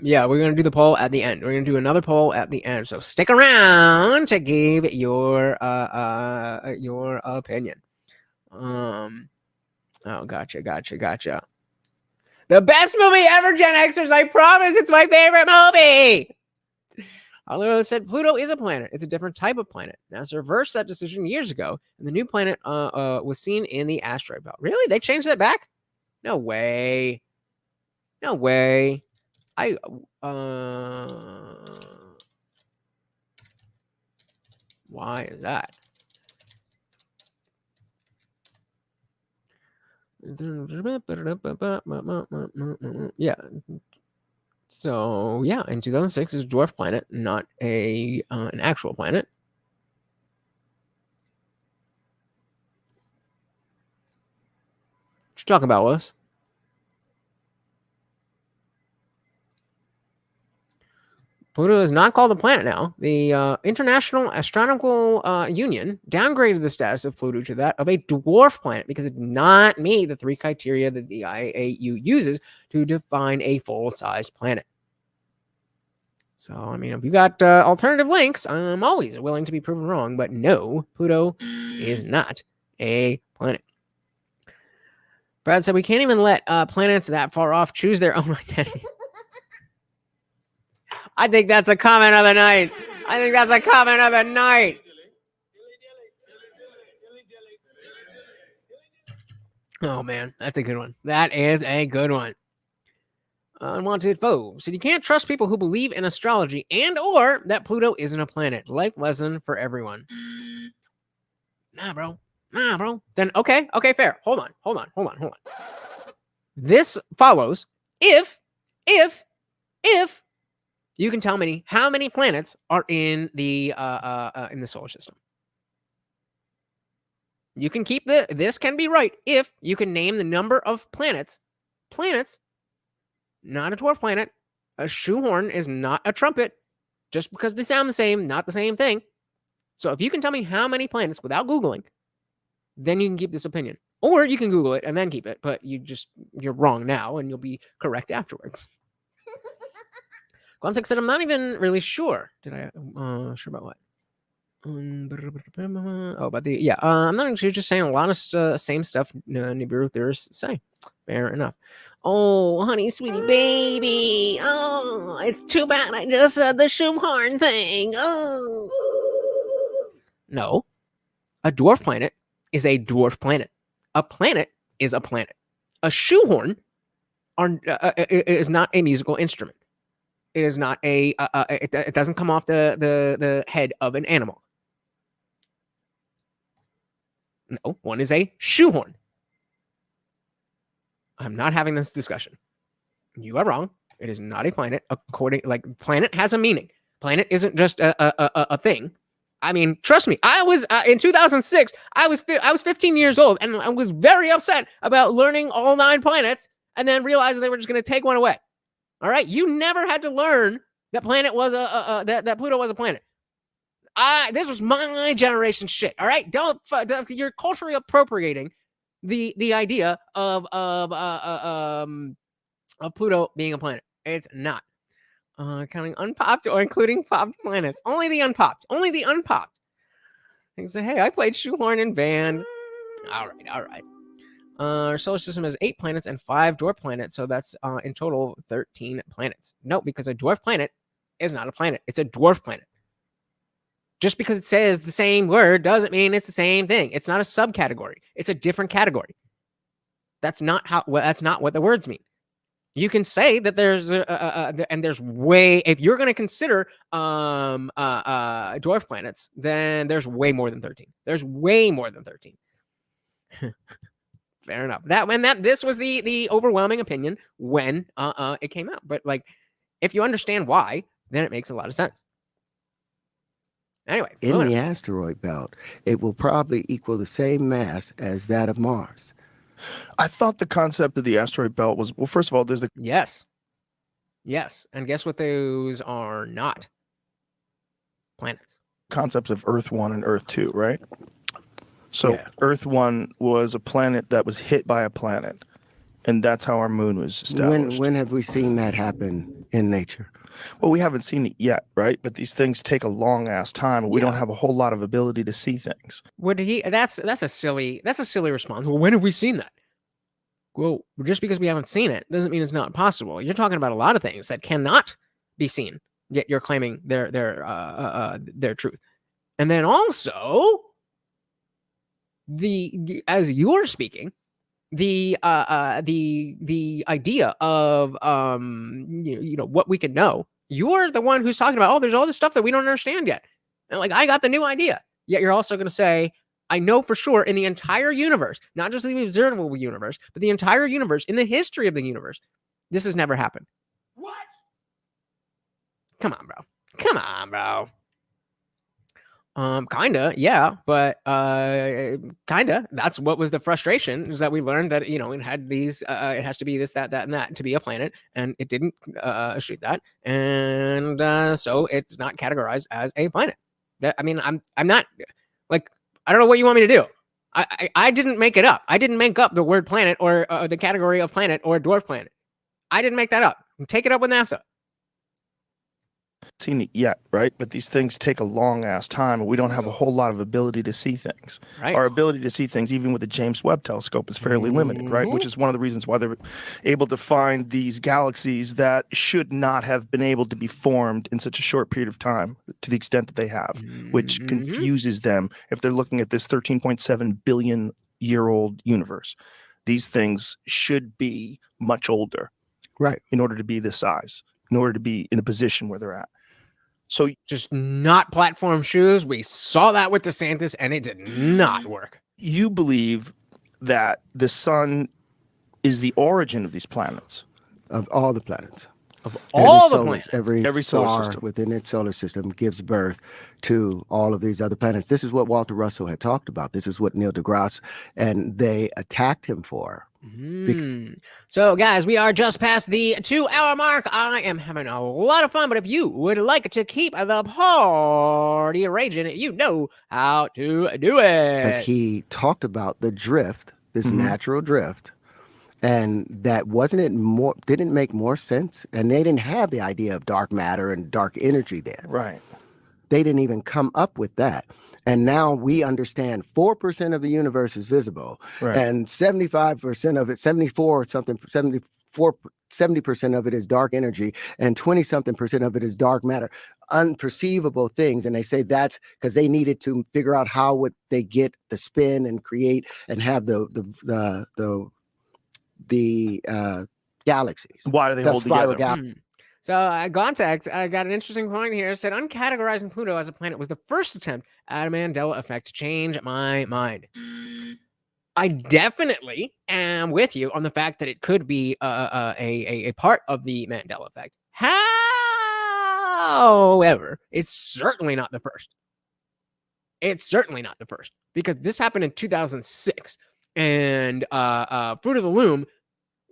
S1: Yeah, we're gonna do the poll at the end. We're gonna do another poll at the end. So stick around to give your opinion. Oh, gotcha. The best movie ever, Gen Xers. I promise it's my favorite movie. I literally said Pluto is a planet. It's a different type of planet. NASA reversed that decision years ago, and the new planet was seen in the asteroid belt. Really? They changed that back? No way. Why is that? Yeah. So yeah, in 2006 is a dwarf planet, not an actual planet. What you talking about, Willis? Pluto is not called a planet now. The International Astronomical Union downgraded the status of Pluto to that of a dwarf planet because it did not meet the 3 criteria that the IAU uses to define a full-size planet. So, I mean, if you got alternative links, I'm always willing to be proven wrong, but no, Pluto is not a planet. Brad said we can't even let planets that far off choose their own identity. I think that's a comment of the night. Oh, man. That's a good one. That is a good one. Unwanted foe. So you can't trust people who believe in astrology and or that Pluto isn't a planet. Life lesson for everyone. Nah, bro. Then, okay, fair. Hold on. This follows if you can tell me how many planets are in the solar system. You can keep this can be right if you can name the number of planets, not a dwarf planet. A shoehorn is not a trumpet, just because they sound the same, not the same thing. So if you can tell me how many planets without Googling, then you can keep this opinion. Or you can Google it and then keep it, but you're wrong now and you'll be correct afterwards. Quantic said, I'm not even really sure. Sure about what? Oh, but I'm not actually just saying a lot of same stuff Nibiru theorists say. Fair enough. Oh, honey, sweetie baby. Oh, it's too bad I just said the shoehorn thing. Oh. No, a dwarf planet is a dwarf planet. A planet is a planet. A shoehorn is not a musical instrument. It is not a. It doesn't come off the head of an animal. No, one is a shoehorn. I'm not having this discussion. You are wrong. It is not a planet. Planet has a meaning. Planet isn't just a thing. I mean, trust me. I was in 2006. I was 15 years old, and I was very upset about learning all 9 planets, and then realizing they were just going to take one away. All right, you never had to learn that planet was that Pluto was a planet. This was my generation shit. All right, don't you're culturally appropriating the idea of Pluto being a planet. It's not. Counting unpopped or including popped planets. Only the unpopped. Only the unpopped. And say, hey, I played shoehorn in band. All right. Our solar system has 8 planets and 5 dwarf planets, so that's in total 13 planets. No, because a dwarf planet is not a planet. It's a dwarf planet. Just because it says the same word doesn't mean it's the same thing. It's not a subcategory. It's a different category. That's not what the words mean. You can say that there's and there's way, if you're going to consider dwarf planets, then there's way more than 13. There's way more than 13. Fair enough. This was the overwhelming opinion when it came out. But like, if you understand why, then it makes a lot of sense. Anyway,
S2: in the asteroid belt, it will probably equal the same mass as that of Mars.
S3: I thought the concept of the asteroid belt was, well, first of all, there's the...
S1: Yes. And guess what those are not? Planets.
S3: Concepts of Earth 1 and Earth 2, right? So
S2: Yeah.
S3: Earth 1 was a planet that was hit by a planet. And that's how our moon was established.
S2: When have we seen that happen in nature?
S3: Well, we haven't seen it yet, right? But these things take a long ass time. We don't have a whole lot of ability to see things.
S1: That's a silly response. Well, when have we seen that? Well, just because we haven't seen it doesn't mean it's not possible. You're talking about a lot of things that cannot be seen, yet you're claiming their truth. And then also, as you're speaking, the idea of what we can know. You're the one who's talking about, there's all this stuff that we don't understand yet. And like, I got the new idea. Yet you're also going to say, I know for sure in the entire universe, not just the observable universe, but the entire universe, in the history of the universe, this has never happened. What? Come on, bro. Kinda, yeah, but kinda. That's what was the frustration, is that we learned that it had these. It has to be this, that, and that to be a planet, and it didn't shoot that, and so it's not categorized as a planet. I'm not like, I don't know what you want me to do. I didn't make it up. I didn't make up the word planet or the category of planet or dwarf planet. I didn't make that up. Take it up with NASA.
S3: Seen it yet, right? But these things take a long ass time, and we don't have a whole lot of ability to see things.
S1: Right.
S3: Our ability to see things, even with the James Webb telescope, is fairly limited, right? Which is one of the reasons why they're able to find these galaxies that should not have been able to be formed in such a short period of time, to the extent that they have, which confuses them if they're looking at this 13.7 billion year old universe. These things should be much older,
S2: right,
S3: in order to be this size, in order to be in the position where they're at. So
S1: just not platform shoes. We saw that with DeSantis, and it did not work.
S3: You believe that the sun is the origin of these planets?
S2: Of all the planets.
S1: Of all the
S2: planets.
S1: planets.
S2: Every
S3: solar
S2: star
S3: system
S2: within its solar system gives birth to all of these other planets. This is what Walter Russell had talked about. This is what Neil deGrasse, and they attacked him for.
S1: So, guys, we are just past the 2-hour mark. I am having a lot of fun, but if you would like to keep the party raging, you know how to do it.
S2: As he talked about the drift, this natural drift, and that didn't make more sense, and they didn't have the idea of dark matter and dark energy then.
S3: Right.
S2: They didn't even come up with that. And now we understand 4% of the universe is visible, and 75% of it, 70% of it is dark energy, and 20-something% of it is dark matter, unperceivable things. And they say that's because they needed to figure out how would they get the spin and create and have the galaxies.
S3: Why do they hold together?
S1: So Gontex got an interesting point here. It said uncategorizing Pluto as a planet was the first attempt at a Mandela effect to change my mind. I definitely am with you on the fact that it could be a part of the Mandela effect. However, it's certainly not the first. It's certainly not the first, because this happened in 2006, and Fruit of the Loom,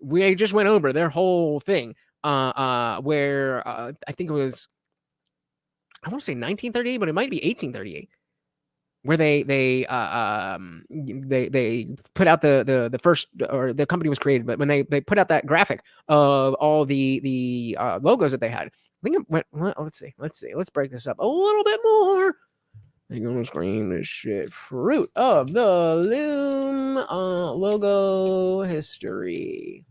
S1: we just went over their whole thing, where I think it was, I want to say 1938, but it might be 1838. Where they put out the first, or the company was created, but when they put out that graphic of all the logos that they had, I think it went, well, let's see, let's break this up a little bit more. I'm gonna screen this shit. Fruit of the Loom logo history.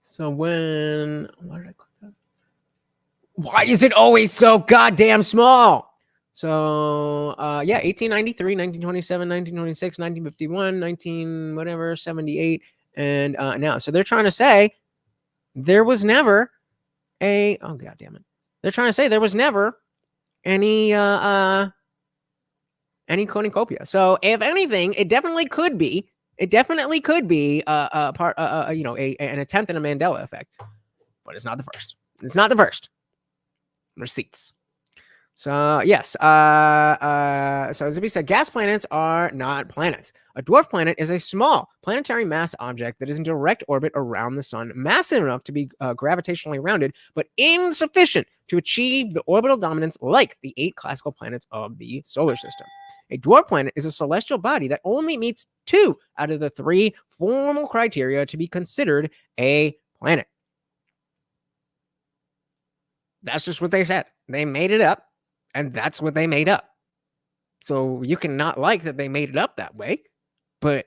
S1: So why did I click that? Why is it always so goddamn small? So, 1893, 1927, 1926, 1951, 78, and now. So they're trying to say there was never they're trying to say there was never any cornucopia. So if anything, it definitely could be a part, an attempt at a Mandela effect, but it's not the first. It's not the first. Receipts. So, yes. So, as we said, gas planets are not planets. A dwarf planet is a small planetary mass object that is in direct orbit around the sun, massive enough to be gravitationally rounded, but insufficient to achieve the orbital dominance like the 8 classical planets of the solar system. A dwarf planet is a celestial body that only meets 2 out of the 3 formal criteria to be considered a planet. That's just what they said. They made it up. And that's what they made up. So you can not like that they made it up that way, but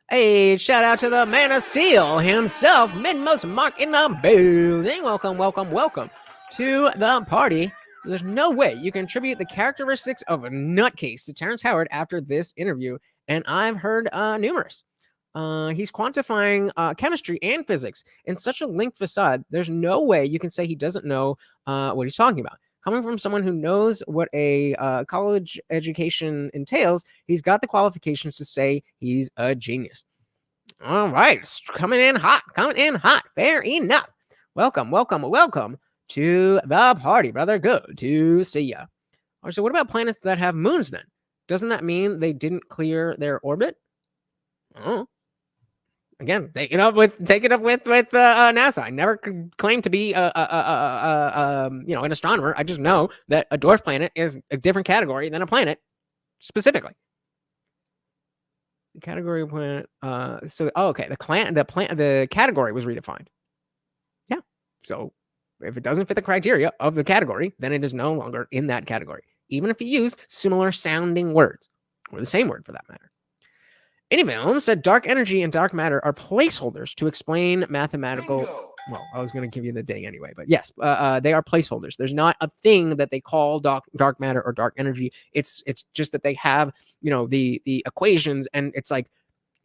S1: hey, shout out to the Man of Steel himself, Midmost Mark in the building. Welcome to the party. So there's no way you can attribute the characteristics of a nutcase to Terrance Howard after this interview, and I've heard numerous. He's quantifying chemistry and physics in such a linked facade. There's no way you can say he doesn't know what he's talking about. Coming from someone who knows what a college education entails, he's got the qualifications to say he's a genius. All right, coming in hot. Fair enough. Welcome to the party, brother. Good to see ya. All right, so what about planets that have moons then? Doesn't that mean they didn't clear their orbit? Oh. Again, take it up with NASA. I never claimed to be an astronomer. I just know that a dwarf planet is a different category than a planet, specifically. The category of planet. Okay. The category was redefined. Yeah. So if it doesn't fit the criteria of the category, then it is no longer in that category, even if you use similar sounding words or the same word for that matter. Anyone said dark energy and dark matter are placeholders to explain mathematical. Bingo. Well, I was going to give you the ding anyway, but yes, they are placeholders. There's not a thing that they call dark matter or dark energy. It's just that they have, the equations, and it's like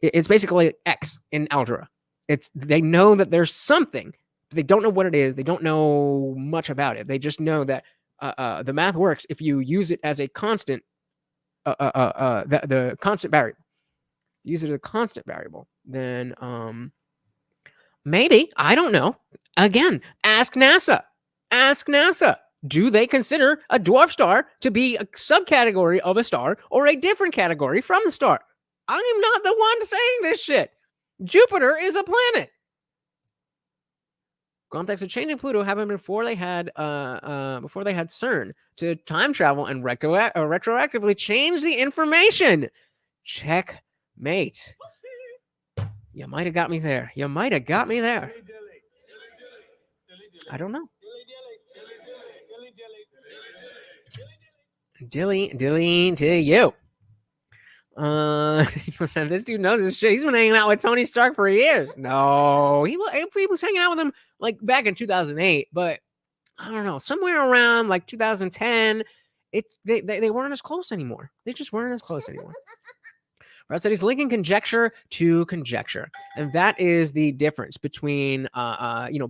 S1: it's basically X in algebra. They know that there's something, but they don't know what it is. They don't know much about it. They just know that the math works if you use it as a constant, the constant variable. Use it as a constant variable, then maybe, I don't know. Again, ask NASA. Do they consider a dwarf star to be a subcategory of a star or a different category from the star? I'm not the one saying this shit. Jupiter is a planet. Context of changing Pluto happened before they had CERN to time travel and retroactively change the information. Checkmate. You might have got me there. I don't know. Dilly to you. This dude knows his shit. He's been hanging out with Tony Stark for years. No, he was hanging out with him like back in 2008, but I don't know, somewhere around like 2010, they weren't as close anymore. They just weren't as close anymore. Brad said he's linking conjecture to conjecture, and that is the difference between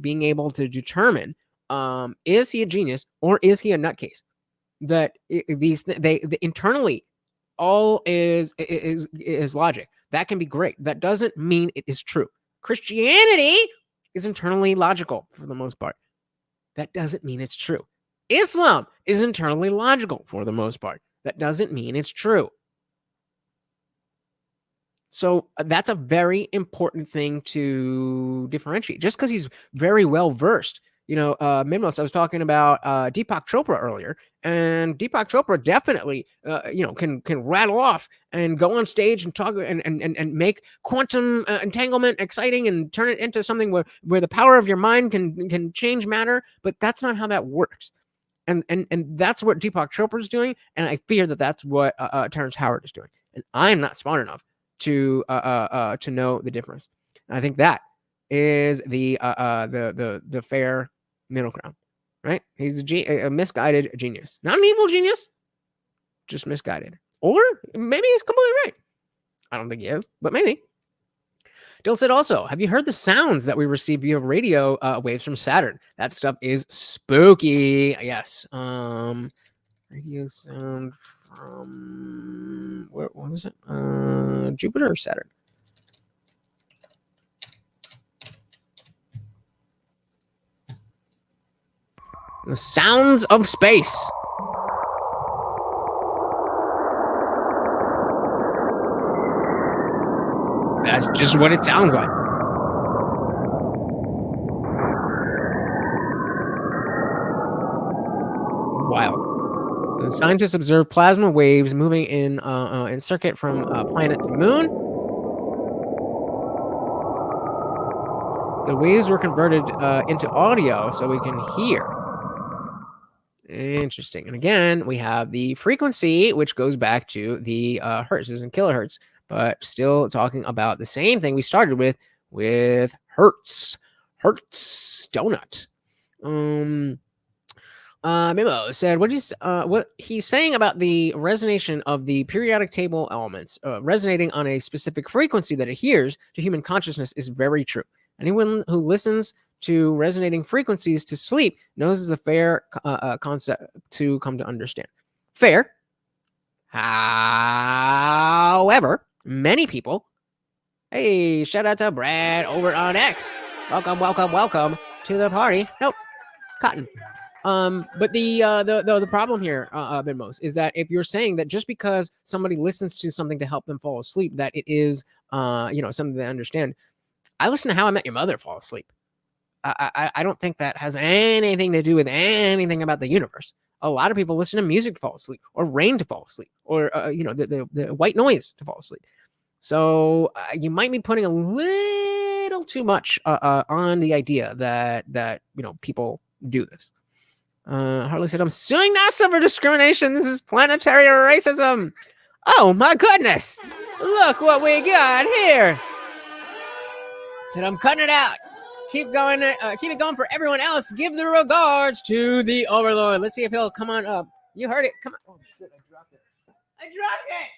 S1: being able to determine is he a genius or is he a nutcase. That they internally all is logic. That can be great. That doesn't mean it is true. Christianity is internally logical for the most part. That doesn't mean it's true. Islam is internally logical for the most part. That doesn't mean it's true. So that's a very important thing to differentiate. Just because he's very well versed, Mimos, I was talking about Deepak Chopra earlier, and Deepak Chopra definitely, can rattle off and go on stage and talk and make quantum entanglement exciting and turn it into something where the power of your mind can change matter. But that's not how that works. And that's what Deepak Chopra is doing, and I fear that that's what Terrance Howard is doing. And I'm not smart enough to know the difference. And I think that is the fair middle ground, right? He's a misguided genius, not an evil genius, just misguided. Or maybe he's completely right. I don't think he is, but maybe. Dill said also, have you heard the sounds that we receive via radio waves from Saturn? That stuff is spooky. Yes. Radio sound from what was it? Jupiter or Saturn? The sounds of space. That's just what it sounds like. Wild. So the scientists observed plasma waves moving in circuit from planet to moon. The waves were converted into audio so we can hear. Interesting. And again, we have the frequency, which goes back to the hertz. This isn't kilohertz, but still talking about the same thing we started with hertz. Hertz donut. Mimo said, what he's saying about the resonation of the periodic table elements resonating on a specific frequency that adheres to human consciousness is very true. Anyone who listens to resonating frequencies to sleep knows is a fair concept to come to understand. Fair. However, many people, hey, shout out to Brad over on X. Welcome to the party. Nope, Cotton. But the problem here, Binmos, is that if you're saying that just because somebody listens to something to help them fall asleep, that it is, something they understand. I listen to How I Met Your Mother fall asleep. I don't think that has anything to do with anything about the universe. A lot of people listen to music to fall asleep, or rain to fall asleep, or the white noise to fall asleep. So you might be putting a little too much on the idea that people do this. Harley said, "I'm suing NASA for discrimination. This is planetary racism." Oh my goodness! Look what we got here. Said, "I'm cutting it out. Keep going. Keep it going for everyone else. Give the regards to the Overlord." Let's see if he'll come on up. You heard it. Come on. Oh shit! I dropped it.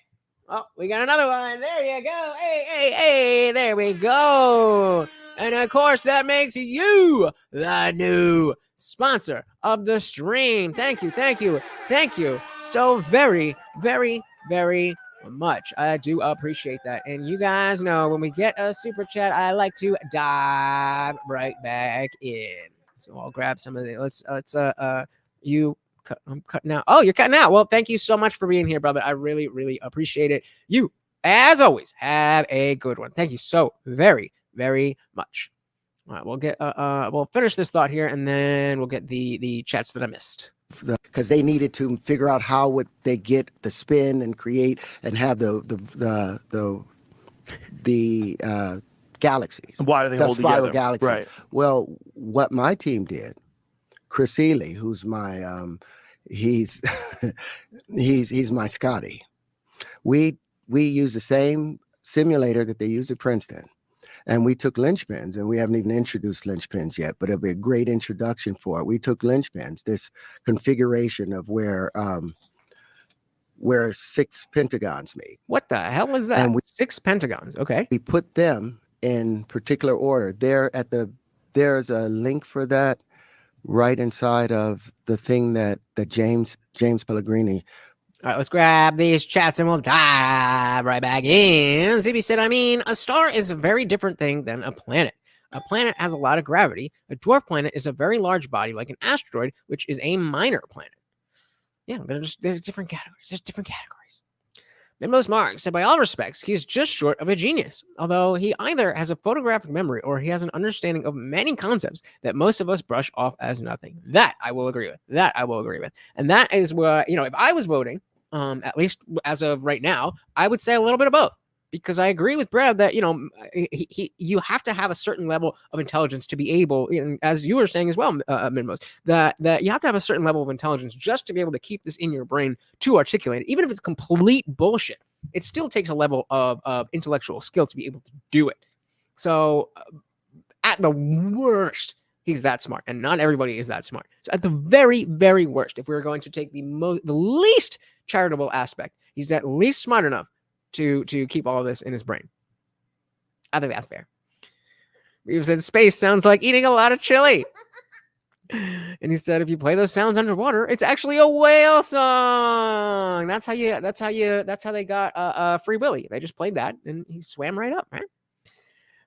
S1: Oh, we got another one. There you go. Hey. There we go. And of course, that makes you the new sponsor of the stream. Thank you so very, very, very much. I do appreciate that. And you guys know when we get a super chat, I like to dive right back in. So I'll grab some of the I'm cutting out. Oh, you're cutting out. Well, thank you so much for being here, brother. I really, really appreciate it. You, as always, have a good one. Thank you so very, very much. All right, we'll finish this thought here, and then we'll get the chats that I missed.
S2: Because they needed to figure out how would they get the spin and create and have the galaxies.
S3: Why do they hold
S2: spiral
S3: together?
S2: Galaxies.
S3: Right.
S2: Well, what my team did, Chris Ely, who's my he's he's my Scotty. We use the same simulator that they use at Princeton. And we took linchpins, and we haven't even introduced linchpins yet, but it'll be a great introduction for it. We took linchpins, this configuration of where 6 pentagons meet.
S1: What the hell is that?
S2: And
S1: 6 pentagons. Okay.
S2: We put them in particular order. There's a link for that right inside of the thing that James Pellegrini.
S1: All right, let's grab these chats and we'll dive right back in. ZB said, a star is a very different thing than a planet. A planet has a lot of gravity. A dwarf planet is a very large body like an asteroid, which is a minor planet. Yeah, there's different categories. There's different categories. Minmost Mark said, by all respects, he's just short of a genius. Although he either has a photographic memory or he has an understanding of many concepts that most of us brush off as nothing. That I will agree with. And that is what, if I was voting, at least as of right now, I would say a little bit of both, because I agree with Brad that, you have to have a certain level of intelligence to be able, as you were saying as well, Minmos, that you have to have a certain level of intelligence just to be able to keep this in your brain to articulate it. Even if it's complete bullshit, it still takes a level of intellectual skill to be able to do it. So at the worst, he's that smart, and not everybody is that smart. So at the very, very worst, if we were going to take the least charitable aspect, he's at least smart enough to keep all of this in his brain. I think that's fair. He said space sounds like eating a lot of chili. And he said if you play those sounds underwater, it's actually a whale song. That's how they got Free Willy. They just played that and he swam right up, right?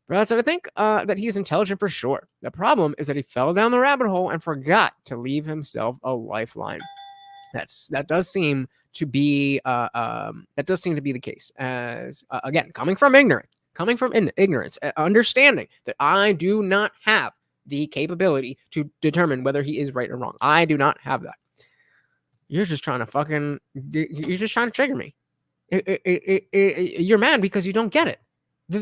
S1: But I think that he's intelligent for sure. The problem is that he fell down the rabbit hole and forgot to leave himself a lifeline. That does seem to be the case. As again, coming from ignorance, understanding that I do not have the capability to determine whether he is right or wrong. I do not have that. You're just trying to trigger me. You're mad because you don't get it.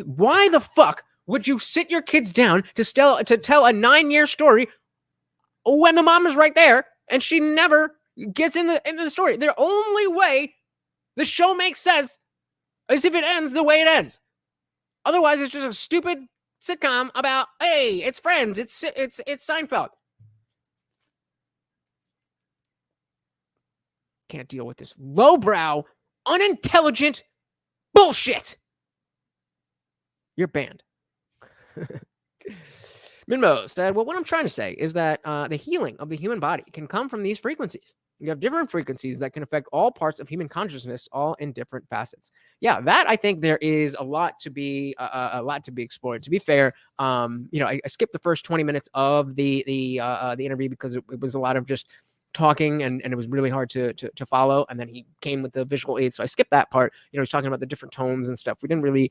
S1: Why the fuck would you sit your kids down to tell a 9-year story when the mom is right there and she never gets in the story? The only way the show makes sense is if it ends the way it ends. Otherwise, it's just a stupid sitcom about, hey, it's Friends, it's Seinfeld. Can't deal with this lowbrow, unintelligent bullshit. You're banned. Minmo said, well, what I'm trying to say is that the healing of the human body can come from these frequencies. You have different frequencies that can affect all parts of human consciousness, all in different facets. Yeah, that I think there is a lot to be explored. To be fair, I skipped the first 20 minutes of the interview because it was a lot of just talking and it was really hard to follow. And then he came with the visual aids, so I skipped that part. He's talking about the different tones and stuff. We didn't really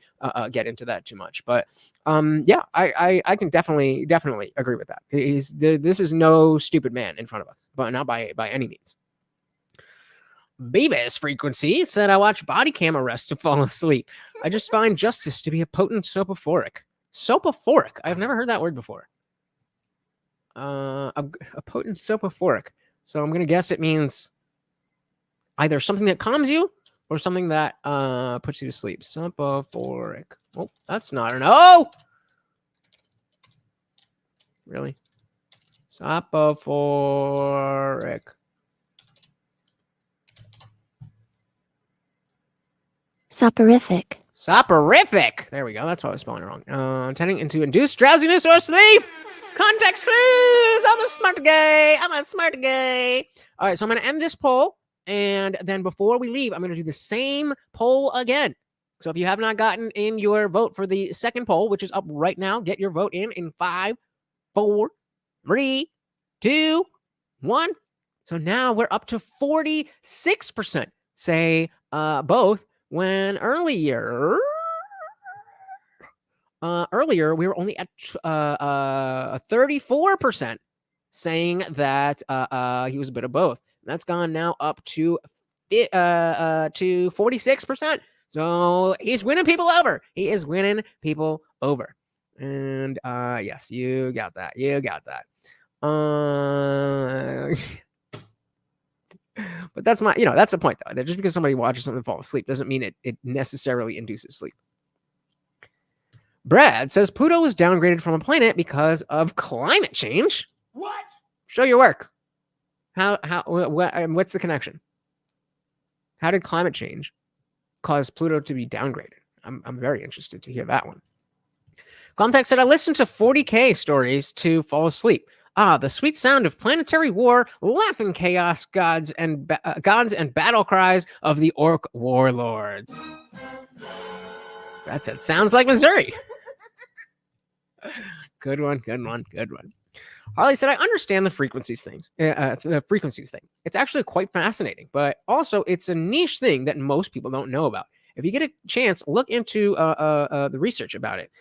S1: get into that too much, but I can definitely agree with that. This is no stupid man in front of us, but not by any means. Beavis Frequency said, I watch body cam arrests to fall asleep. I just find justice to be a potent sopophoric. Sopophoric? I've never heard that word before. A potent sopophoric. So I'm going to guess it means either something that calms you or something that puts you to sleep. Sopophoric. Oh, that's not an O. Really? Sopophoric.
S5: Soporific.
S1: Soporific. There we go. That's why I was spelling it wrong. Tending into induced drowsiness or sleep. Context clues. I'm a smart guy. All right, so I'm going to end this poll. And then before we leave, I'm going to do the same poll again. So if you have not gotten in your vote for the second poll, which is up right now, get your vote in 5, 4, 3, 2, 1. So now we're up to 46% say both, when earlier we were only at 34% saying that he was a bit of both. That's gone now up to 46%. So he's winning people over. He is winning people over. And yes, you got that. But that's that's the point, though. That just because somebody watches something fall asleep doesn't mean it necessarily induces sleep. Brad says Pluto was downgraded from a planet because of climate change.
S6: What?
S1: Show your work. What's the connection? How did climate change cause Pluto to be downgraded? I'm very interested to hear that one. Contact said, I listened to 40K stories to fall asleep. The sweet sound of planetary war, laughing chaos gods and battle cries of the orc warlords. That said, sounds like Missouri. Good one. Harley said, I understand the frequencies thing. It's actually quite fascinating, but also it's a niche thing that most people don't know about. If you get a chance, look into the research about it.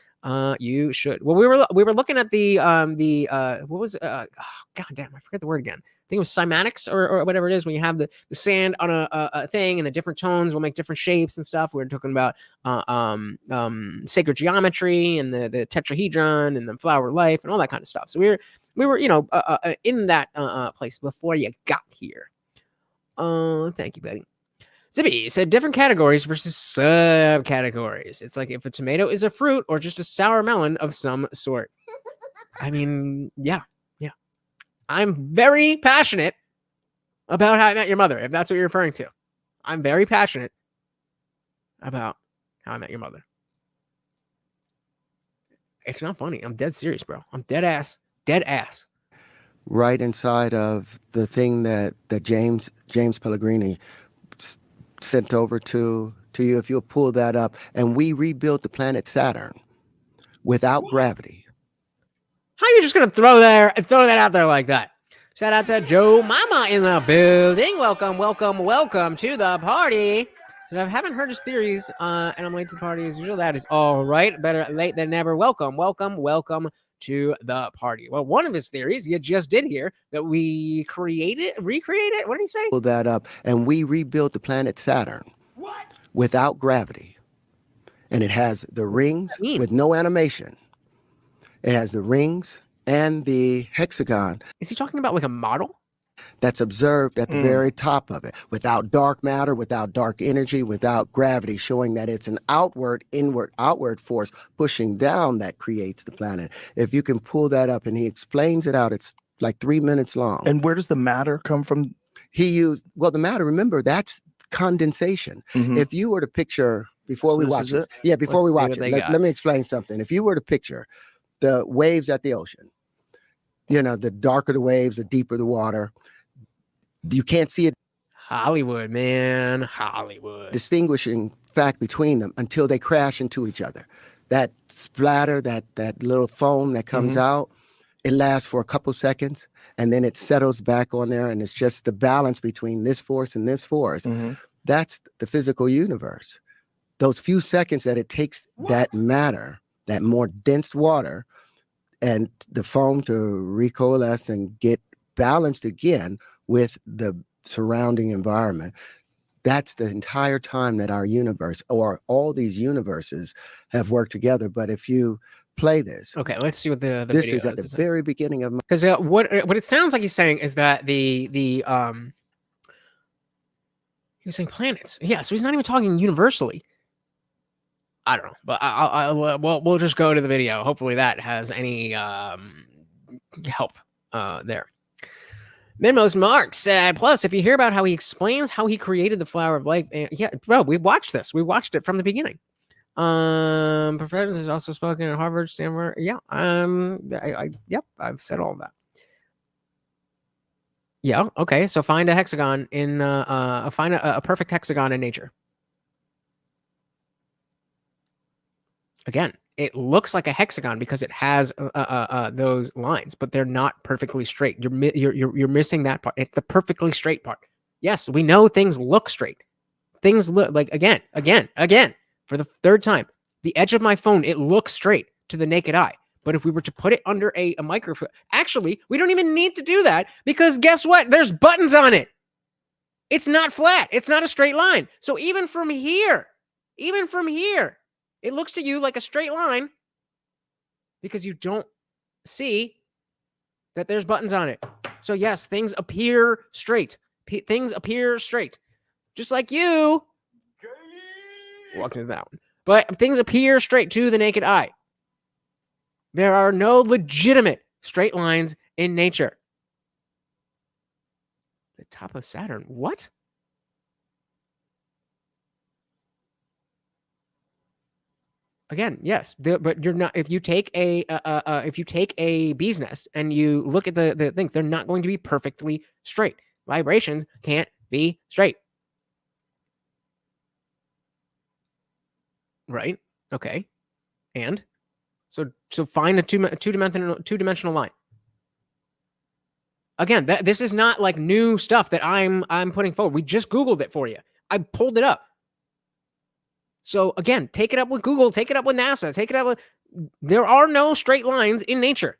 S1: You should. Well, we were looking at the what was God damn, I forget the word again. I think it was cymatics or whatever it is, when you have the sand on a thing and the different tones will make different shapes and stuff. We were talking about sacred geometry and the tetrahedron and the flower of life and all that kind of stuff. So we were in that place before you got here. Thank you, Betty. Zippy said different categories versus subcategories. It's like if a tomato is a fruit or just a sour melon of some sort. I mean, yeah. I'm very passionate about How I Met Your Mother, if that's what you're referring to. I'm very passionate about How I Met Your Mother. It's not funny. I'm dead serious, bro. I'm dead ass.
S2: Right inside of the thing that James Pellegrini sent over to you, if you'll pull that up, and we rebuilt the planet Saturn without gravity.
S1: How are you just gonna throw that out there like that? Shout out to Joe Mama in the building. Welcome to the party. So I haven't heard his theories, and I'm late to the party as usual. That is all right. Better late than never. Welcome to the party. Well, one of his theories you just did hear that we recreated. What did he say?
S2: Pull that up, and we rebuilt the planet Saturn without gravity, and it has the rings with no animation. It has the rings and the hexagon.
S1: Is he talking about like a model?
S2: That's observed at the very top of it, without dark matter, without dark energy, without gravity, showing that it's an outward force pushing down that creates the planet. If you can pull that up, and he explains it out, it's like 3 minutes long.
S3: And where does the matter come from?
S2: The matter, remember, that's condensation.
S3: Mm-hmm.
S2: If you were to picture, before we watch it, let me explain something. If you were to picture the waves at the ocean, the darker the waves, the deeper the water. You can't see it.
S1: Hollywood, man. Hollywood.
S2: Distinguishing fact between them until they crash into each other. That splatter, that little foam that comes out, it lasts for a couple seconds, and then it settles back on there, and it's just the balance between this force and this force. That's the physical universe. Those few seconds that it takes that matter, that more dense water, and the foam to recoalesce and get balanced again with the surrounding environment. That's the entire time that our universe, or all these universes, have worked together. But if you play this,
S1: okay, let's see what the
S2: this
S1: video
S2: is at the very beginning of
S1: because what it sounds like he's saying is that he was saying planets. Yeah, so he's not even talking universally. I don't know, but we'll just go to the video. Hopefully that has any help there. Minmo's Mark said, plus, if you hear about how he explains how he created the flower of life, bro, we watched this. We watched it from the beginning. Professor has also spoken at Harvard, Stanford. Yeah, I've said all that. Yeah, okay, so find a hexagon in find a perfect hexagon in nature. Again, it looks like a hexagon because it has those lines, but they're not perfectly straight. You're missing that part. It's the perfectly straight part. Yes, we know things look straight. Things look like again for the third time. The edge of my phone, it looks straight to the naked eye. But if we were to put it under a microphone, actually, we don't even need to do that because guess what? There's buttons on it. It's not flat. It's not a straight line. So even from here, it looks to you like a straight line because you don't see that there's buttons on it. So yes, things appear straight. things appear straight, just like you walked into that one. But things appear straight to the naked eye. There are no legitimate straight lines in nature. The top of Saturn. What? Again, yes, but you're not. If you take a bee's nest and you look at the things, they're not going to be perfectly straight. Vibrations can't be straight. Right? Okay. And so find a two-dimensional line. Again, this is not like new stuff that I'm putting forward. We just Googled it for you. I pulled it up. So again, take it up with Google, take it up with NASA, take it up with. There are no straight lines in nature.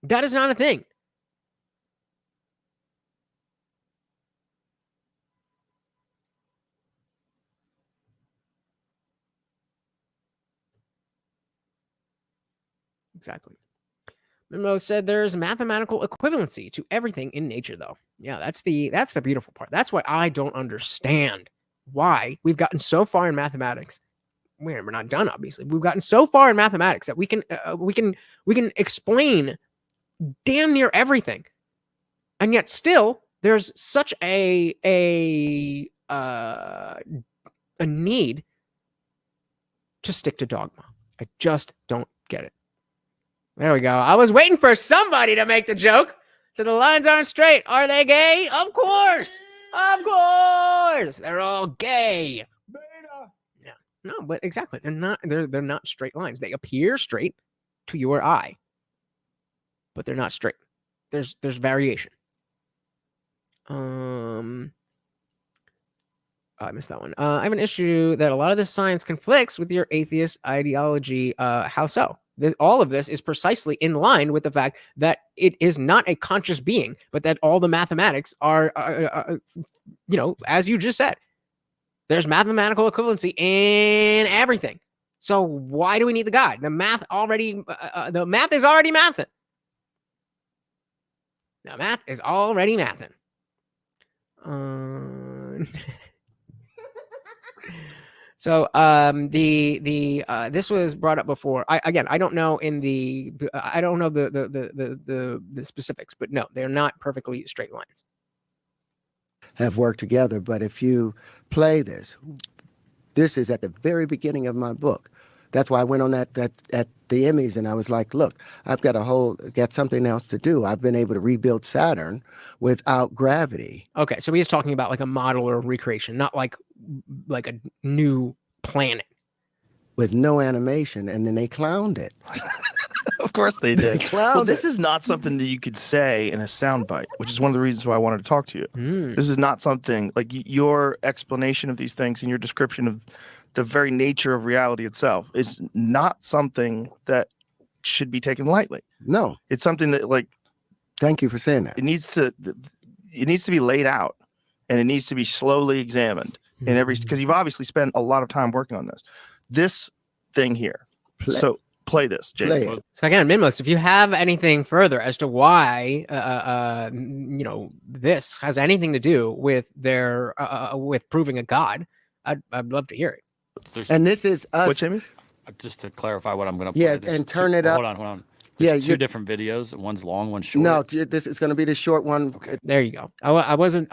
S1: That is not a thing. Exactly. Mimo said there's mathematical equivalency to everything in nature, though. Yeah, that's the beautiful part. That's why I don't understand why we've gotten so far in mathematics. We're not done, obviously. We've gotten so far in mathematics that we can explain damn near everything, and yet still there's such a need to stick to dogma. I just don't get it. There we go. I was waiting for somebody to make the joke. So the lines aren't straight. Are they gay? Of course. Of course. They're all gay. Beta. Yeah. No, but exactly. They're not straight lines. They appear straight to your eye. But they're not straight. There's variation. I missed that one. I have an issue that a lot of this science conflicts with your atheist ideology. How so? All of this is precisely in line with the fact that it is not a conscious being, but that all the mathematics are as you just said, there's mathematical equivalency in everything. So why do we need the God? The math is already mathing. The math is already mathing. So this was brought up before. I don't know the specifics, but no, they're not perfectly straight lines.
S2: Have worked together, but if you play this is at the very beginning of my book. That's why I went on that at the Emmys, and I was like, look, I've got something else to do. I've been able to rebuild Saturn without gravity.
S1: Okay, so he's talking about like a model or a recreation, not like a new planet.
S2: With no animation, and then they clowned it.
S3: Of course they did.
S2: Well,
S3: this is not something that you could say in a soundbite, which is one of the reasons why I wanted to talk to you. This is not something like your explanation of these things and your description of the very nature of reality itself is not something that should be taken lightly.
S2: No,
S3: it's something that, like,
S2: thank you for saying that.
S3: It needs to be laid out, and it needs to be slowly examined because you've obviously spent a lot of time working on this thing here. So play this, Jay.
S1: So again, Minmus, if you have anything further as to why this has anything to do with their with proving a God, I'd love to hear it.
S2: And this is us.
S3: What's Jamie?
S6: Just to clarify what I'm going to play.
S2: Yeah, and turn it up.
S6: Hold on. There's two different videos. One's long, one's short.
S2: No, this is going to be the short one.
S6: Okay.
S1: There you go. I wasn't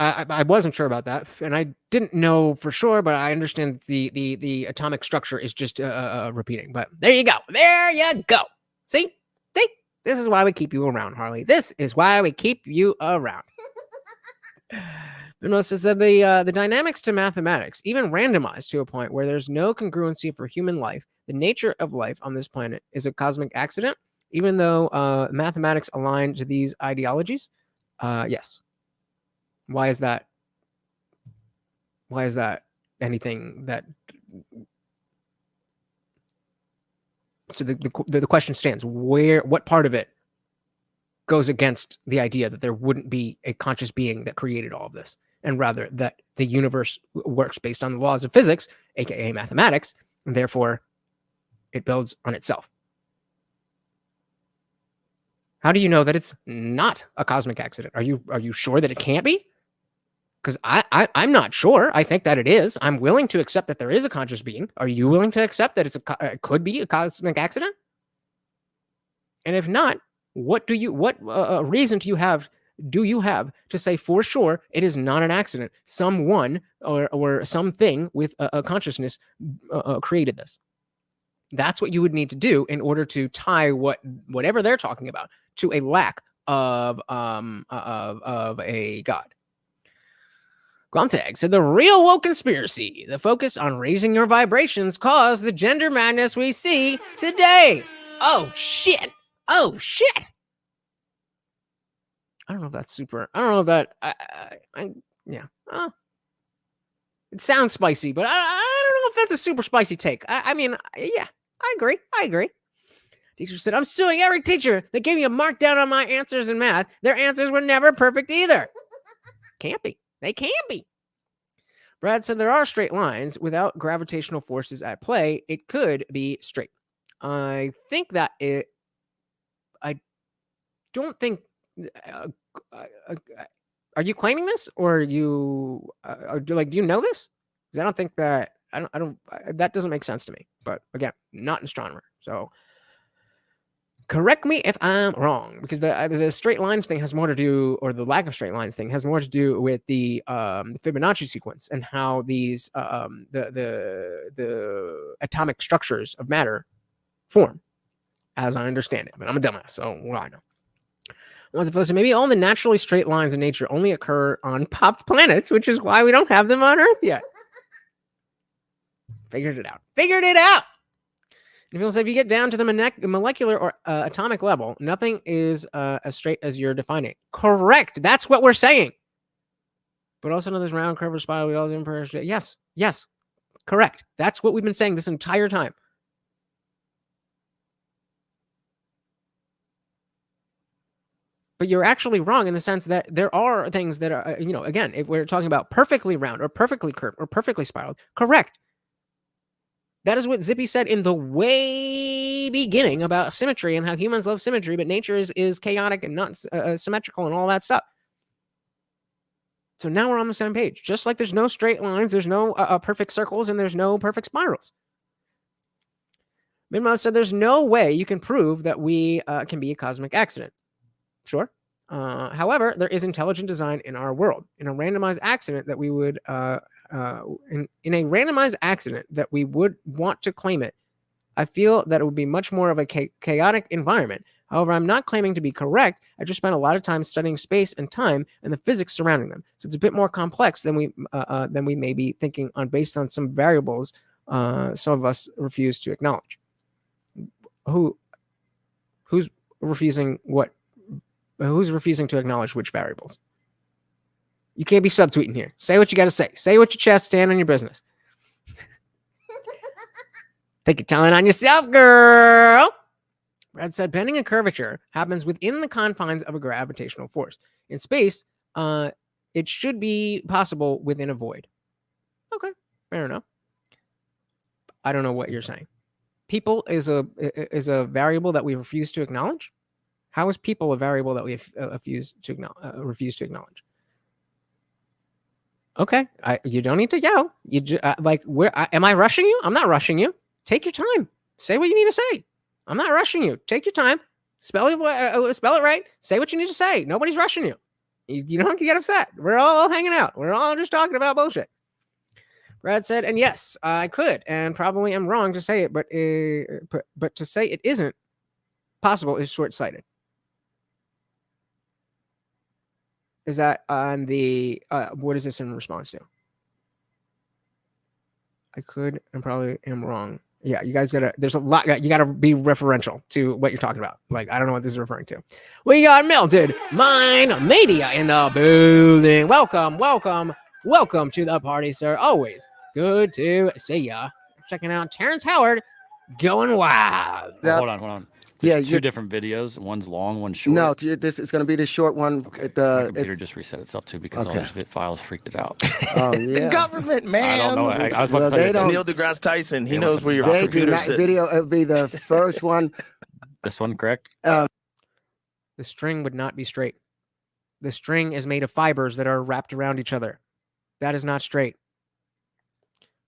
S1: sure about that, and I didn't know for sure, but I understand the atomic structure is just repeating. But there you go. There you go. See, this is why we keep you around, Harley. This is why we keep you around. Melissa said the dynamics to mathematics, even randomized to a point where there's no congruency for human life. The nature of life on this planet is a cosmic accident, even though mathematics align to these ideologies. Yes. Why is that? Why is that anything that? So the question stands: what part of it goes against the idea that there wouldn't be a conscious being that created all of this, and rather that the universe works based on the laws of physics, aka mathematics, and therefore it builds on itself? How do you know that it's not a cosmic accident? Are you sure that it can't be? Because I'm not sure. I think that it is. I'm willing to accept that there is a conscious being. Are you willing to accept that it could be a cosmic accident? And if not, what reason do you have to say for sure it is not an accident? Someone or something with a consciousness created this. That's what you would need to do in order to tie whatever they're talking about to a lack of a god. Gromtag said the real woke conspiracy, the focus on raising your vibrations, caused the gender madness we see today. Oh shit! Oh shit! I don't know if that's super. I don't know if that. Yeah. It sounds spicy, but I don't know if that's a super spicy take. I mean, yeah, I agree. Teacher said, I'm suing every teacher that gave me a markdown on my answers in math. Their answers were never perfect either. Can't be. They can't be. Brad said there are straight lines without gravitational forces at play. It could be straight. I think that I don't think. Are you claiming this, or do you know this? Because I don't think that that doesn't make sense to me. But again, not an astronomer, so correct me if I'm wrong. Because the straight lines thing has more to do, or the lack of straight lines thing has more to do with the Fibonacci sequence and how these the atomic structures of matter form, as I understand it. But I'm a dumbass, so what do I know? Once opposed to maybe all the naturally straight lines in nature only occur on popped planets, which is why we don't have them on Earth yet. Figured it out. And people say if you get down to the molecular or atomic level, nothing is as straight as you're defining it. Correct. That's what we're saying. But also know this round curve or spiral. We all imperfect. Yes. Correct. That's what we've been saying this entire time. But you're actually wrong in the sense that there are things that are, again, if we're talking about perfectly round or perfectly curved or perfectly spiraled, correct. That is what Zippy said in the way beginning about symmetry and how humans love symmetry, but nature is chaotic and not symmetrical and all that stuff. So now we're on the same page. Just like there's no straight lines, there's no perfect circles, and there's no perfect spirals. Minma said there's no way you can prove that we can be a cosmic accident. Sure. However, there is intelligent design in our world. In a randomized accident that we would in a randomized accident that we would want to claim it, I feel that it would be much more of a chaotic environment. However, I'm not claiming to be correct. I just spent a lot of time studying space and time and the physics surrounding them. So it's a bit more complex than we may be thinking based on some variables some of us refuse to acknowledge. Who's refusing what? Who's refusing to acknowledge which variables? You can't be subtweeting here. Say what you got to say. Say what your chest, stand on your business. Take your talent on yourself, girl. Brad said, bending a curvature happens within the confines of a gravitational force. In space, it should be possible within a void. Okay, fair enough. I don't know what you're saying. People is a variable that we refuse to acknowledge? How is people a variable that we refuse to acknowledge? Okay, you don't need to yell. Am I rushing you? I'm not rushing you. Take your time. Say what you need to say. I'm not rushing you. Take your time. Spell it right. Say what you need to say. Nobody's rushing you. You don't get upset. We're all hanging out. We're all just talking about bullshit. Brad said, and yes, I could, and probably am wrong to say it, but to say it isn't possible is short-sighted. Is that on the, what is this in response to? I could and probably am wrong. Yeah, you guys there's a lot, you gotta be referential to what you're talking about. Like, I don't know what this is referring to. We got Melted Mind Media in the building. Welcome to the party, sir. Always good to see ya. Checking out Terrance Howard going wild.
S6: Hold on. There's two different videos. One's long, one's short.
S2: No, this is going to be the short one.
S6: Okay. My computer just reset itself too because all these files freaked it out.
S2: Oh yeah.
S3: The government, man.
S6: I don't know. I was about to
S3: It's Neil deGrasse Tyson. He knows where your computer sits.
S2: Video. It'll be the first one.
S6: This one, correct?
S1: The string would not be straight. The string is made of fibers that are wrapped around each other. That is not straight.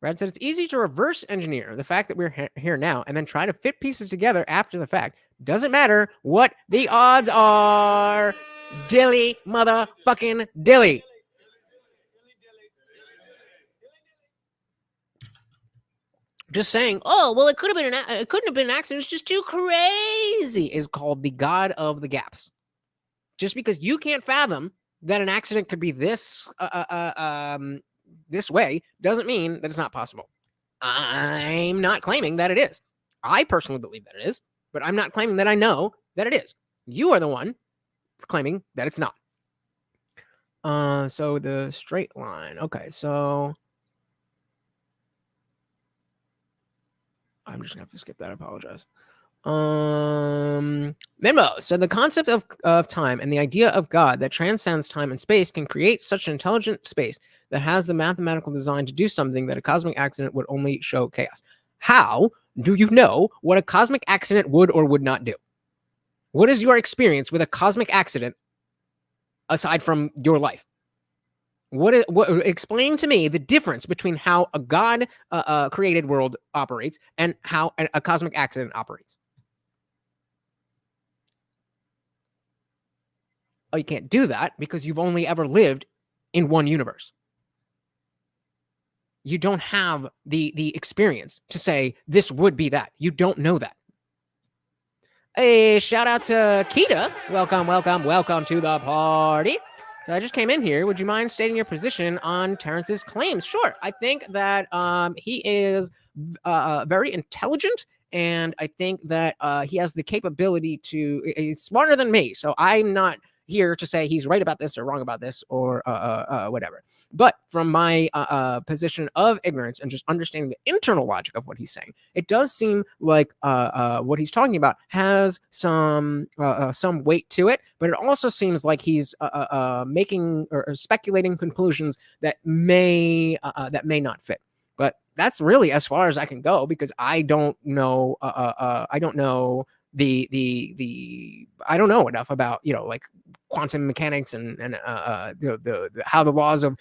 S1: Brad said it's easy to reverse engineer the fact that we're here now and then try to fit pieces together after the fact. Doesn't matter what the odds are. Dilly motherfucking dilly. Just saying, oh, well, it couldn't have been an accident. It's just too crazy is called the God of the gaps. Just because you can't fathom that an accident could be this way doesn't mean that it's not possible. I'm not claiming that it is. I personally believe that it is, but I'm not claiming that I know that it is. You are the one claiming that it's not. So the straight line. Okay, so I'm just gonna have to skip that. I apologize. Minmo said the concept of time and the idea of God that transcends time and space can create such an intelligent space that has the mathematical design to do something that a cosmic accident would only show chaos. How do you know what a cosmic accident would or would not do? What is your experience with a cosmic accident aside from your life? Explain to me the difference between how a God created world operates and how a cosmic accident operates. Oh, you can't do that because you've only ever lived in one universe. You don't have the experience to say this would be that. You don't know that. Hey, shout out to Kita. Welcome to the party. So I just came in here. Would you mind stating your position on Terrance's claims? Sure. I think that he is very intelligent, and I think that he has the capability to. He's smarter than me, so I'm not here to say he's right about this or wrong about this or whatever. But from my position of ignorance and just understanding the internal logic of what he's saying, it does seem like what he's talking about has some weight to it, but it also seems like he's making or speculating conclusions that may not fit. But that's really as far as I can go because I don't know. I don't know I don't know enough about like quantum mechanics and the how the laws of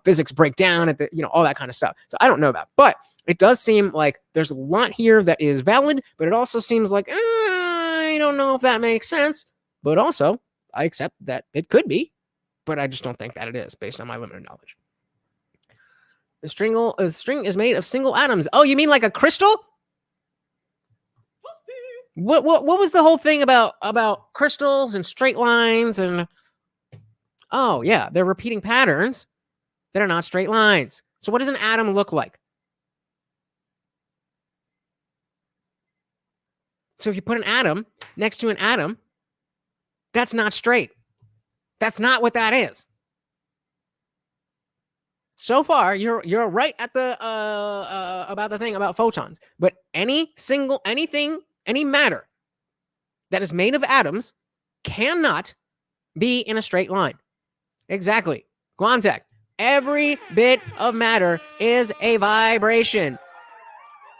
S1: physics break down at the all that kind of stuff. So I don't know that, but it does seem like there's a lot here that is valid, but it also seems like I don't know if that makes sense. But also I accept that it could be, but I just don't think that it is based on my limited knowledge. The string is made of single atoms. Oh, you mean like a crystal? What was the whole thing about crystals and straight lines and oh yeah, they're repeating patterns that are not straight lines. So what does an atom look like? So if you put an atom next to an atom, that's not straight. That's not what that is. So far, you're right at the about the thing about photons, but any matter that is made of atoms cannot be in a straight line. Exactly. Quantec. Every bit of matter is a vibration.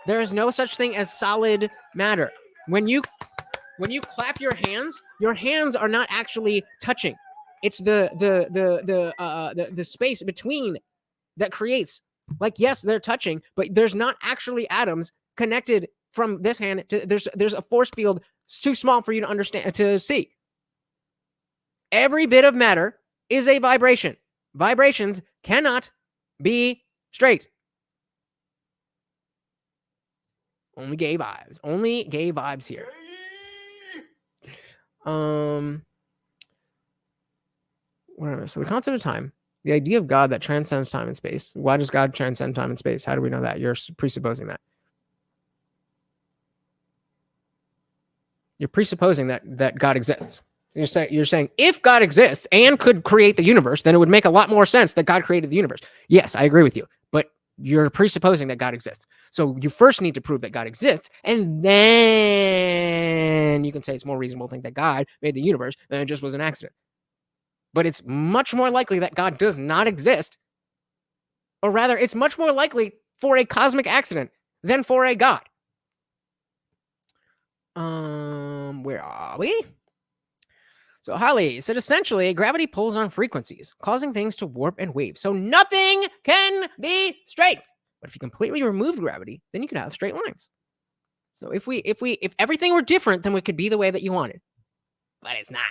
S1: There is no such thing as solid matter. When you clap your hands are not actually touching. It's the space between that creates. Like yes, they're touching, but there's not actually atoms connected from this hand to there's a force field too small for you to understand to see. Every bit of matter is a vibration. Vibrations cannot be straight. Only gay vibes. Only gay vibes here. Whatever. So the concept of time, the idea of God that transcends time and space. Why does God transcend time and space? How do we know that? You're presupposing that. You're presupposing that God exists. You're saying if God exists and could create the universe, then it would make a lot more sense that God created the universe. Yes, I agree with you, but you're presupposing that God exists. So you first need to prove that God exists, and then you can say it's more reasonable to think that God made the universe than it just was an accident. But it's much more likely that God does not exist, or rather, it's much more likely for a cosmic accident than for a God. Where are we? So Holly said, essentially, gravity pulls on frequencies, causing things to warp and wave. So nothing can be straight. But if you completely remove gravity, then you could have straight lines. So if everything were different, then it could be the way that you wanted. But it's not.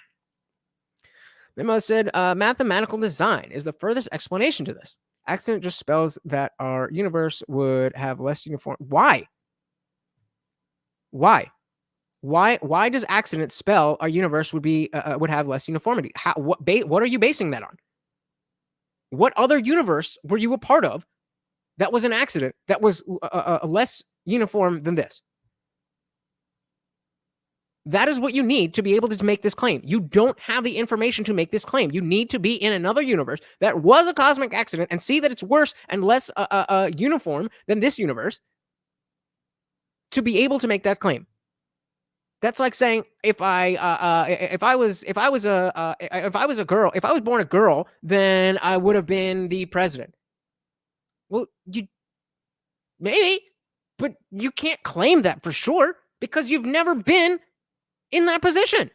S1: Memo said, mathematical design is the furthest explanation to this. Accident just spells that our universe would have less uniform. Why? Why does accident spell our universe would have less uniformity? What are you basing that on? What other universe were you a part of that was an accident that was less uniform than this? That is what you need to be able to make this claim. You don't have the information to make this claim. You need to be in another universe that was a cosmic accident and see that it's worse and less uniform than this universe to be able to make that claim. That's like saying if I was born a girl, then I would have been the president. Well, maybe, but you can't claim that for sure because you've never been in that position.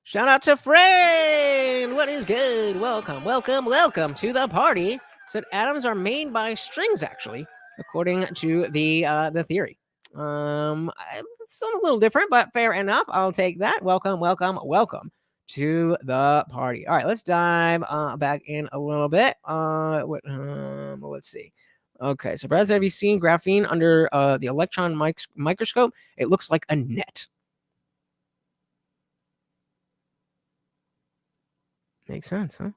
S1: Shout out to Fred. What is good? Welcome to the party. Said atoms are made by strings, actually, according to the theory. It's a little different, but fair enough. I'll take that. Welcome to the party. All right, let's dive back in a little bit. Let's see. Okay, so Brad said, have you seen graphene under the electron microscope? It looks like a net. Makes sense, huh?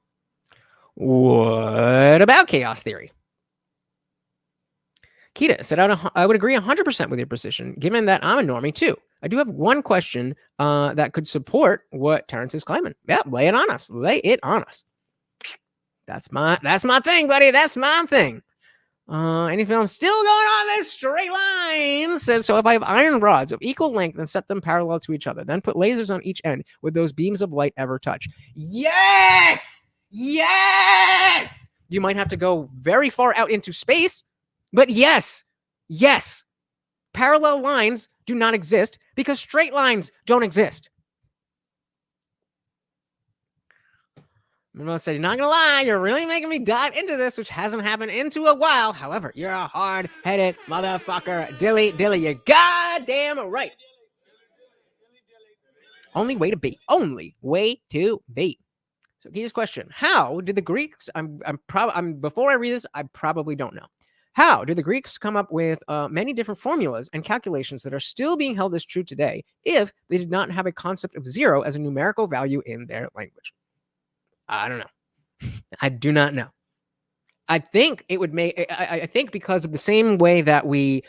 S1: What about chaos theory? Kita said, I would agree 100% with your position, given that I'm a normie too. I do have one question that could support what Terrance is claiming. Yeah, lay it on us. That's my thing, buddy. That's my thing. Any film still going on this straight line? So if I have iron rods of equal length and set them parallel to each other, then put lasers on each end, would those beams of light ever touch? Yes! You might have to go very far out into space, but yes. Parallel lines do not exist because straight lines don't exist. Memo said, you're not gonna lie, you're really making me dive into this, which hasn't happened into a while. However, you're a hard-headed motherfucker. Dilly, you're goddamn right. Only way to be. So Kita's question, how did the Greeks, before I read this, I probably don't know. How did the Greeks come up with many different formulas and calculations that are still being held as true today if they did not have a concept of zero as a numerical value in their language? I don't know. I do not know. I think it would make. I think because of the same way that we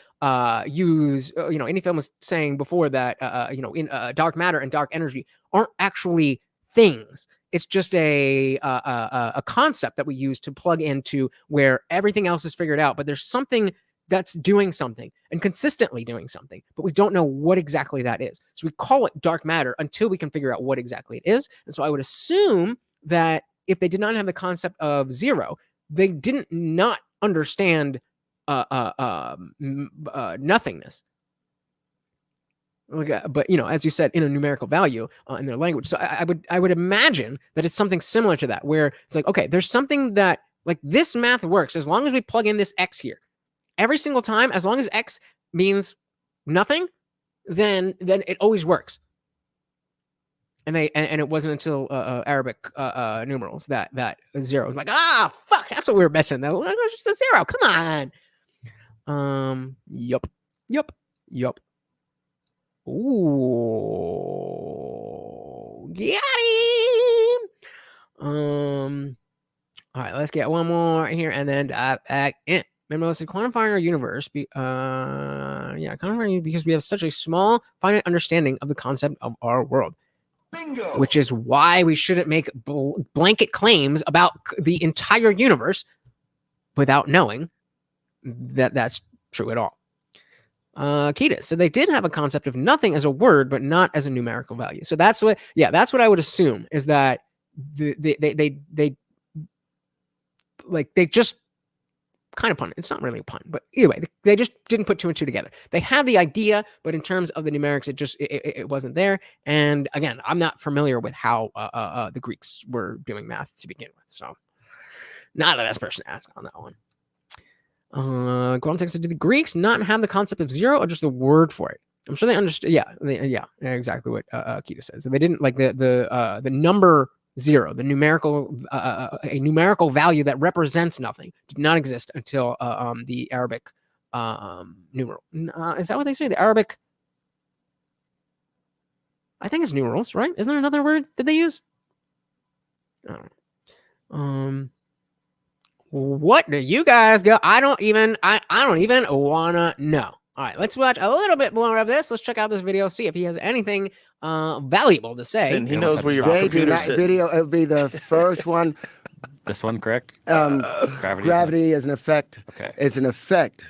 S1: use, any film was saying before that, in dark matter and dark energy aren't actually things. It's just a concept that we use to plug into where everything else is figured out. But there's something that's doing something and consistently doing something, but we don't know what exactly that is. So we call it dark matter until we can figure out what exactly it is. And so I would assume that if they did not have the concept of zero, they didn't not understand nothingness. But as you said, in a numerical value in their language. So I would imagine that it's something similar to that, where it's like, okay, there's something that like this math works as long as we plug in this x here every single time. As long as x means nothing, then it always works. And it wasn't until Arabic numerals that zero was like, fuck, that's what we were missing. That was just a zero. Come on. Yup. Ooh, got him. All right, let's get one more here and then dive back in. Remember, let's quantifying our universe. Quantifying because we have such a small, finite understanding of the concept of our world. Bingo. Which is why we shouldn't make blanket claims about the entire universe without knowing that that's true at all. Kita, so they did have a concept of nothing as a word, but not as a numerical value. So that's what I would assume is that they just kind of pun. It's not really a pun, but either way, they just didn't put 2 and 2 together. They had the idea, but in terms of the numerics, it wasn't there. And again, I'm not familiar with how the Greeks were doing math to begin with, so not the best person to ask on that one. Quantum said, did the Greeks not have the concept of zero or just the word for it? I'm sure they understood. Yeah, exactly what Akita says. So they didn't like the number 0, the numerical a numerical value that represents nothing did not exist until the Arabic numeral. Is that what they say? The Arabic, I think it's numerals, right? Isn't there another word that they use? I don't know. What do you guys go? I don't even wanna know. All right, let's watch a little bit more of this. Let's check out this video, see if he has anything valuable to say.
S3: And he knows where your
S2: They do
S3: computer
S2: not video. It would be the first one.
S6: This one, correct?
S2: Gravity is an effect.
S6: Okay.
S2: It's an effect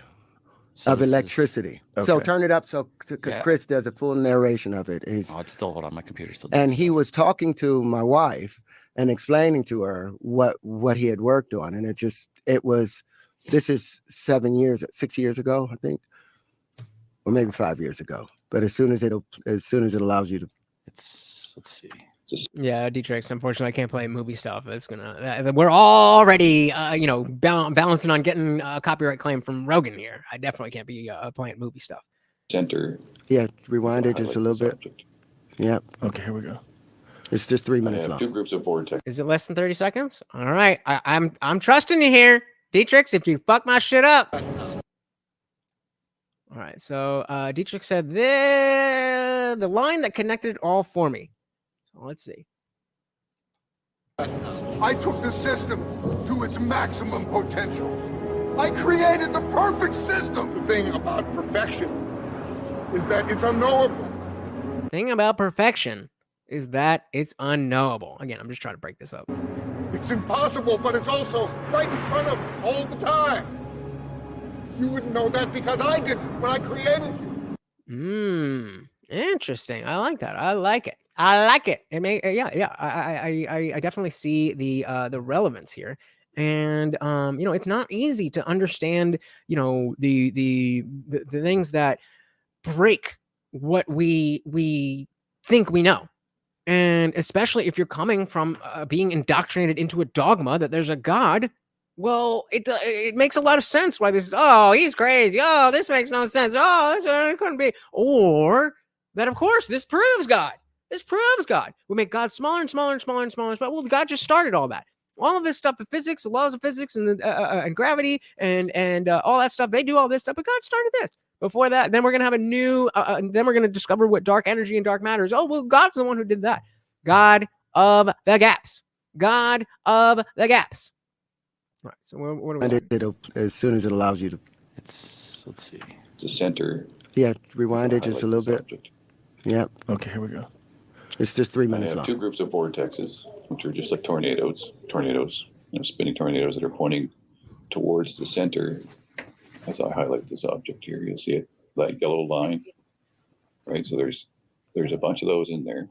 S6: So
S2: of
S6: this is-
S2: electricity. So
S3: Okay.
S2: turn it up because
S6: Yeah.
S2: Chris does a full narration of it. He's,
S6: Oh, it's still, hold on, my computer's still.
S2: and he was talking to my wife and explaining to her what he had worked on, and this is 6 years ago, I think, or maybe 5 years ago. But as soon as it allows you to,
S6: Let's see.
S1: Yeah, Dietrich, unfortunately, I can't play movie stuff. It's gonna. We're already, balancing on getting a copyright claim from Rogan here. I definitely can't be playing movie stuff.
S7: Center.
S2: yeah, rewind it just a little bit. Yep,
S3: Okay, here we go.
S2: it's just 3
S7: I
S2: minutes
S7: have
S2: long.
S7: 2 groups of vortex.
S1: Is it less than 30 seconds? All right, I'm trusting you here, Dietrich. If you fuck my shit up. All right, so Dietrich said the line that connected it all for me. So let's see.
S8: I took the system to its maximum potential. I created the perfect system. The thing about perfection is that it's unknowable.
S1: Thing about perfection is that it's unknowable. Again, I'm just trying to break this up.
S8: It's impossible, but it's also right in front of us all the time. You wouldn't know that because I didn't when I created you.
S1: Interesting. I like that. I like it. It may, yeah. I definitely see the relevance here, and it's not easy to understand, the things that break what we think we know, and especially if you're coming from being indoctrinated into a dogma that there's a God. Well, it makes a lot of sense why this is, oh, he's crazy. Oh, this makes no sense. Oh, it couldn't be. Or that, of course, this proves God. This proves God. We make God smaller and smaller and smaller and smaller. Well, God just started all that. All of this stuff, the physics, the laws of physics, and and gravity, and all that stuff. They do all this stuff, but God started this. Before that, then we're gonna have a new. Then we're gonna discover what dark energy and dark matter is. Oh, well, God's the one who did that. God of the gaps. God of the gaps. All right. So what are we
S2: And it'll, as soon as it allows you to,
S6: Let's see.
S7: The center.
S2: yeah, rewind it just a little bit.
S7: Object.
S2: Yep,
S3: Okay, here we go.
S2: it's just 3
S7: I
S2: minutes
S7: have
S2: long.
S7: 2 groups of vortexes, which are just like tornadoes, spinning tornadoes that are pointing towards the center. As I highlight this object here, you'll see it, that yellow line, right? So there's a bunch of those in there.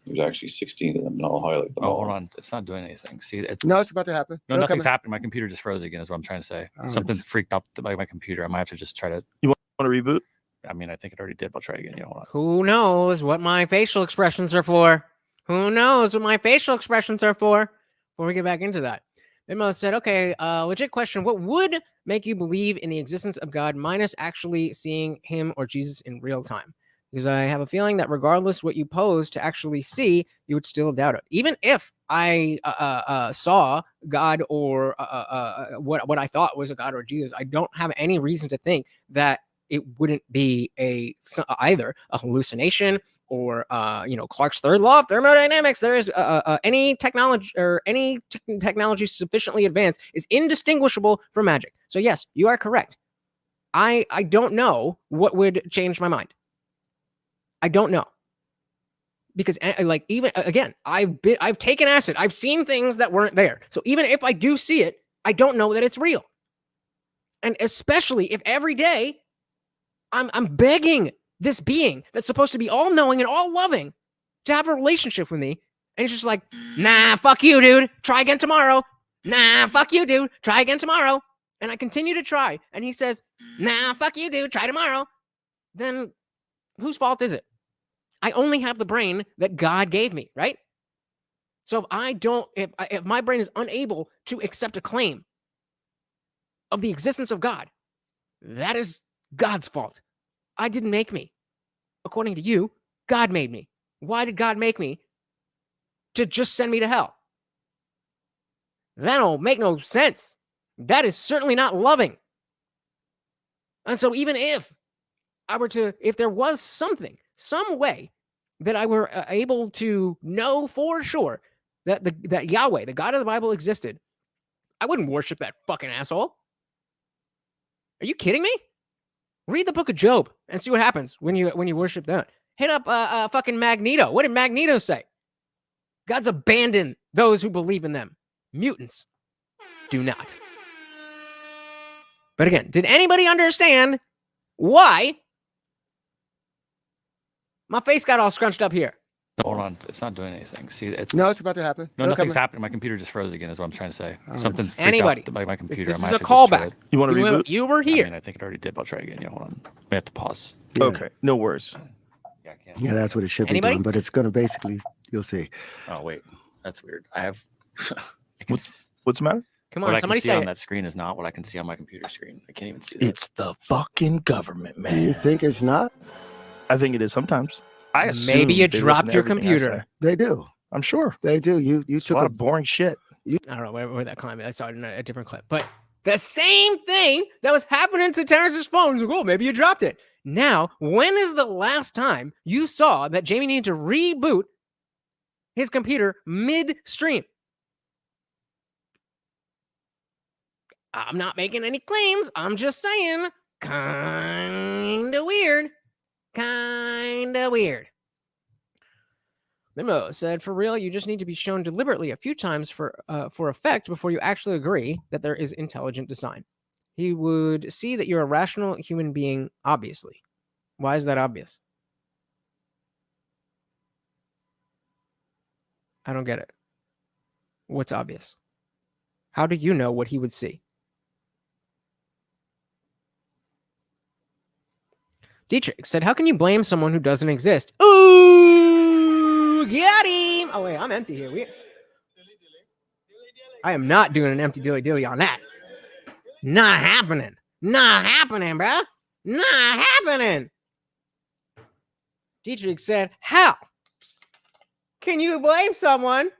S7: There's actually 16 of them, and I'll highlight them
S6: Oh,
S7: all.
S6: hold on. It's not doing anything. See, it's
S2: No, it's about to happen.
S6: no,
S2: It'll
S6: nothing's
S2: come
S6: happening. My computer just froze again. Is what I'm trying to say.
S2: Oh,
S6: Something
S2: it's-
S6: freaked out my computer. I might have to just try to.
S3: Want to reboot?
S6: I mean, I think it already did. But I'll try again. Hold on.
S1: Who knows what my facial expressions are for? Who knows what my facial expressions are for? Before we get back into that, Mimo said, okay, legit question. What would make you believe in the existence of God minus actually seeing him or Jesus in real time? Because I have a feeling that regardless what you pose to actually see, you would still doubt it. Even if I saw God or what I thought was a God or Jesus, I don't have any reason to think that it wouldn't be either a hallucination or Clark's third law of thermodynamics. There is any technology or any technology sufficiently advanced is indistinguishable from magic. So yes, you are correct. I don't know what would change my mind. I don't know. Because like, even again, I've taken acid. I've seen things that weren't there. So even if I do see it, I don't know that it's real. And especially if every day I'm begging this being that's supposed to be all knowing and all loving to have a relationship with me. And it's just like, nah, fuck you, dude. Try again tomorrow. nah, fuck you, dude. Try again tomorrow. And I continue to try. And he says, nah, fuck you, dude. Try tomorrow. Then whose fault is it? I only have the brain that God gave me, right? So if my brain is unable to accept a claim of the existence of God, that is God's fault. I didn't make me. According to you, God made me. Why did God make me? To just send me to hell. That don't make no sense. That is certainly not loving. And so even if there was something, some way that I were able to know for sure that Yahweh, the God of the Bible, existed, I wouldn't worship that fucking asshole. Are you kidding me? Read the book of Job and see what happens when you worship that. Hit up fucking Magneto. What did Magneto say? God's abandoned those who believe in them. Mutants do not. But again, did anybody understand why my face got all scrunched up here?
S6: Hold on, it's not doing anything. See, it's
S2: about to happen.
S6: No, nothing's happening. My computer just froze again. Is what I'm trying to say. Something freaked
S1: Anybody?
S6: out my computer.
S1: This
S6: I
S1: is
S6: might
S1: a
S6: have to just try
S1: callback.
S6: it.
S3: You want to reboot?
S1: You were here.
S6: I mean, I think it already did. But I'll try again. Yeah, hold on. We have to pause.
S2: Yeah.
S3: Okay, no worries.
S6: Yeah, I can't.
S2: Yeah, that's what it should
S1: Anybody?
S2: be doing, but it's going to basically, you'll see.
S6: Oh wait, that's weird. I have.
S3: What's the matter?
S1: Come
S6: What
S1: on,
S6: I
S1: somebody
S6: can see
S1: say
S6: on
S1: it.
S6: that screen is not what I can see on my computer screen. I can't even see that.
S3: It's the fucking government, man.
S2: You think it's not?
S3: I think it is sometimes. I assume
S1: Maybe you
S3: they listen
S1: dropped
S3: to
S1: your
S3: everything I
S1: computer.
S3: say.
S2: They do.
S3: I'm sure.
S2: They do. You
S3: It's a
S2: took
S3: lot
S2: a
S3: of boring shit.
S1: I don't know where that climb is. I saw it in a different clip. But the same thing that was happening to Terrance's phone. Like, oh, maybe you dropped it. Now, when is the last time you saw that Jamie needed to reboot his computer midstream? I'm not making any claims. I'm just saying, kinda weird. Kinda weird. Memo said, for real, you just need to be shown deliberately a few times for effect before you actually agree that there is intelligent design. He would see that you're a rational human being, obviously. Why is that obvious? I don't get it. What's obvious? How do you know what he would see? Dietrich said, how can you blame someone who doesn't exist? Ooh, got him. Oh, wait, I'm empty here. I am not doing an empty dilly-dilly on that. Not happening. Not happening, bruh. Not happening. Dietrich said, how can you blame someone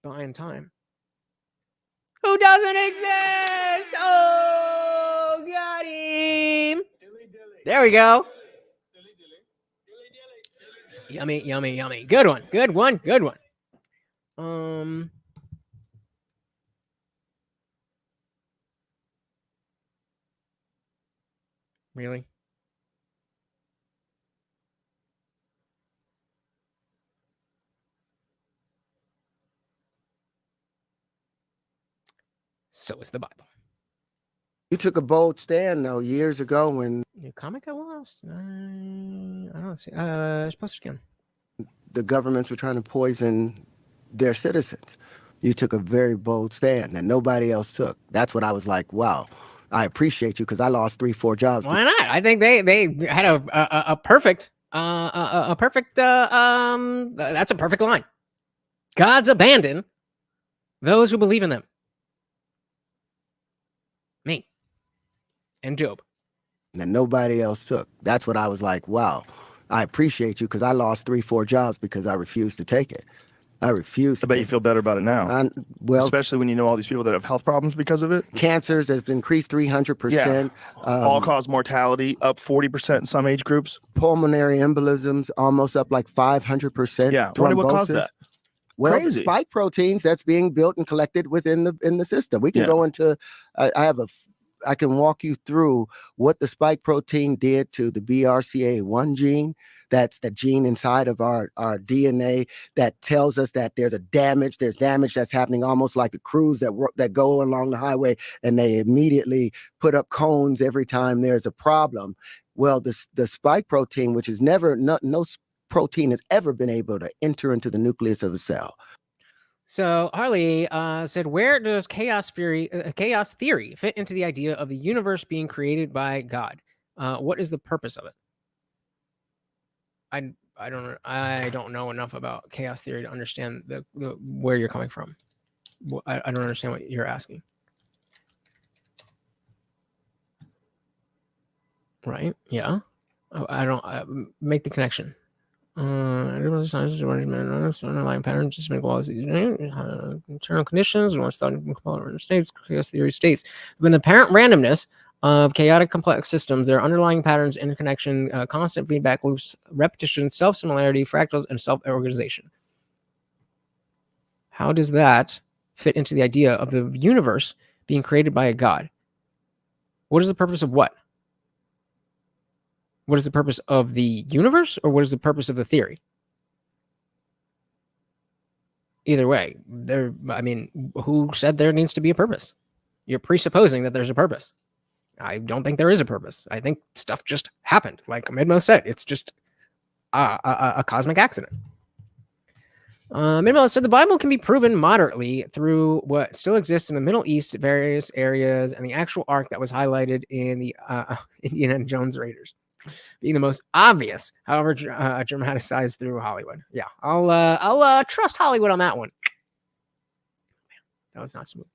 S1: buying time who doesn't exist? Oh, got him. There we go. Yummy, yummy, yummy. Good one. Good one. Good one. Really? So is the Bible.
S2: You took a bold stand though years ago when
S1: New comic I lost. I don't see. Post it again.
S2: the governments were trying to poison their citizens. You took a very bold stand that nobody else took. That's what I was like, wow, I appreciate you because I lost 3-4 jobs.
S1: Why not? I think they had a perfect that's a perfect line. God's abandoned those who believe in them. Me and Job.
S2: That nobody else took. That's what I was like, wow, I appreciate you because I lost 3-4 jobs because I refused to take it. I refused.
S3: I bet you feel better about it now.
S2: Well,
S3: especially when you know all these people that have health problems because of it.
S2: Cancers has increased 300%.
S3: All-cause mortality up 40% in some age groups.
S2: Pulmonary embolisms almost up like 500%.
S3: Yeah, wonder what caused that.
S2: Well,
S3: Crazy.
S2: spike proteins that's being built and collected within the system. We can go into. I can walk you through what the spike protein did to the BRCA1 gene. That's the gene inside of our DNA that tells us that there's damage that's happening, almost like the crews that go along the highway and they immediately put up cones every time there's a problem. Well, the spike protein, which is no protein has ever been able to enter into the nucleus of a cell.
S1: So Harley said, where does chaos theory fit into the idea of the universe being created by God? What is the purpose of it? I don't know enough about chaos theory to understand the where you're coming from. I don't understand what you're asking. Right? Yeah. I don't make the connection. Underlying patterns, just make laws, internal conditions, once thought in states, chaos theory states. When the apparent randomness of chaotic complex systems, their underlying patterns, interconnection, constant feedback loops, repetition, self-similarity, fractals, and self-organization. How does that fit into the idea of the universe being created by a God? What is the purpose of what? What is the purpose of the universe, or what is the purpose of the theory? Either way, who said there needs to be a purpose? You're presupposing that there's a purpose. I don't think there is a purpose. I think stuff just happened. Like Midmo said, it's just a cosmic accident. Midmo said the Bible can be proven moderately through what still exists in the Middle East, various areas, and the actual arc that was highlighted in the Indiana Jones Raiders being the most obvious, however, dramatized through Hollywood. Yeah, I'll trust Hollywood on that one. That was not smooth.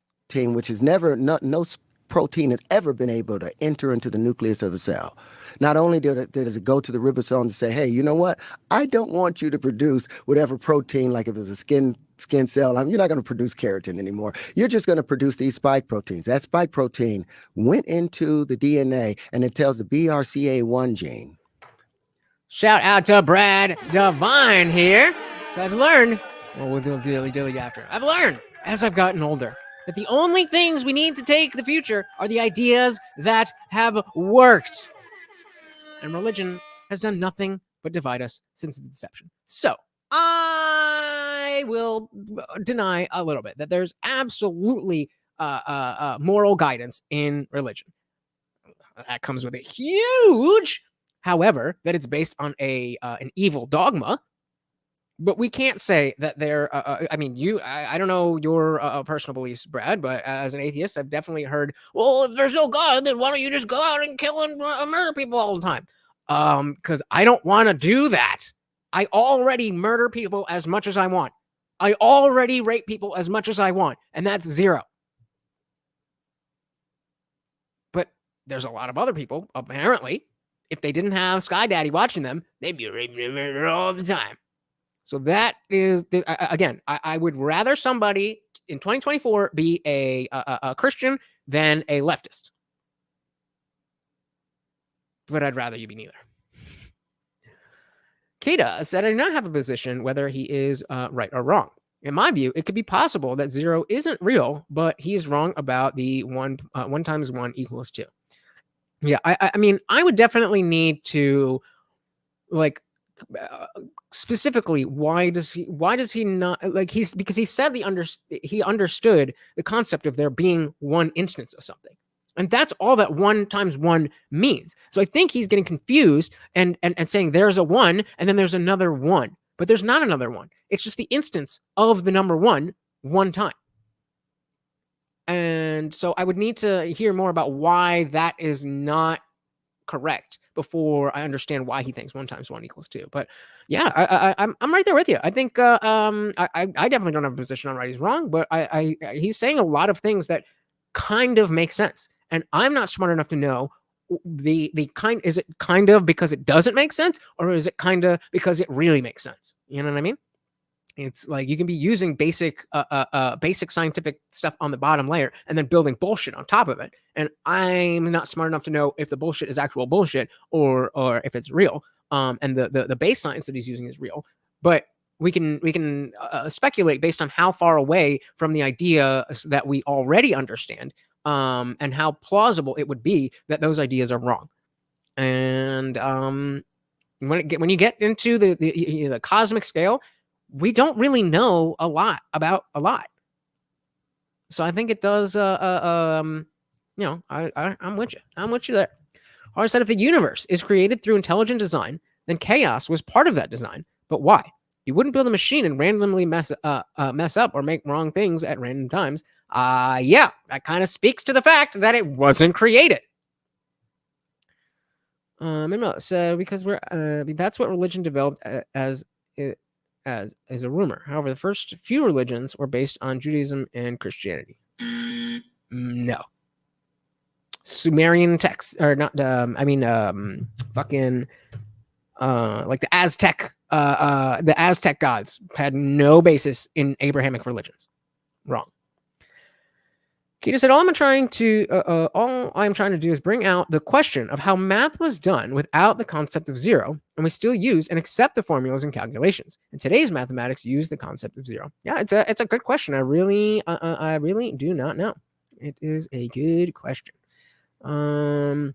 S2: Which is no protein has ever been able to enter into the nucleus of a cell. Not only does it go to the ribosome to say, hey, you know what? I don't want you to produce whatever protein, like if it was a skin cell, you're not going to produce keratin anymore. You're just going to produce these spike proteins. That spike protein went into the DNA and it tells the BRCA1 gene.
S1: Shout out to Brad Devine here. So I've learned, we'll do dilly after. I've learned as I've gotten older that the only things we need to take the future are the ideas that have worked. And religion has done nothing but divide us since its inception. So I will deny a little bit that there's absolutely moral guidance in religion. That comes with a huge, however, that it's based on an evil dogma. But we can't say that they're, I don't know your personal beliefs, Brad, but as an atheist, I've definitely heard, well, if there's no God, then why don't you just go out and kill and murder people all the time? Because I don't want to do that. I already murder people as much as I want. I already rape people as much as I want, and that's 0. But there's a lot of other people, apparently, if they didn't have Sky Daddy watching them, they'd be raping and murdering all the time. So that is, again, I would rather somebody in 2024 be a Christian than a leftist. But I'd rather you be neither. Kita said, I do not have a position whether he is right or wrong. In my view, it could be possible that 0 isn't real, but he's wrong about the 1 times 1 equals 2. Yeah, I mean, I would definitely need to, like, specifically, why does he not, like, because he said he understood the concept of there being one instance of something, and that's all that 1 times 1 means. So I think he's getting confused and saying there's a 1 and then there's another 1, but there's not another 1. It's just the instance of the number 1 time. And so I would need to hear more about why that is not correct before I understand why he thinks 1 times 1 equals 2. But yeah, I'm right there with you. I think I definitely don't have a position on right he's wrong, but he's saying a lot of things that kind of make sense, and I'm not smart enough to know is it kind of because it doesn't make sense, or is it kind of because it really makes sense? You know what I mean? It's like you can be using basic scientific stuff on the bottom layer and then building bullshit on top of it. And I'm not smart enough to know if the bullshit is actual bullshit or if it's real. And the base science that he's using is real. But we can speculate based on how far away from the idea that we already understand, and how plausible it would be that those ideas are wrong. And when you get into the cosmic scale, we don't really know a lot about a lot. So I think it does, I'm with you. I'm with you there. Howard said, if the universe is created through intelligent design, then chaos was part of that design. But why? You wouldn't build a machine and randomly mess up or make wrong things at random times. Yeah, that kind of speaks to the fact that it wasn't created. So because that's what religion developed as a rumor. However, the first few religions were based on Judaism and Christianity. No. Sumerian texts, or not, fucking, like the Aztec gods had no basis in Abrahamic religions. Wrong. Keita said, all I'm trying to do is bring out the question of how math was done without the concept of zero, and we still use and accept the formulas and calculations. And today's mathematics use the concept of zero. Yeah, it's a good question. I really do not know. It is a good question. I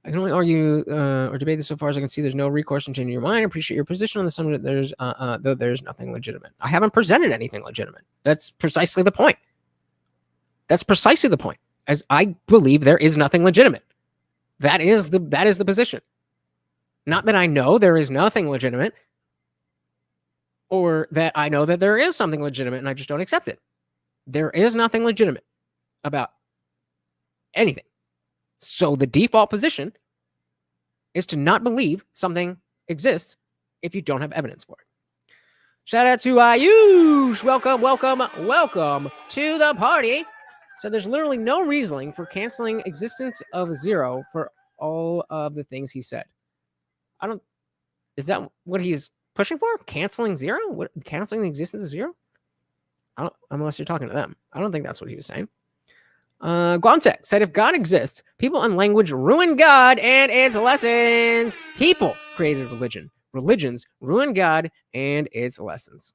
S1: can only argue or debate this so far as I can see. There's no recourse in changing your mind. I appreciate your position on the subject. Though there's nothing legitimate. I haven't presented anything legitimate. That's precisely the point. That's precisely the point. As I believe there is nothing legitimate. That is the position. Not that I know there is nothing legitimate, or that I know that there is something legitimate and I just don't accept it. There is nothing legitimate about anything. So the default position is to not believe something exists if you don't have evidence for it. Shout out to Ayush. Welcome to the party. So there's literally no reasoning for canceling existence of zero for all of the things he said. Is that what he's pushing for? Canceling zero? Canceling the existence of zero? Unless you're talking to them. I don't think that's what he was saying. Guantek said, if God exists, people and language ruin God and its lessons. People created religion. Religions ruin God and its lessons.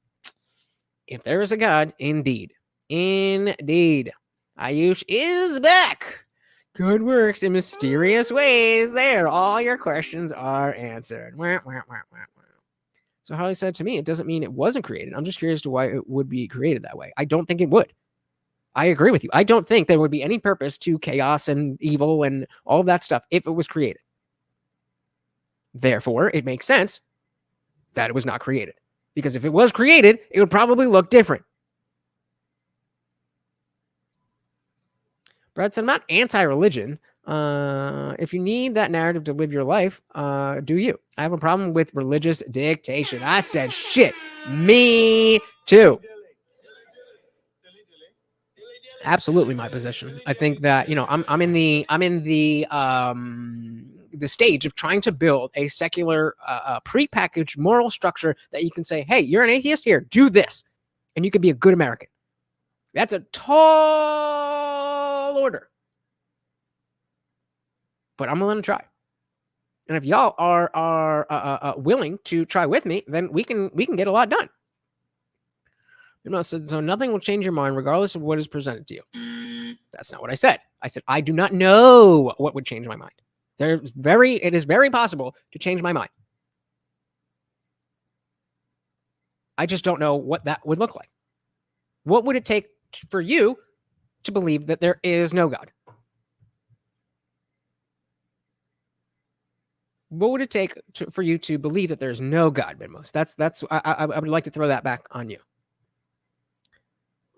S1: If there is a God, indeed. Ayush is back. Good works in mysterious ways. There, all your questions are answered. So Harley said to me, it doesn't mean it wasn't created. I'm just curious to why it would be created that way. I don't think it would. I agree with you. I don't think there would be any purpose to chaos and evil and all of that stuff if it was created. Therefore, it makes sense that it was not created. Because if it was created, it would probably look different. Brad said, I'm not anti-religion. If you need that narrative to live your life, do you? I have a problem with religious dictation. I said, shit, me too. Absolutely my position. I think that, I'm in the stage of trying to build a secular, prepackaged moral structure that you can say, hey, you're an atheist here, do this. And you can be a good American. That's a tall order. But I'm willing to try. And if y'all are willing to try with me, then we can get a lot done. So nothing will change your mind regardless of what is presented to you. That's not what I said. I said, I do not know what would change my mind. It is very possible to change my mind. I just don't know what that would look like. What would it take for you to believe that there is no God? What would it take for you to believe that there's no God, Minmos? I would like to throw that back on you.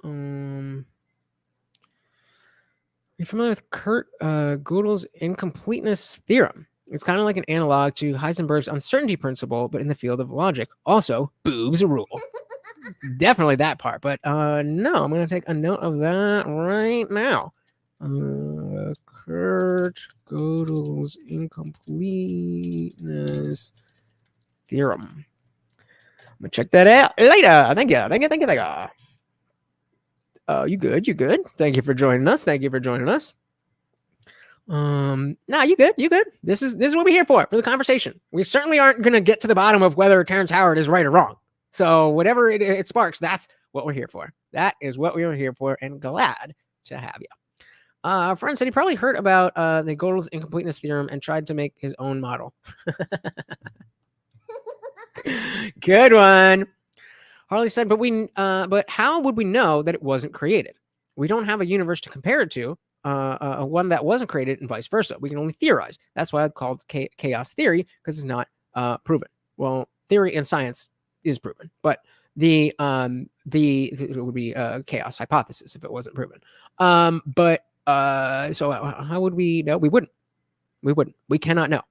S1: Are you familiar with Kurt Gödel's incompleteness theorem? It's kind of like an analog to Heisenberg's uncertainty principle, but in the field of logic. Also, boobs rule. Definitely that part. But no, I'm going to take a note of that right now. Kurt Gödel's incompleteness theorem. I'm going to check that out later. Thank you. You good. Thank you for joining us. No, you good. This is what we're here for the conversation. We certainly aren't going to get to the bottom of whether Terrance Howard is right or wrong. So whatever it sparks, that's what we're here for. That is what we are here for, and glad to have you. Friend said he probably heard about the Gödel's incompleteness theorem and tried to make his own model. Good one. Harley said, but how would we know that it wasn't created? We don't have a universe to compare it to, one that wasn't created, and vice versa. We can only theorize. That's why I've called chaos theory, because it's not proven. Well, theory and science is proven. But it would be a chaos hypothesis if it wasn't proven. So how would we know? We wouldn't. We cannot know.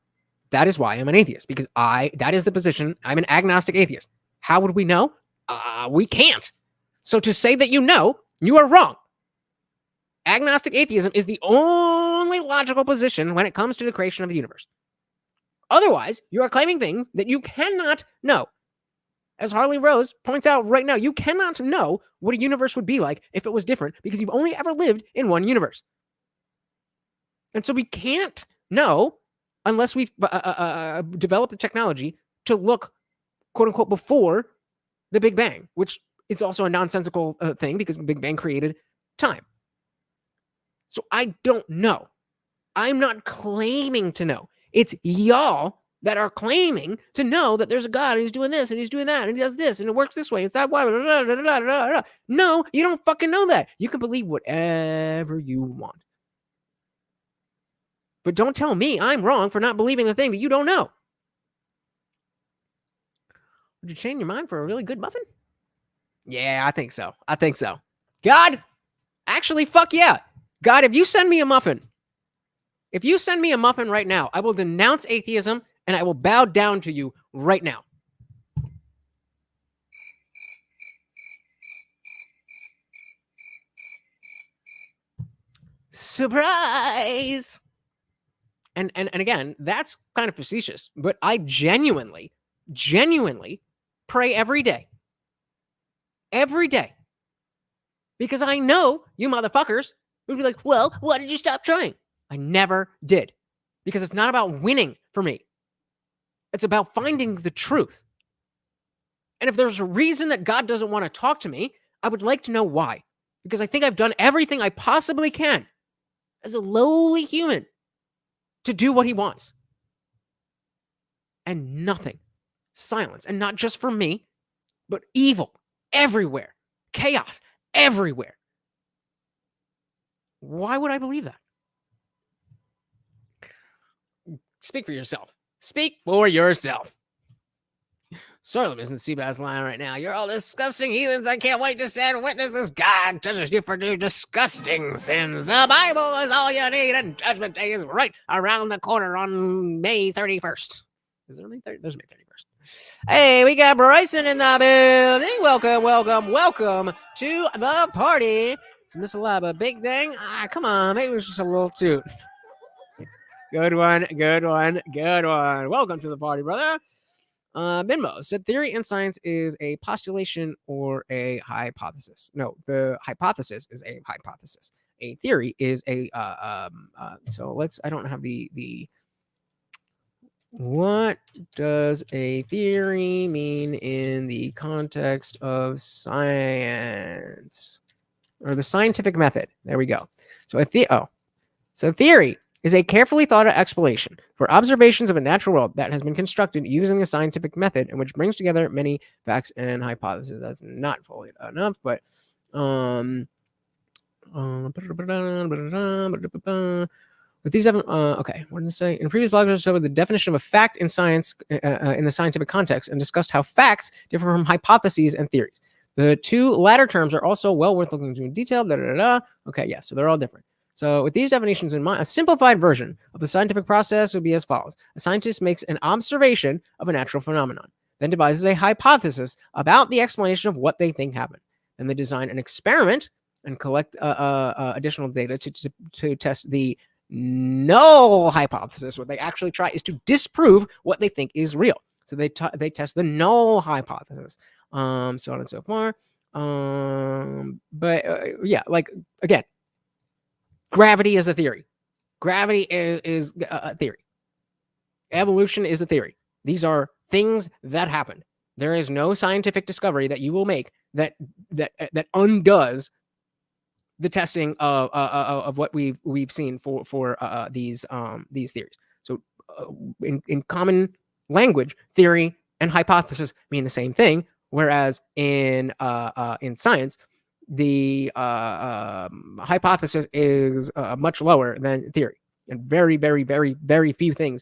S1: That is why I'm an atheist, because that is the position. I'm an agnostic atheist. How would we know? We can't. So to say that you are wrong. Agnostic atheism is the only logical position when it comes to the creation of the universe. Otherwise, you are claiming things that you cannot know. As Harley Rose points out right now, you cannot know what a universe would be like if it was different, because you've only ever lived in one universe. And so we can't know unless we've developed the technology to look, quote unquote, before the Big Bang, which is also a nonsensical thing because the Big Bang created time. So I don't know. I'm not claiming to know. It's y'all that are claiming to know that there's a God and he's doing this and he's doing that and he does this and it works this way. It's that way. No, you don't fucking know that. You can believe whatever you want. But don't tell me I'm wrong for not believing the thing that you don't know. Would you change your mind for a really good muffin? Yeah, I think so. God, actually, fuck yeah. God, if you send me a muffin right now, I will denounce atheism and I will bow down to you right now. Surprise! And again, that's kind of facetious, but I genuinely pray every day. Every day. Because I know you motherfuckers would be like, well, why did you stop trying? I never did. Because it's not about winning for me. It's about finding the truth. And if there's a reason that God doesn't want to talk to me, I would like to know why. Because I think I've done everything I possibly can as a lowly human to do what he wants. And nothing. Silence. And not just for me, but evil everywhere. Chaos everywhere. Why would I believe that? Speak for yourself. Speak for yourself. Soilum isn't Seabass lying right now. You're all disgusting heathens. I can't wait to stand witnesses. God judges you for your disgusting sins. The Bible is all you need, and Judgment Day is right around the corner on May 31st. Is it May 30th? There's May 31st. Hey, we got Bryson in the building. Welcome to the party. It's Miss Alaba. Big thing. Come on. Maybe it was just a little toot. Good one. Welcome to the party, brother. Binmo said theory in science is a postulation or a hypothesis. No, the hypothesis is a hypothesis. A theory is a so let's I don't have the what does a theory mean in the context of science or the scientific method? There we go. So theory is a carefully thought out explanation for observations of a natural world that has been constructed using the scientific method and which brings together many facts and hypotheses. That's not fully enough, but with these okay, what did it say? In previous blogs, I showed the definition of a fact in science in the scientific context and discussed how facts differ from hypotheses and theories. The two latter terms are also well worth looking into in detail. Okay, yeah, so they're all different. So with these definitions in mind, a simplified version of the scientific process would be as follows. A scientist makes an observation of a natural phenomenon, then devises a hypothesis about the explanation of what they think happened. Then they design an experiment and collect additional data to test the null hypothesis. What they actually try is to disprove what they think is real. So they test the null hypothesis, so on and so forth. Yeah, like again, gravity is a theory. Gravity is a theory. Evolution is a theory. These are things that happened. There is no scientific discovery that you will make that undoes the testing of what we've seen for these theories. So in common language, theory and hypothesis mean the same thing, whereas in science, the hypothesis is much lower than theory, and very, very, very, very few things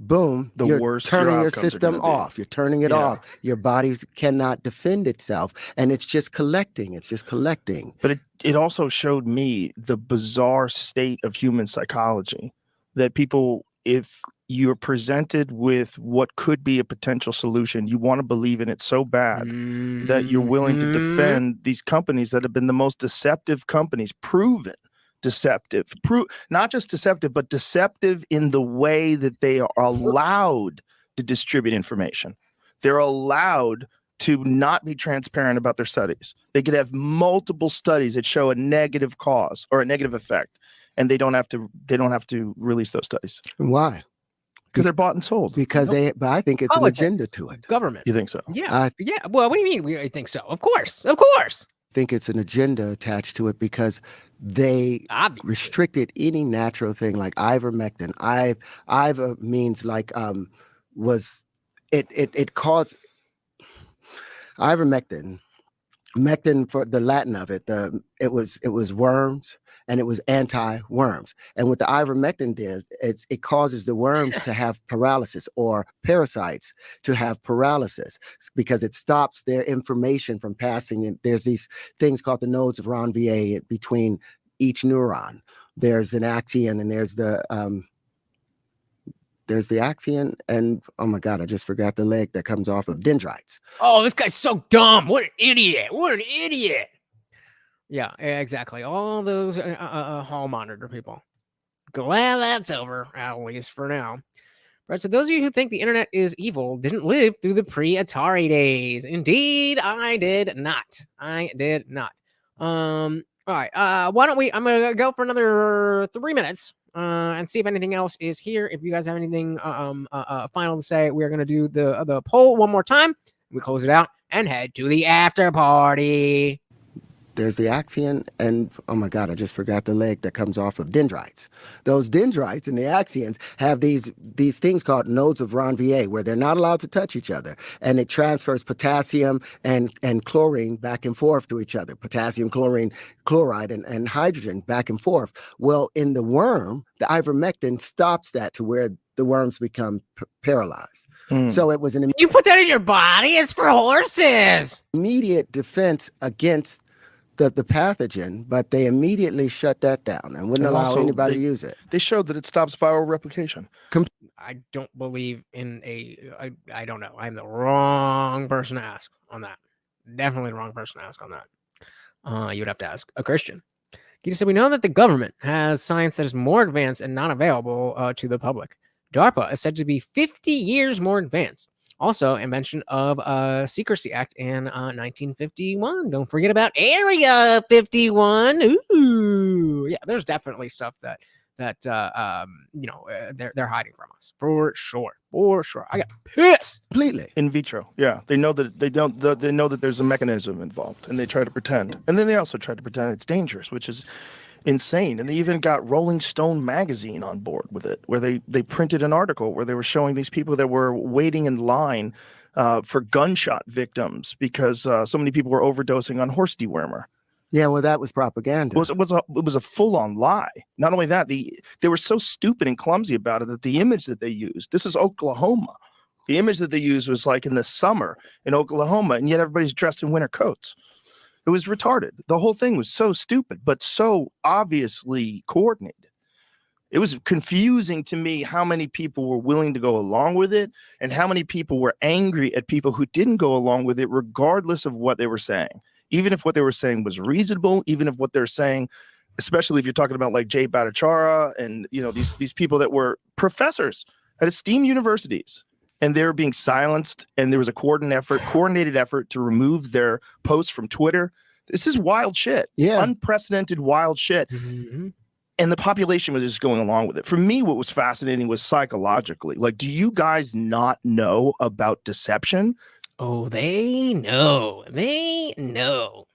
S2: boom,
S3: The
S2: you're
S3: worse
S2: turning
S3: your
S2: your
S3: outcomes are
S2: system
S3: gonna be.
S2: off. You're turning it off. Your body cannot defend itself. And it's just collecting. It's just collecting.
S3: But it also showed me the bizarre state of human psychology, that people, if you're presented with what could be a potential solution, you want to believe in it so bad that you're willing to defend these companies that have been the most deceptive companies, proven deceptive, not just deceptive, but deceptive in the way that they are allowed to distribute information. They're allowed to not be transparent about their studies. They could have multiple studies that show a negative cause or a negative effect, and they don't have to release those studies.
S2: Why?
S3: Because they're bought and sold.
S2: Because but I think it's an agenda to it.
S1: Government.
S3: You think so?
S1: Yeah. Yeah. Well, what do you mean? I think so. Of course. Of course.
S2: I think it's an agenda attached to it because they restricted any natural thing like ivermectin. Iver means like it caused ivermectin. Mectin, for the Latin of it, it was worms, and it was anti-worms. And what the ivermectin does, it causes the worms to have paralysis, or parasites to have paralysis, because it stops their information from passing. And there's these things called the nodes of Ranvier between each neuron. There's an axion, and there's the axion, and oh my God, I just forgot the leg that comes off of dendrites.
S1: Oh, this guy's so dumb. What an idiot. What an idiot. Yeah, exactly. All those hall monitor people. Glad that's over, at least for now. Right, so those of you who think the internet is evil didn't live through the pre-Atari days. Indeed, I did not. I did not. All right, why don't we, I'm going to go for another 3 minutes. And see if anything else is here. If you guys have anything final to say, we're gonna do the poll one more time. We close it out and head to the after party.
S2: There's the axion, and oh my God, I just forgot the leg that comes off of dendrites. Those dendrites and the axions have these things called nodes of Ranvier, where they're not allowed to touch each other, and it transfers potassium and chlorine back and forth to each other. Potassium, chlorine, chloride, and hydrogen back and forth. Well, in the worm, the ivermectin stops that to where the worms become paralyzed. So it was an
S1: you put that in your body? It's for horses.
S2: Immediate defense against the pathogen, but they immediately shut that down and wouldn't allow anybody to use it.
S3: They showed that it stops viral replication.
S1: I don't believe in I don't know. I'm the wrong person to ask on that. Definitely the wrong person to ask on that. You would have to ask a Christian. You said, we know that the government has science that is more advanced and not available to the public. DARPA is said to be 50 years more advanced. Also, a mention of Secrecy Act in 1951. Don't forget about Area 51. Ooh, yeah, there's definitely stuff that they're hiding from us for sure. I got pissed
S2: completely.
S3: In vitro, yeah, they know that they know that there's a mechanism involved, and they try to pretend, and then they also try to pretend it's dangerous, which is insane. And they even got Rolling Stone magazine on board with it, where they printed an article where they were showing these people that were waiting in line for gunshot victims because so many people were overdosing on horse dewormer.
S2: Yeah, well, that was propaganda.
S3: It was a full-on lie. Not only that, they were so stupid and clumsy about it that the image that they used, this is Oklahoma. The image that they used was like in the summer in Oklahoma, and yet everybody's dressed in winter coats. It was retarded. The whole thing was so stupid, but so obviously coordinated. It was confusing to me how many people were willing to go along with it and how many people were angry at people who didn't go along with it, regardless of what they were saying. Even if what they were saying was reasonable, even if what they're saying, especially if you're talking about like Jay Bhattacharya and these people that were professors at esteemed universities, and they were being silenced, and there was a coordinated effort to remove their posts from Twitter. This is wild shit.
S2: Yeah.
S3: Unprecedented wild shit.
S1: Mm-hmm.
S3: And the population was just going along with it. For me, what was fascinating was psychologically. Like, do you guys not know about deception?
S1: Oh, they know. They know.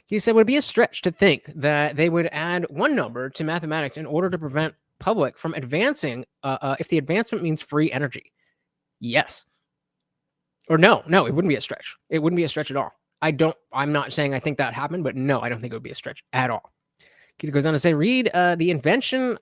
S1: He said, would it be a stretch to think that they would add one number to mathematics in order to prevent public from advancing if the advancement means free energy? Yes. Or no, it wouldn't be a stretch. It wouldn't be a stretch at all. I'm not saying I think that happened, but no, I don't think it would be a stretch at all. He goes on to say, read the Invention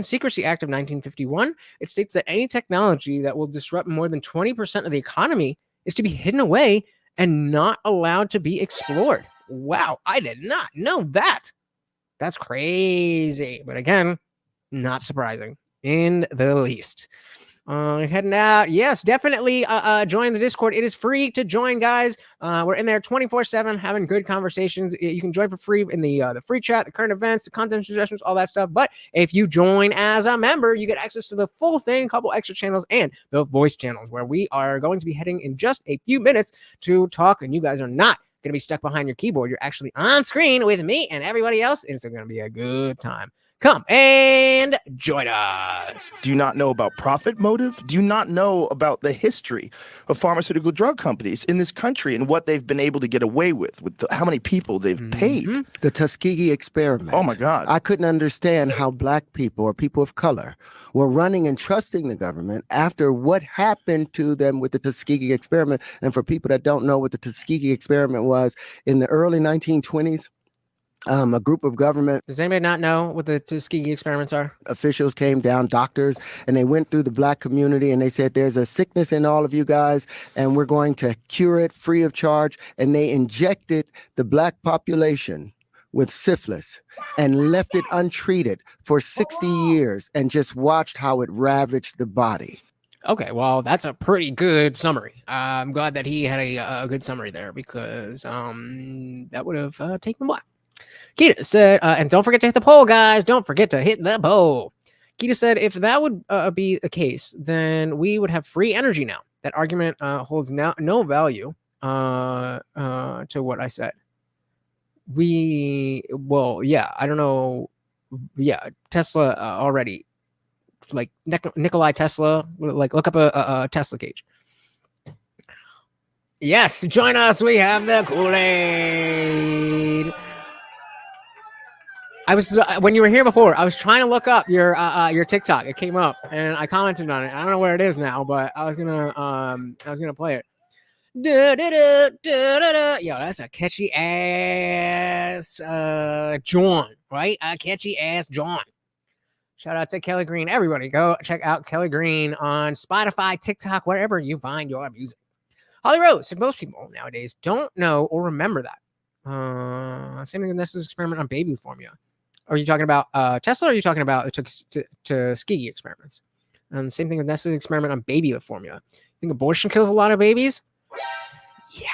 S1: Secrecy Act of 1951. It states that any technology that will disrupt more than 20% of the economy is to be hidden away and not allowed to be explored. Wow, I did not know that. That's crazy. But again, not surprising in the least. Heading out. Yes, definitely join the Discord. It is free to join, guys. We're in there 24/7 having good conversations. You can join for free in the free chat, the current events, the content suggestions, all that stuff. But if you join as a member, you get access to the full thing, a couple extra channels, and the voice channels where we are going to be heading in just a few minutes to talk. And you guys are not going to be stuck behind your keyboard. You're actually on screen with me and everybody else. And it's going to be a good time. Come and join us.
S3: Do you not know about profit motive? Do you not know about the history of pharmaceutical drug companies in this country and what they've been able to get away with how many people they've paid?
S2: The Tuskegee experiment.
S3: Oh my God.
S2: I couldn't understand how black people or people of color were running and trusting the government after what happened to them with the Tuskegee experiment. And for people that don't know what the Tuskegee experiment was, in the early 1920s, a group of government.
S1: Does anybody not know what the Tuskegee experiments are?
S2: Officials came down, doctors, and they went through the black community and they said, there's a sickness in all of you guys, and we're going to cure it free of charge. And they injected the black population with syphilis and left it untreated for 60 years and just watched how it ravaged the body.
S1: Okay, well, that's a pretty good summary. I'm glad that he had a good summary there because that would have taken a while. Keita said, and don't forget to hit the poll, guys. Don't forget to hit the poll. Keita said, if that would be the case, then we would have free energy now. That argument holds no value to what I said. Yeah, I don't know. Yeah, Tesla already, like Nikolai Tesla, like look up a Tesla cage. Yes, join us. We have the Kool-Aid. I was when you were here before, I was trying to look up your TikTok. It came up and I commented on it. I don't know where it is now, but I was gonna play it. Yo, that's a catchy ass John, right? A catchy ass John. Shout out to Kelly Green. Everybody go check out Kelly Green on Spotify, TikTok, wherever you find your music. Holly Rose, so most people nowadays don't know or remember that. Same thing with Nestle's experiment on baby formula. Are you talking about Tesla or are you talking about the Tuskegee experiments? And same thing with Nestle's experiment on baby formula. You think abortion kills a lot of babies? Yeah.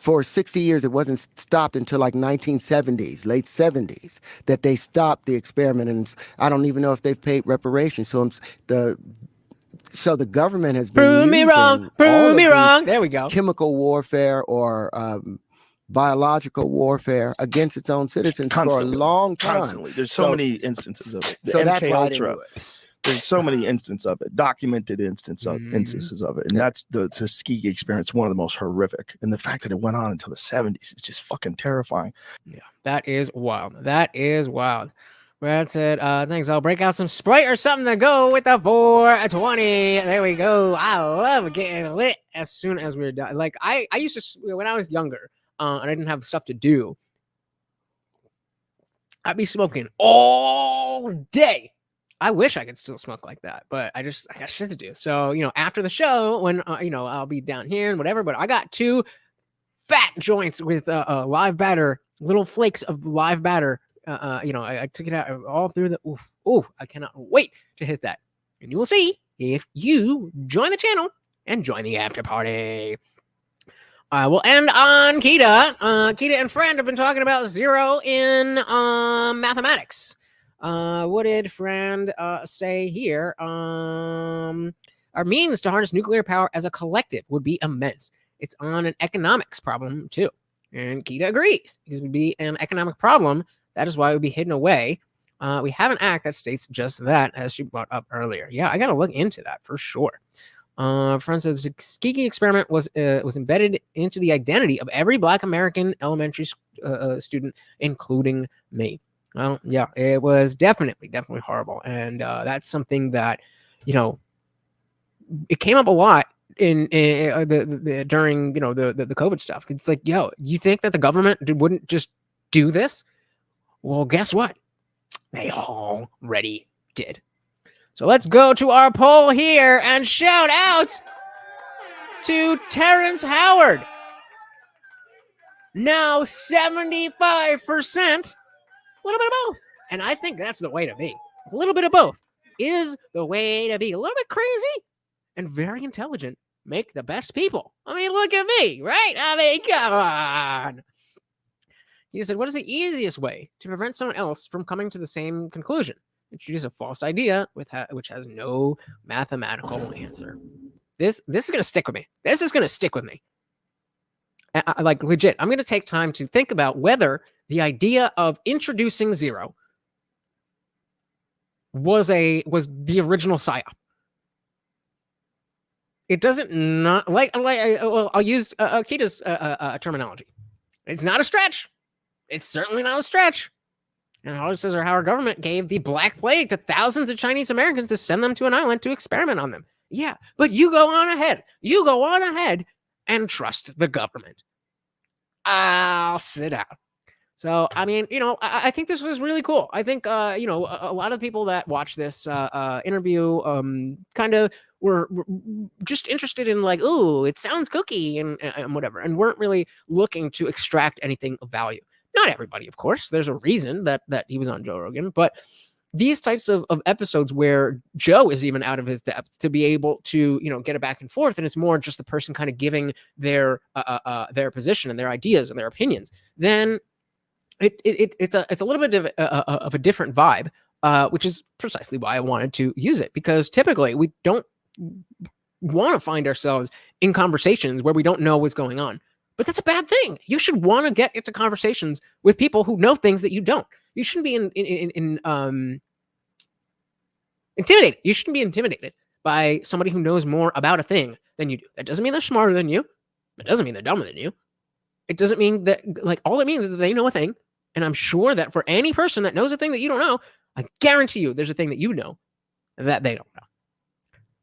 S2: For 60 years, it wasn't stopped until like 1970s, late 70s, that they stopped the experiment. And I don't even know if they've paid reparations. So the government has been
S1: prove me wrong. There we go.
S2: Chemical warfare or biological warfare against its own citizens for a long time.
S3: Constantly. There's so many instances of it.
S2: So that's why
S3: there's so many instances of it, documented instances of it. And that's the Tuskegee experience, one of the most horrific. And the fact that it went on until the 70s is just fucking terrifying.
S1: Yeah, that is wild. That is wild. Brad said, thanks. I'll break out some Sprite or something to go with the 420. There we go. I love getting lit as soon as we're done. Like I used to, when I was younger, and I didn't have stuff to do, I'd be smoking all day. I wish I could still smoke like that, but I got shit to do. So, after the show, when, I'll be down here and whatever, but I got 2 fat joints with live batter, little flakes of live batter. I took it out all through the, I cannot wait to hit that. And you will see if you join the channel and join the after party. We'll end on Keita. Keita and Friend have been talking about zero in mathematics. What did Friend say here? Our means to harness nuclear power as a collective would be immense. It's on an economics problem too. And Keita agrees. This would be an economic problem. That is why it would be hidden away. We have an act that states just that, as she brought up earlier. Yeah, I got to look into that for sure. For instance, the Tuskegee experiment was embedded into the identity of every Black American elementary student, including me. Well, yeah, it was definitely horrible, and that's something that it came up a lot in during the COVID stuff. It's like, yo, you think that the government wouldn't just do this? Well, guess what? They already did. So let's go to our poll here and shout out to Terrance Howard. Now 75%, a little bit of both. And I think that's the way to be. A little bit of both is the way to be. A little bit crazy and very intelligent. Make the best people. I mean, look at me, right? I mean, come on. He said, what is the easiest way to prevent someone else from coming to the same conclusion? Introduce a false idea which has no mathematical answer. This is going to stick with me. This is going to stick with me. Like, legit, I'm going to take time to think about whether the idea of introducing zero was the original psyop. It doesn't not well, I'll use Akita's terminology. It's not a stretch. It's certainly not a stretch. And Howard says our government gave the Black Plague to thousands of Chinese Americans to send them to an island to experiment on them. Yeah, but you go on ahead. You go on ahead and trust the government. I'll sit out. So, I mean, I think this was really cool. I think, a lot of people that watch this interview kind of were just interested in like, ooh, it sounds cookie and whatever, and weren't really looking to extract anything of value. Not everybody, of course. There's a reason that he was on Joe Rogan, but these types of episodes where Joe is even out of his depth to be able to, get it back and forth, and it's more just the person kind of giving their position and their ideas and their opinions, then it's a little bit of a different vibe, which is precisely why I wanted to use it, because typically we don't want to find ourselves in conversations where we don't know what's going on. But that's a bad thing. You should want to get into conversations with people who know things that you don't. You shouldn't be intimidated. You shouldn't be intimidated by somebody who knows more about a thing than you do. That doesn't mean they're smarter than you. It doesn't mean they're dumber than you. It doesn't mean that, all it means is that they know a thing. And I'm sure that for any person that knows a thing that you don't know, I guarantee you there's a thing that you know that they don't know.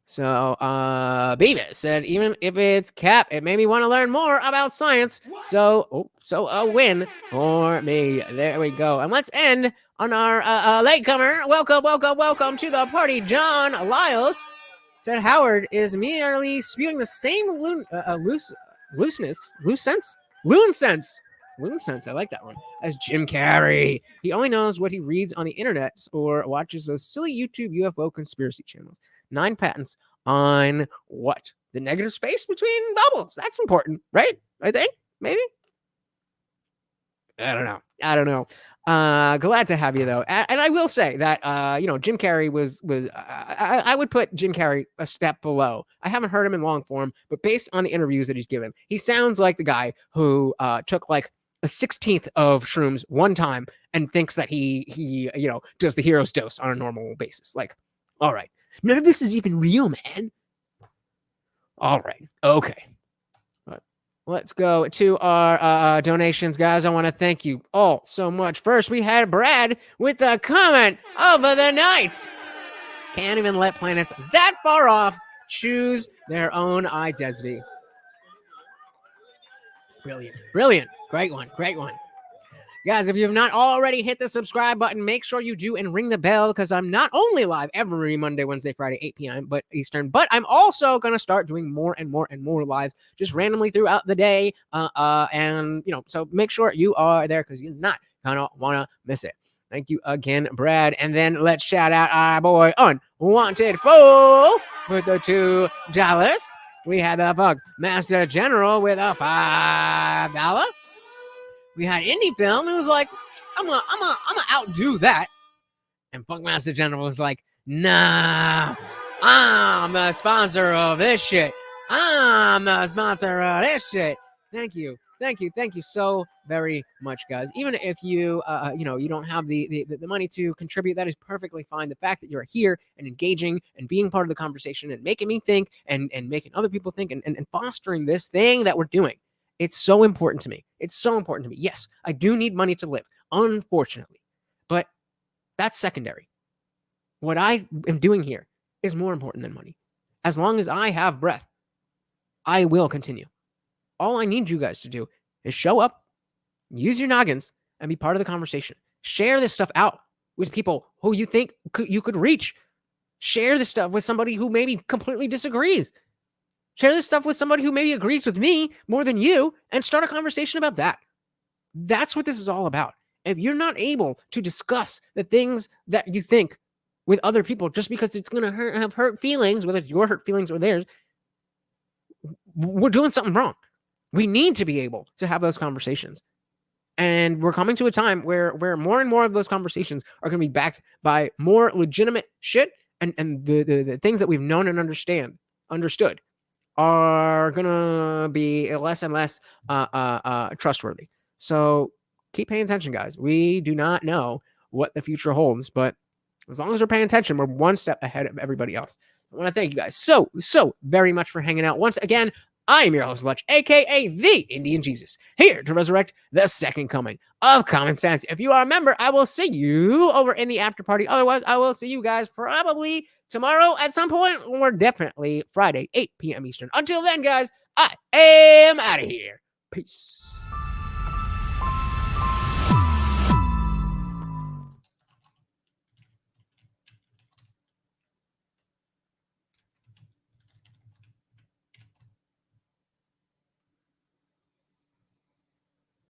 S1: So, Beavis said, even if it's cap, it made me want to learn more about science. So a win for me. There we go. And let's end on our latecomer. Welcome to the party. John Lyles said Howard is merely spewing the same loon sense. I like that one. As Jim Carrey. He only knows what he reads on the internet or watches those silly YouTube UFO conspiracy channels. 9 patents on what? The negative space between bubbles. That's important, right? I think, maybe. I don't know. Glad to have you though. And I will say that, Jim Carrey was I would put Jim Carrey a step below. I haven't heard him in long form, but based on the interviews that he's given, he sounds like the guy who took like a 16th of shrooms one time and thinks that he does the hero's dose on a normal basis. Like, all right. None of this is even real, man. All right. Okay. Let's go to our donations, guys. I want to thank you all so much. First, we had Brad with the comment of the night. Can't even let planets that far off choose their own identity. Brilliant. Great one. Guys, if you have not already hit the subscribe button, make sure you do and ring the bell, because I'm not only live every Monday, Wednesday, Friday, 8 p.m. Eastern, but I'm also going to start doing more and more lives just randomly throughout the day. So make sure you are there, because you're not going to want to miss it. Thank you again, Brad. And then let's shout out our boy Unwanted Fool with the $2. We had the Bug Master General with a $5. We had Indie Film who was like, I'm gonna outdo that. And Buckmaster General was like, nah, I'm the sponsor of this shit. Thank you so very much, guys. Even if you don't have the money to contribute, that is perfectly fine. The fact that you're here and engaging and being part of the conversation and making me think and making other people think and fostering this thing that we're doing. It's so important to me. Yes, I do need money to live, unfortunately, but that's secondary. What I am doing here is more important than money. As long as I have breath, I will continue. All I need you guys to do is show up, use your noggins, and be part of the conversation. Share this stuff out with people who you think you could reach. Share this stuff with somebody who maybe completely disagrees. Share this stuff with somebody who maybe agrees with me more than you and start a conversation about that. That's what this is all about. If you're not able to discuss the things that you think with other people just because it's going to have hurt feelings, whether it's your hurt feelings or theirs, we're doing something wrong. We need to be able to have those conversations. And we're coming to a time where more and more of those conversations are going to be backed by more legitimate shit, and the things that we've known and understood are going to be less and less trustworthy. So keep paying attention, guys. We do not know what the future holds, but as long as we're paying attention, we're one step ahead of everybody else. I want to thank you guys so very much for hanging out. Once again, I am your host, Lutch, a.k.a. the Indian Jesus, here to resurrect the second coming of common sense. If you are a member, I will see you over in the after party. Otherwise, I will see you guys probably tomorrow at some point, or definitely Friday, 8 p.m. Eastern. Until then, guys, I am out of here. Peace.